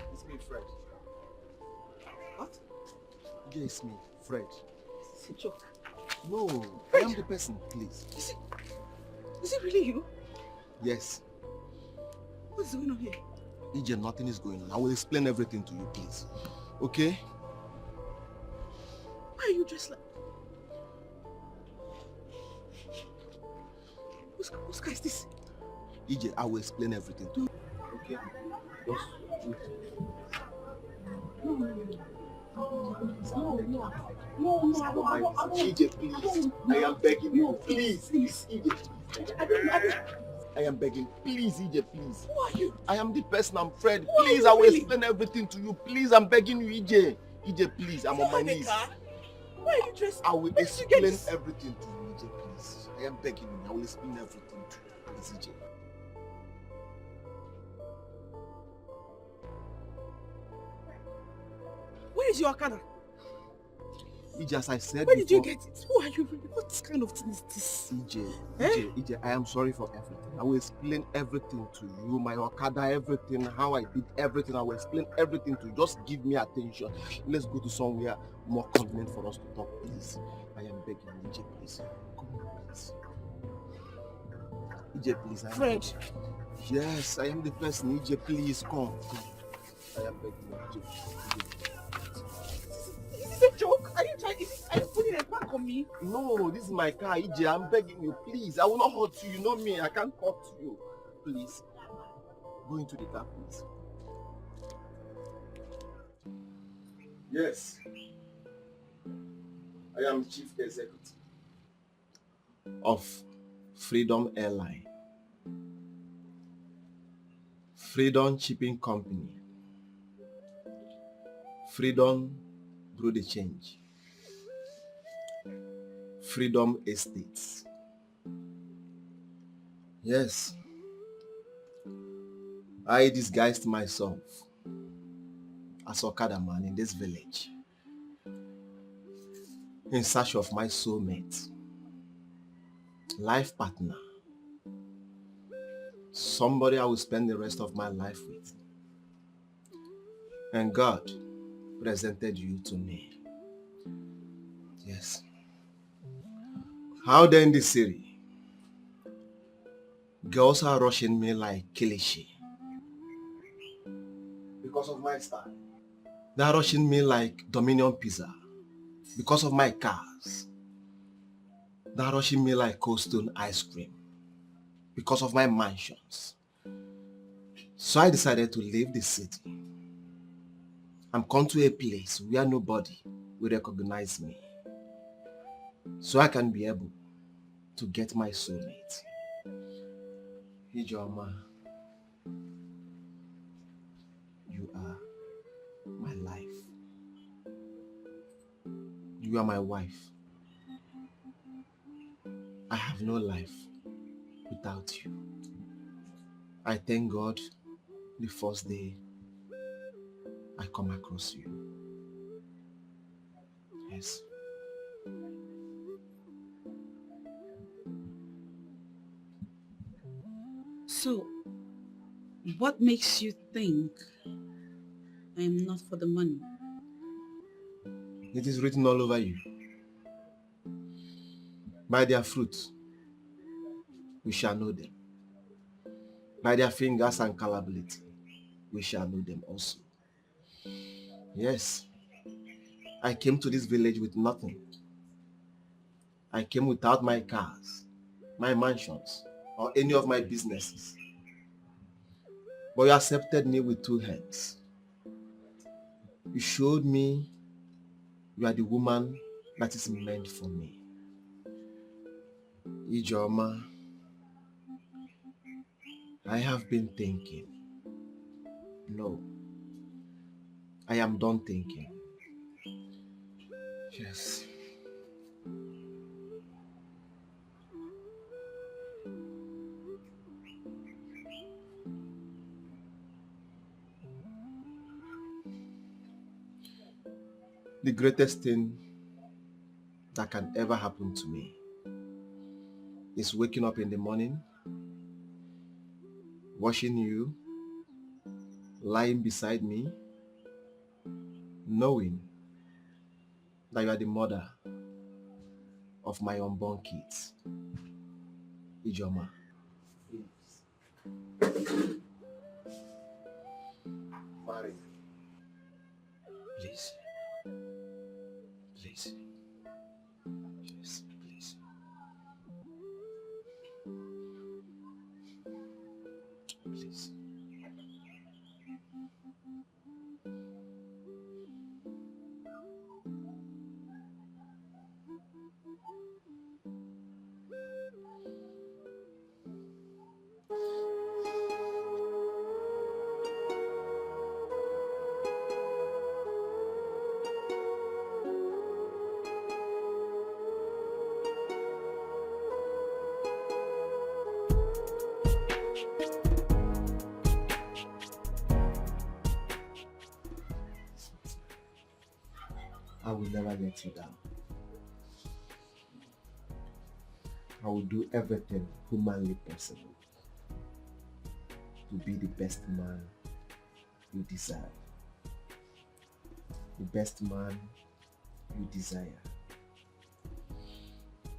It's me, Fred. What? Yes, me, Fred. It's a joke. No, I am the person, please. Is it really you? Yes. What's going on here? EJ, nothing is going on. I will explain everything to you, please. Okay? Why are you dressed like... Whose car is this? EJ, I will explain everything to you. Okay? Just wait. EJ, please. I am begging you. Please, EJ. I am begging. Please, EJ, please. Who are you? I am the person. I'm Fred. Please, I will explain everything to you. Please, I'm begging you, EJ. EJ, please. I'm on my knees. Why are you dressed? I will explain everything to you, EJ, please. I am begging you. I will explain everything to you, please, EJ. Where is your Okada? EJ, as I said Where before, did you get it? Who are you? What kind of thing is this? EJ, I am sorry for everything. I will explain everything to you, my Okada, everything, how I did everything. I will explain everything to you. Just give me attention. Let's go to somewhere more convenient for us to talk, please. I am begging you, EJ, please. Come on, please. EJ, please. Fred. Yes, I am the person. EJ, please, come. I am begging you, EJ. Is this a joke? Are you putting a prank on me? No, this is my car, EJ. I'm begging you, please. I will not hurt you. You know me. I can't hurt you. Please. Go into the car, please. Yes. I am Chief Executive of Freedom Airline, Freedom Shipping Company, Freedom Brew the Change, Freedom Estates. Yes, I disguised myself as Okada man in this village in search of my soulmate, life partner, somebody I will spend the rest of my life with. And God presented you to me. Yes. Out there in the city, girls are rushing me like Kilishi because of my style. They are rushing me like Dominion Pizza because of my cars. They are rushing me like Cold Stone ice cream because of my mansions. So I decided to leave the city and come to a place where nobody will recognize me, so I can be able to get my soulmate. Ijoma, you are my life. You are my wife. I have no life without you. I thank God the first day I come across you. Yes. So, what makes you think I am not for the money? It is written all over you. By their fruits, we shall know them. By their fingers and calibrity, we shall know them also. Yes, I came to this village with nothing. I came without my cars, my mansions, or any of my businesses. But you accepted me with 2 hands. You showed me you are the woman that is meant for me. Ijoma, I have been thinking. No, I am done thinking. Yes. The greatest thing that can ever happen to me is waking up in the morning, watching you, lying beside me, knowing that you are the mother of my unborn kids. Ijoma. Marry. Please. Please. Yes, please. Please. I will never let you down. I will do everything humanly possible to be the best man you deserve. The best man you desire.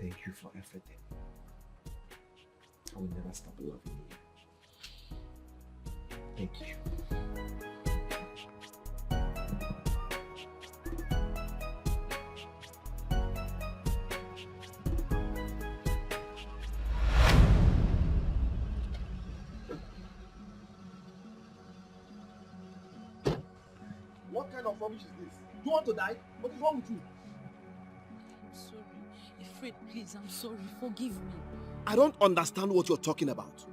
Thank you for everything. I will never stop loving you. Thank you. What kind of rubbish is this? Do you want to die? What is wrong with you? I'm sorry. Fred, please, I'm sorry. Forgive me. I don't understand what you're talking about.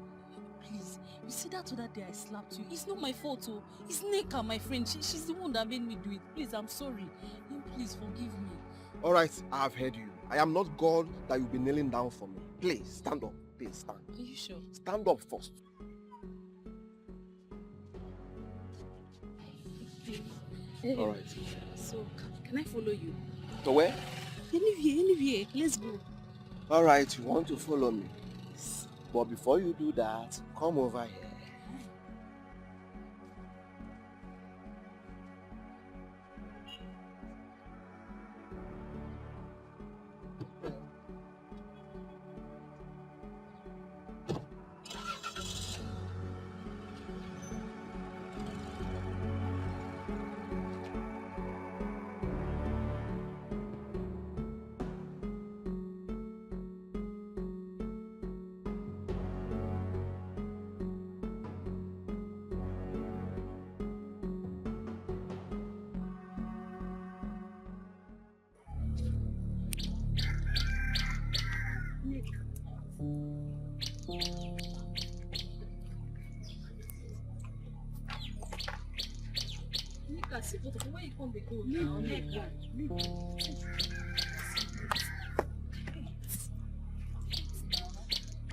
Please, you see that other day I slapped you? It's not my fault, oh. It's Neka, my friend. She's the one that made me do it. Please, I'm sorry. Please, forgive me. All right, I have heard you. I am not God that you'll be kneeling down for me. Please, stand up. Please, stand. Are you sure? Stand up first. All right. So, can I follow you? To where? Anywhere. Let's go. All right, you want to follow me. But before you do that, come over here. Where you come, they go now. You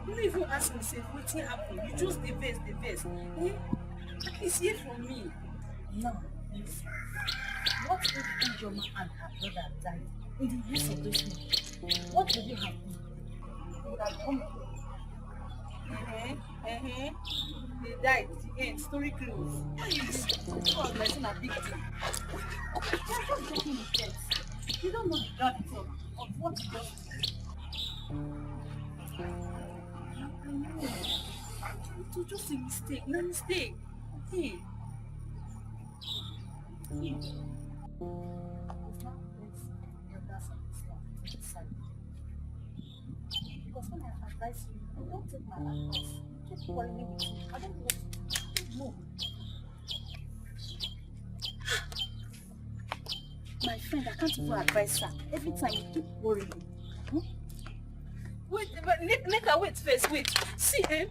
don't even ask yourself what happened. You just the best. Please hear from me. Now, please. What if Ijoma and her brother died in the use of those men? What would you have done? You would have come. They died. The end. Story closed. What is this? It was like a big deal. You're just joking with death. You don't know the gravity of what you just did. I know. It was just a mistake. No mistake. Okay. Because when I advise you, don't take my advice. Keep quarreling with me. I don't want to. No. friend. I can't even advise her. Every time you keep worrying. Hmm? Wait, but make her wait first. Wait. See, eh?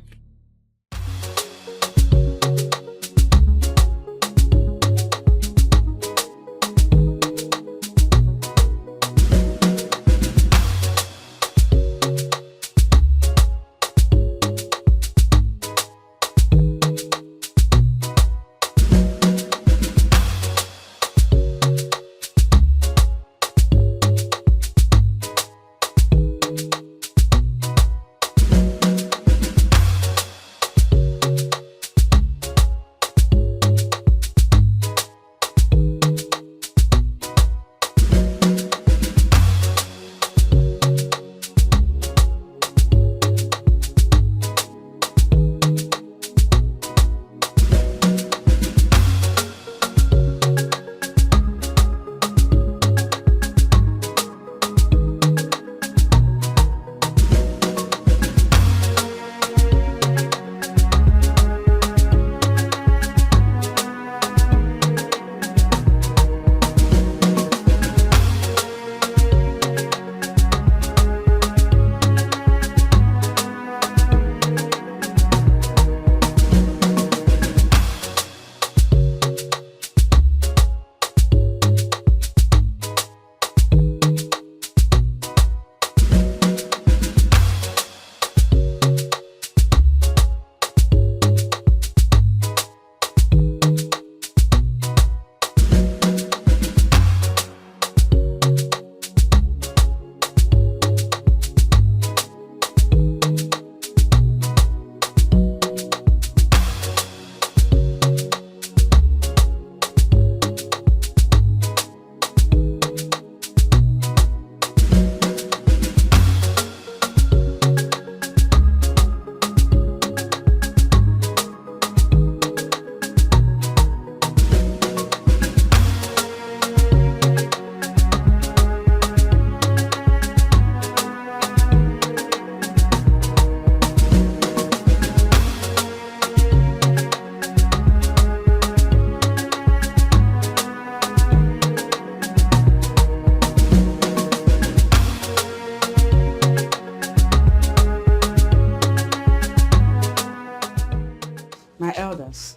My elders,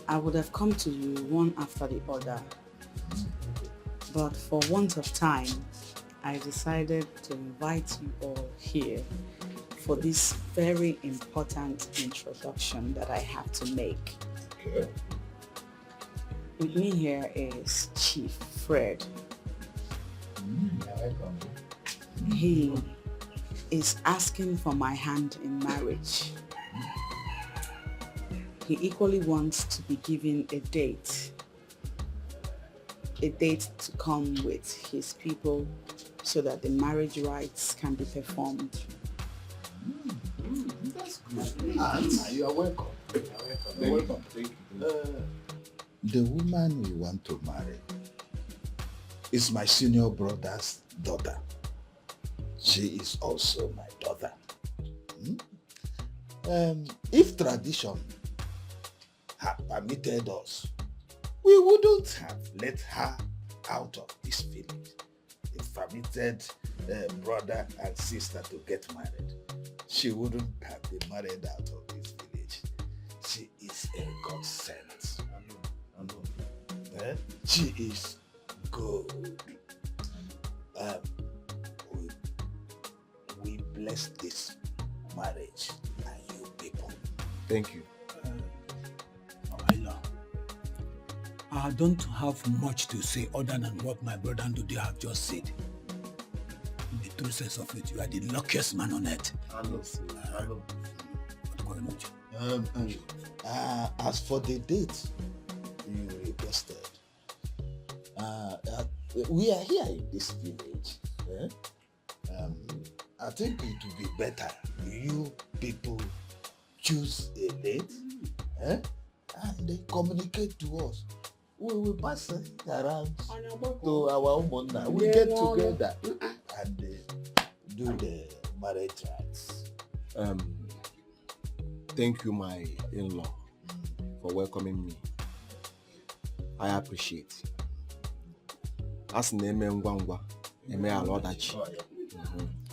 I would have come to you one after the other, but for want of time, I decided to invite you all here for this very important introduction that I have to make. Okay. With me here is Chief Fred. He is asking for my hand in marriage. He equally wants to be given a date to come with his people so that the marriage rites can be performed. That's good. You are welcome. You are welcome. Thank you. The woman we want to marry is my senior brother's daughter. She is also my daughter. If tradition had permitted us, we wouldn't have let her out of this village. If permitted brother and sister to get married, she wouldn't have been married out of this village. She is a godsend. She is good. We bless this marriage and you people. Thank you. I don't have much to say other than what my brother and Dude have just said. In the true sense of it, you are the luckiest man on earth. As for the date you requested, we are here in this village. I think it would be better you people choose a date and they communicate to us. We will pass it around to our Umunna. We get together and do the marriage rites. Thank you, my in-law, for welcoming me. I appreciate. As name ngwangwa, eme alodachi.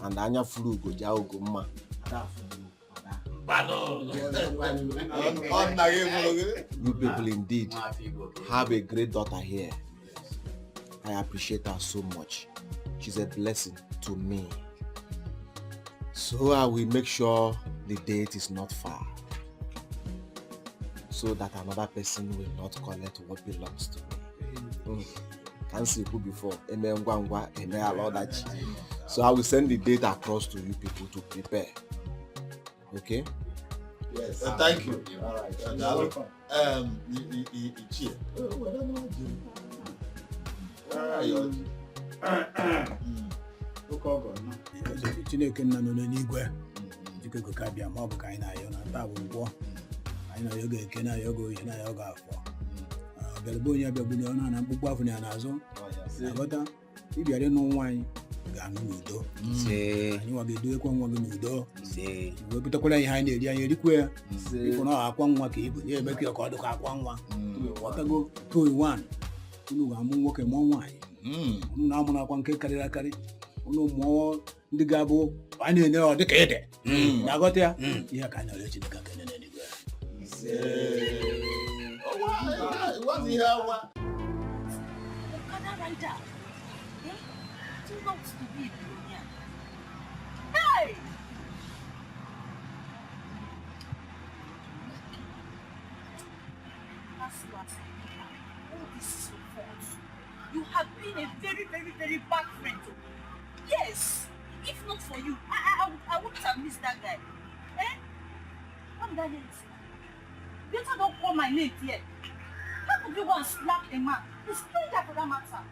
And anya furu go ja ugo mma. You people indeed have a great daughter here. I appreciate her so much. She's a blessing to me. So I will make sure the date is not far, so that another person will not collect what belongs to me. Can't see who before. So I will send the date across to you people to prepare. Okay? Yes. Thank you. All right. Welcome. Chineke nna nọ n'igwe Chukwu ka bịa ma ọ bụ ka anyị na-ayọ na taa bụ ngwọ anyị na-ayọ ga-eke na-ayọ ga oyi na-ayọ ga afọ ọbịalụba onye abịagbunye ọnụ na mkpụkpụ afọ ya n'azụ na-aghọta ịbịara ịnụ nwa anyị ga-anụ n'udo anyị nwa ga-edowekwa nwa gị n'udo wee butekwara ihe anyị na-eri anyị erikwa ya ịfụ na akwa nwa ka ibu ya eme ka ọ dịka akwa nwa ghọtago 2 in 1 unu ga-amụ nwoke mụọ nwaanyị unu na-amụrụ akwa nke karịrị akarị unu mụọ ndị ga-abụ anyị na-enye ọ dịka ede na-aghọta ya ihe ka anyị na-arịọ Chineke aka nene n'igwe You have been a very, very, very bad friend. Yes. If not for you, I wouldn't have missed that guy. Eh? What did I hear? You don't call my name yet. How could you go and slap a man? A stranger for that matter.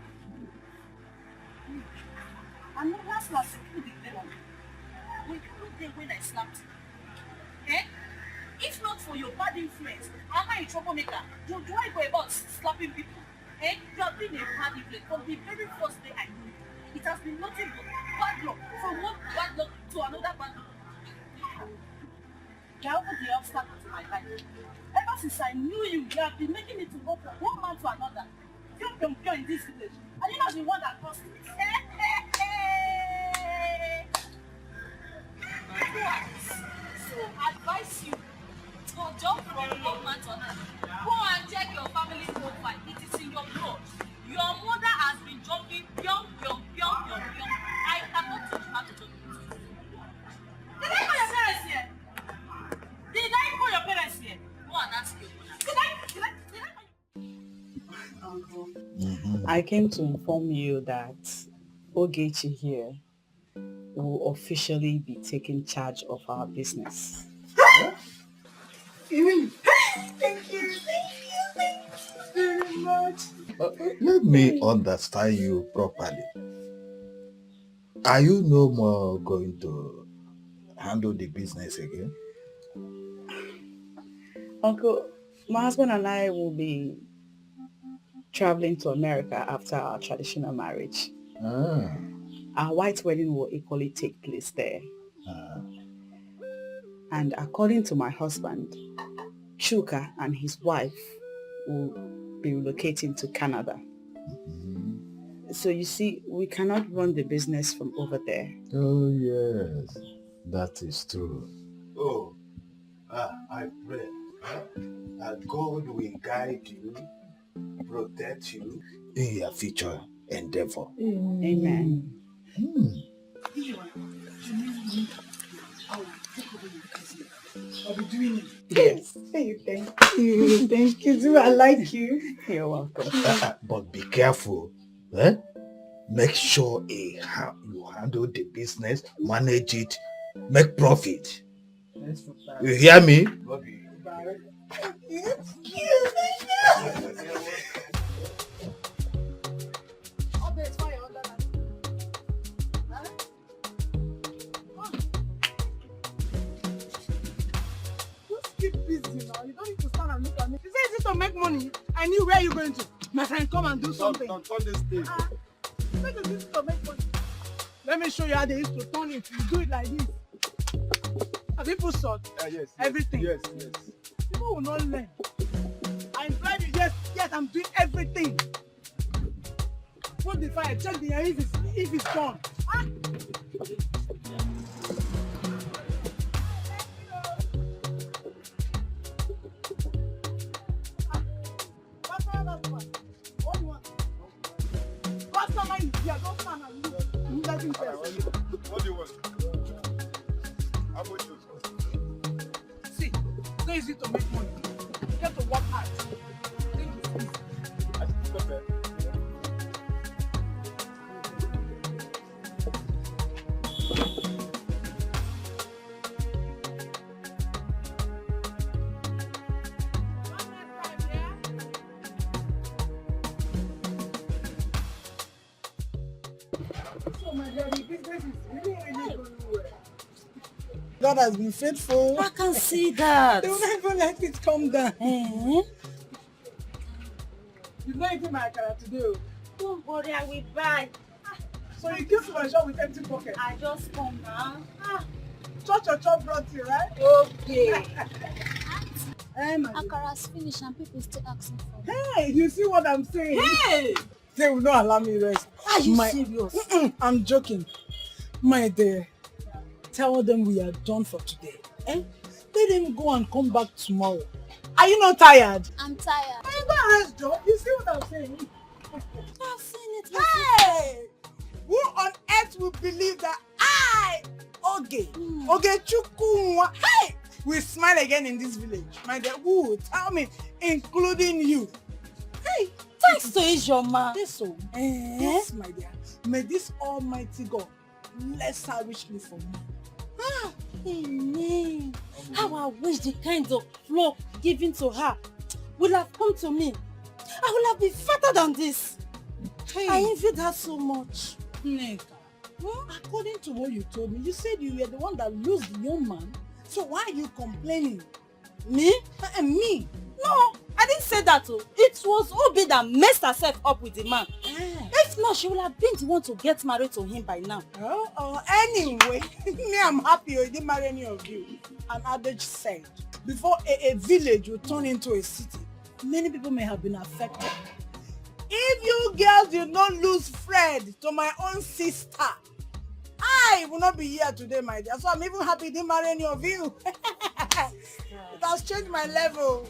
And then last, you did the one. Were you not there when I slapped you? Eh? If not for your bad influence, am I a troublemaker? Do I go about slapping people? Eh? You have been a bad influence from the very first day I knew you. It has been nothing but bad luck, from one bad luck to another bad luck. You are the obstacle to my life. Ever since I knew you, you have been making me to go from one man to another. You're in this village. And you're not the one that caused it. So I advise you to jump from one man to another. Go and check your family profile. It is in your blood. Your mother has been jumping young. I cannot teach her to jump. Did I call your parents here? Did I call your parents here? Go and ask your mother. Did I Uncle, I came to inform you that Ogechi here will officially be taking charge of our business. Thank you very much. Let me understand you properly. Are you no more going to handle the business again? Uncle, my husband and I will be traveling to America after our traditional marriage. Our white wedding will equally take place there. And according to my husband, Chuka and his wife will be relocating to Canada. So you see, we cannot run the business from over there. Oh yes, that is true. Oh, I pray that God will guide you, protect you in your future endeavor. Amen. I'll be doing it. Yes. Hey, thank you. Thank you too. I like you. You're welcome. But be careful. Eh? Make sure you handle the business, manage it, make profit. You hear me? You don't need to stand and look at me. You say it's to make money. I knew where you're going to. My friend, come and do something. Don't turn this thing. This is to make money. Let me show you how they used to turn it. You do it like this. Have you put salt? Yes. Everything. Yes. People will not learn. I'm glad you yes, I'm doing everything. Put put the fire, check the air if it's gone. Ah. What do you want? How about you? See, it's not easy to make money. You have to work hard. Think it's easy. I should stop there. So my dear, the business is really going well. God has been faithful. I can see that. They will never let it come down. Eh? You've not eaten my akara today. Oh. Don't worry, I will buy. So you came to my shop with empty pocket? I just come now. Chop brought you, right? Okay. Akara's finished and people still asking for it. Hey, you see what I'm saying? Hey! They will not allow me rest. Are you serious? I'm joking. My dear, tell them we are done for today. Eh? Let them go and come back tomorrow. Are you not tired? I'm tired. I'm not rest, Joe. You see what I'm saying? I've seen it. Hey! Who on earth will believe that I, Oge Chukunwa, hey, will smile again in this village? My dear, who will tell me, including you? Hey, thanks to Ijoma. Yes, so. Yes, my dear. May this Almighty God bless her richly for me. Amen. How I wish the kind of flock given to her would have come to me. I would have been fatter than this. Hey. I envied her so much. Neka, according to what you told me, you said you were the one that lost the young man. So why are you complaining? Me? Me? No, I didn't say that. Oh. It was Obi that messed herself up with the man. If not, she would have been the one to get married to him by now. Anyway, me, I'm happy you didn't marry any of you. An adage said, before a village will turn into a city, many people may have been affected. If you girls did not lose Fred to my own sister, I will not be here today, my dear. So I'm even happy you didn't marry any of you. It has changed my level.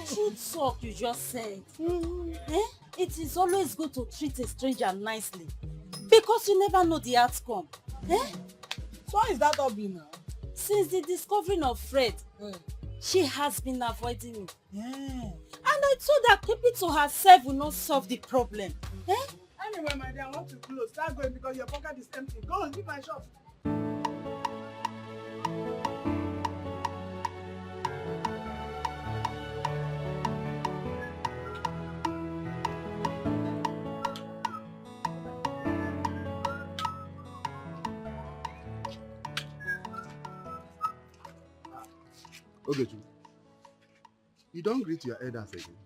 Truth talk you just said. Eh? It is always good to treat a stranger nicely because you never know the outcome. Eh? So how is that all been now? Since the discovering of Fred, she has been avoiding me. And I told her keep it to herself will not solve the problem. Eh? Anyway, my dear, I want to close. Start going because your pocket is empty. Go and leave my shop. Okay, you don't greet your elders again.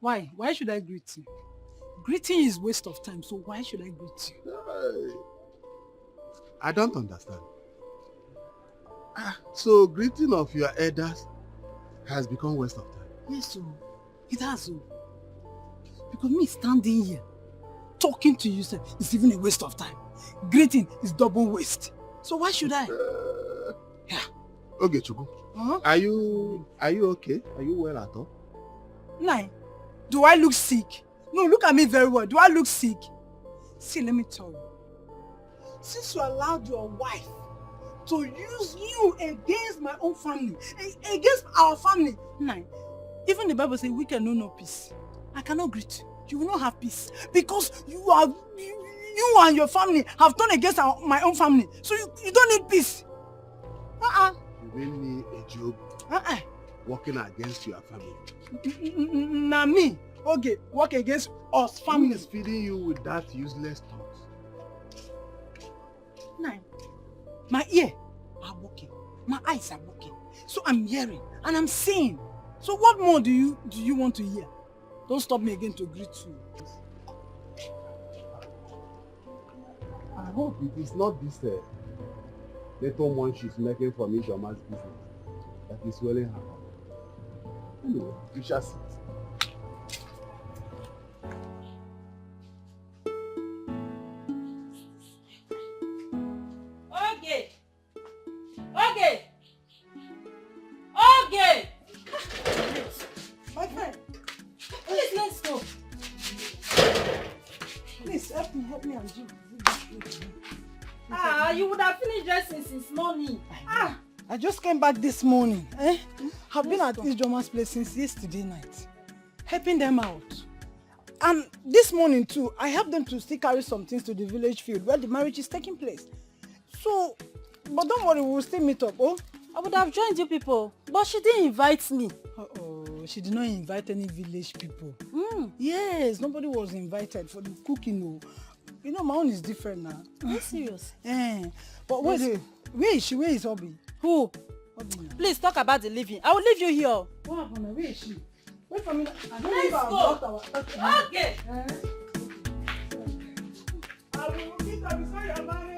Why? Why should I greet you? Greeting is waste of time, so why should I greet you? I don't understand. So greeting of your elders has become waste of time? Yes, so it has. So. Because me standing here, talking to you, sir, is even a waste of time. Greeting is double waste. So why should I? Yeah. Okay, Chuku. Are you okay? Are you well at all? Nine. Do I look sick? No, look at me very well. Do I look sick? See, let me tell you. Since you allowed your wife to use you against my own family, against our family, Nine, even the Bible says we can know no peace. I cannot greet you. You will not have peace because you and your family have turned against my own family. So you don't need peace. You really need a job working against your family. Now me, okay, work against us family. Who is feeding you with that useless thoughts? Nine. My ear are working. My eyes are working. So I'm hearing and I'm seeing. So what more do you want to hear? Don't stop me again to greet you. I hope it is not this little one she's making from Ijoma's business that is swelling her up. Anyway, we shall see. help me and you. You would have finished dressing since morning. I just came back this morning. I've been at Ijoma's place since yesterday night, helping them out. And this morning too, I helped them to still carry some things to the village field where the marriage is taking place. So, but don't worry, we'll still meet up, oh? I would have joined you people, but she didn't invite me. She did not invite any village people. Yes, nobody was invited for the cooking. Oh. You know, my own is different now. Are you serious? But where is she? Where is Obi? Who? Obi. Please talk about the living. I will leave you here. What happened? Where is she? Wait for me. I don't Let's go. Okay. I will meet her before you're married.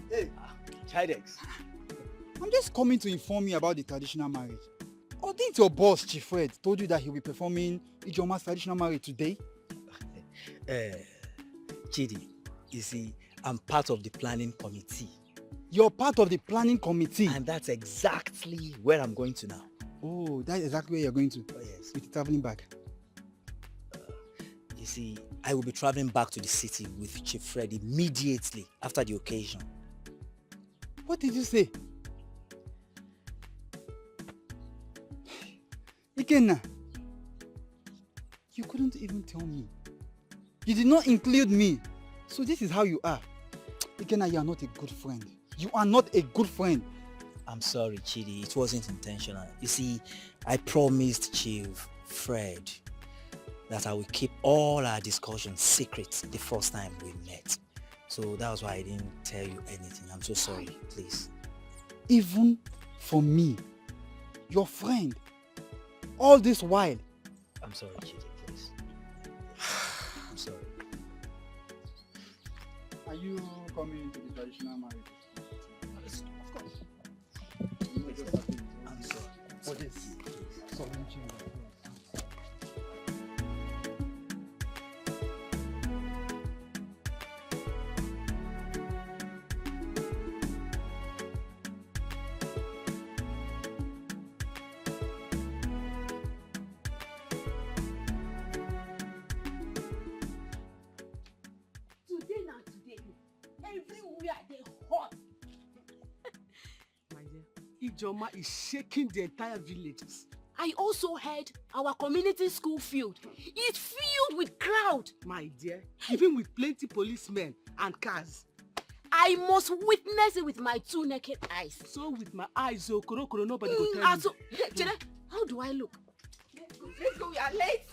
Hey, Chidex. I'm just coming to inform you about the traditional marriage. Or didn't your boss, Chief Fred, told you that he'll be performing Ijoma's traditional marriage today? Chidi, you see, I'm part of the planning committee. You're part of the planning committee? And that's exactly where I'm going to now. Oh, that's exactly where you're going to? Oh, yes. With the traveling bag? You see, I will be traveling back to the city with Chief Fred immediately after the occasion. What did you say? Ikenna, you couldn't even tell me. You did not include me. So this is how you are. Ikenna, you are not a good friend. You are not a good friend. I'm sorry, Chidi. It wasn't intentional. You see, I promised Chief Fred that I will keep all our discussions secret the first time we met. So that was why I didn't tell you anything. I'm so sorry, please. Even for me, your friend, all this while. I'm sorry, Chidi, please. I'm sorry. Are you coming to the traditional marriage? Of course. I'm sorry. For this. Sorry, Ijoma is shaking the entire villages. I also heard our community school field is filled with crowd. My dear, even with plenty policemen and cars. I must witness it with my two naked eyes. So with my eyes, so koro nobody go tell me. Jene, how do I look? Let's go, we are late.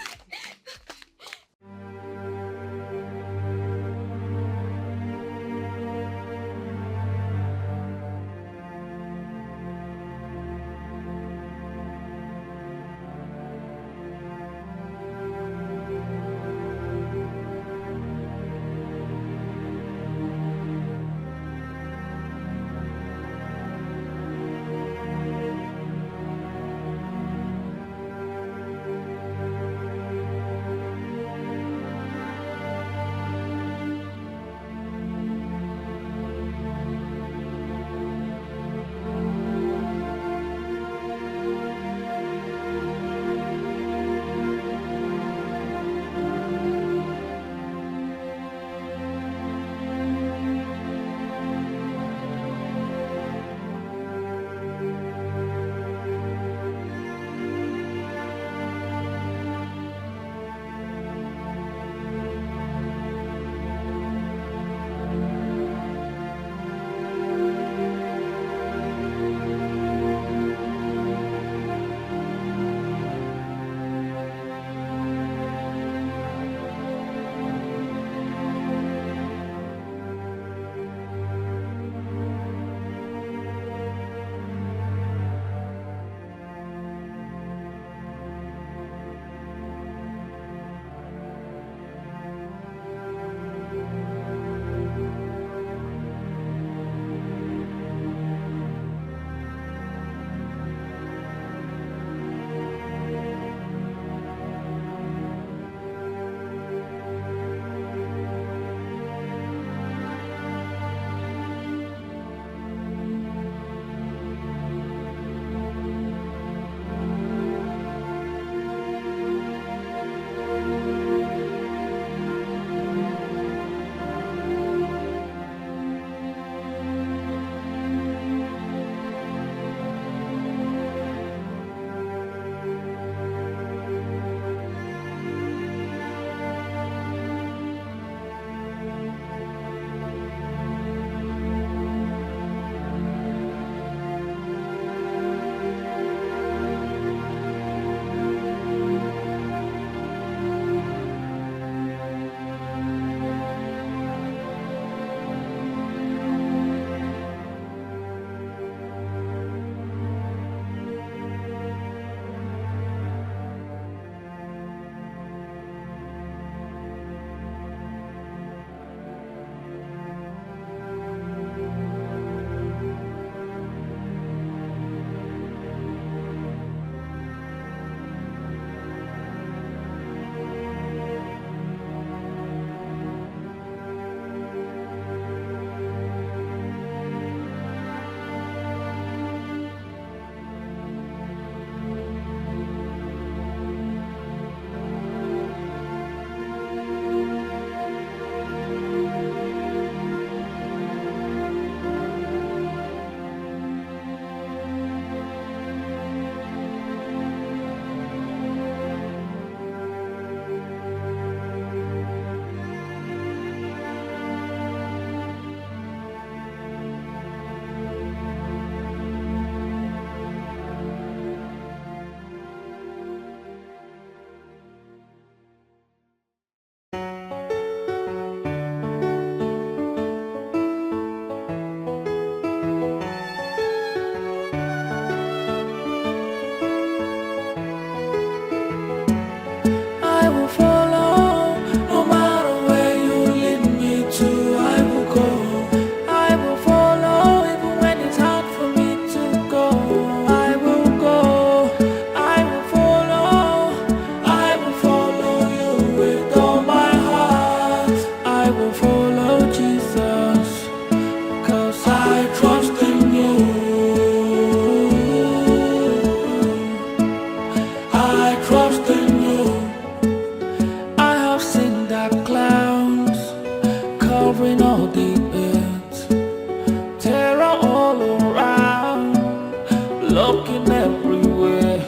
looking everywhere,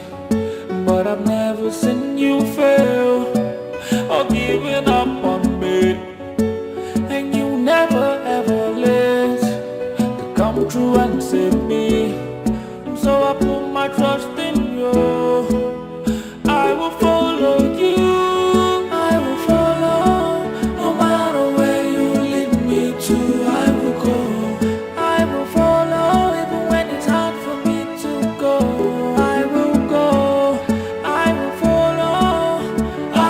but I've never seen you fail or giving up on me. And you never ever late to come through and save me. So I put my trust in you. I will follow you. I will follow. No matter where you lead me to, I will go. I will follow even when it's hard for me to go. I will go. I will follow.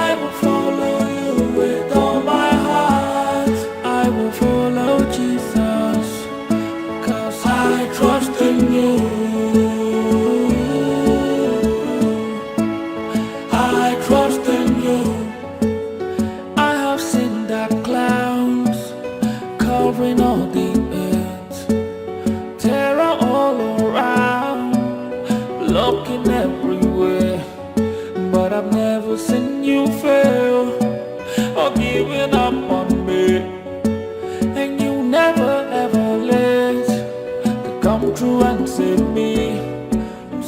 I will follow you with all my heart. I will follow Jesus, 'cause I trust in you. I trust in you. I have seen the clouds covering all the earth, terror all around, looking everywhere, but I've never seen you fail or giving up on me. And you never ever late to come through and save me.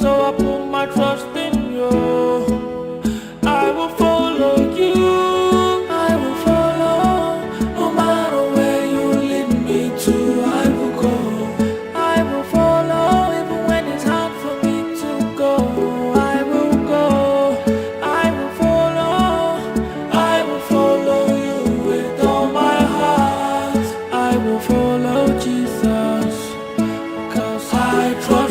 So I put my trust in you. I will follow you. I will follow. No matter where you lead me to, I will go. I will follow even when it's hard for me to go. I will go. I will follow. I will follow you with all my heart. I will follow Jesus, 'cause I trust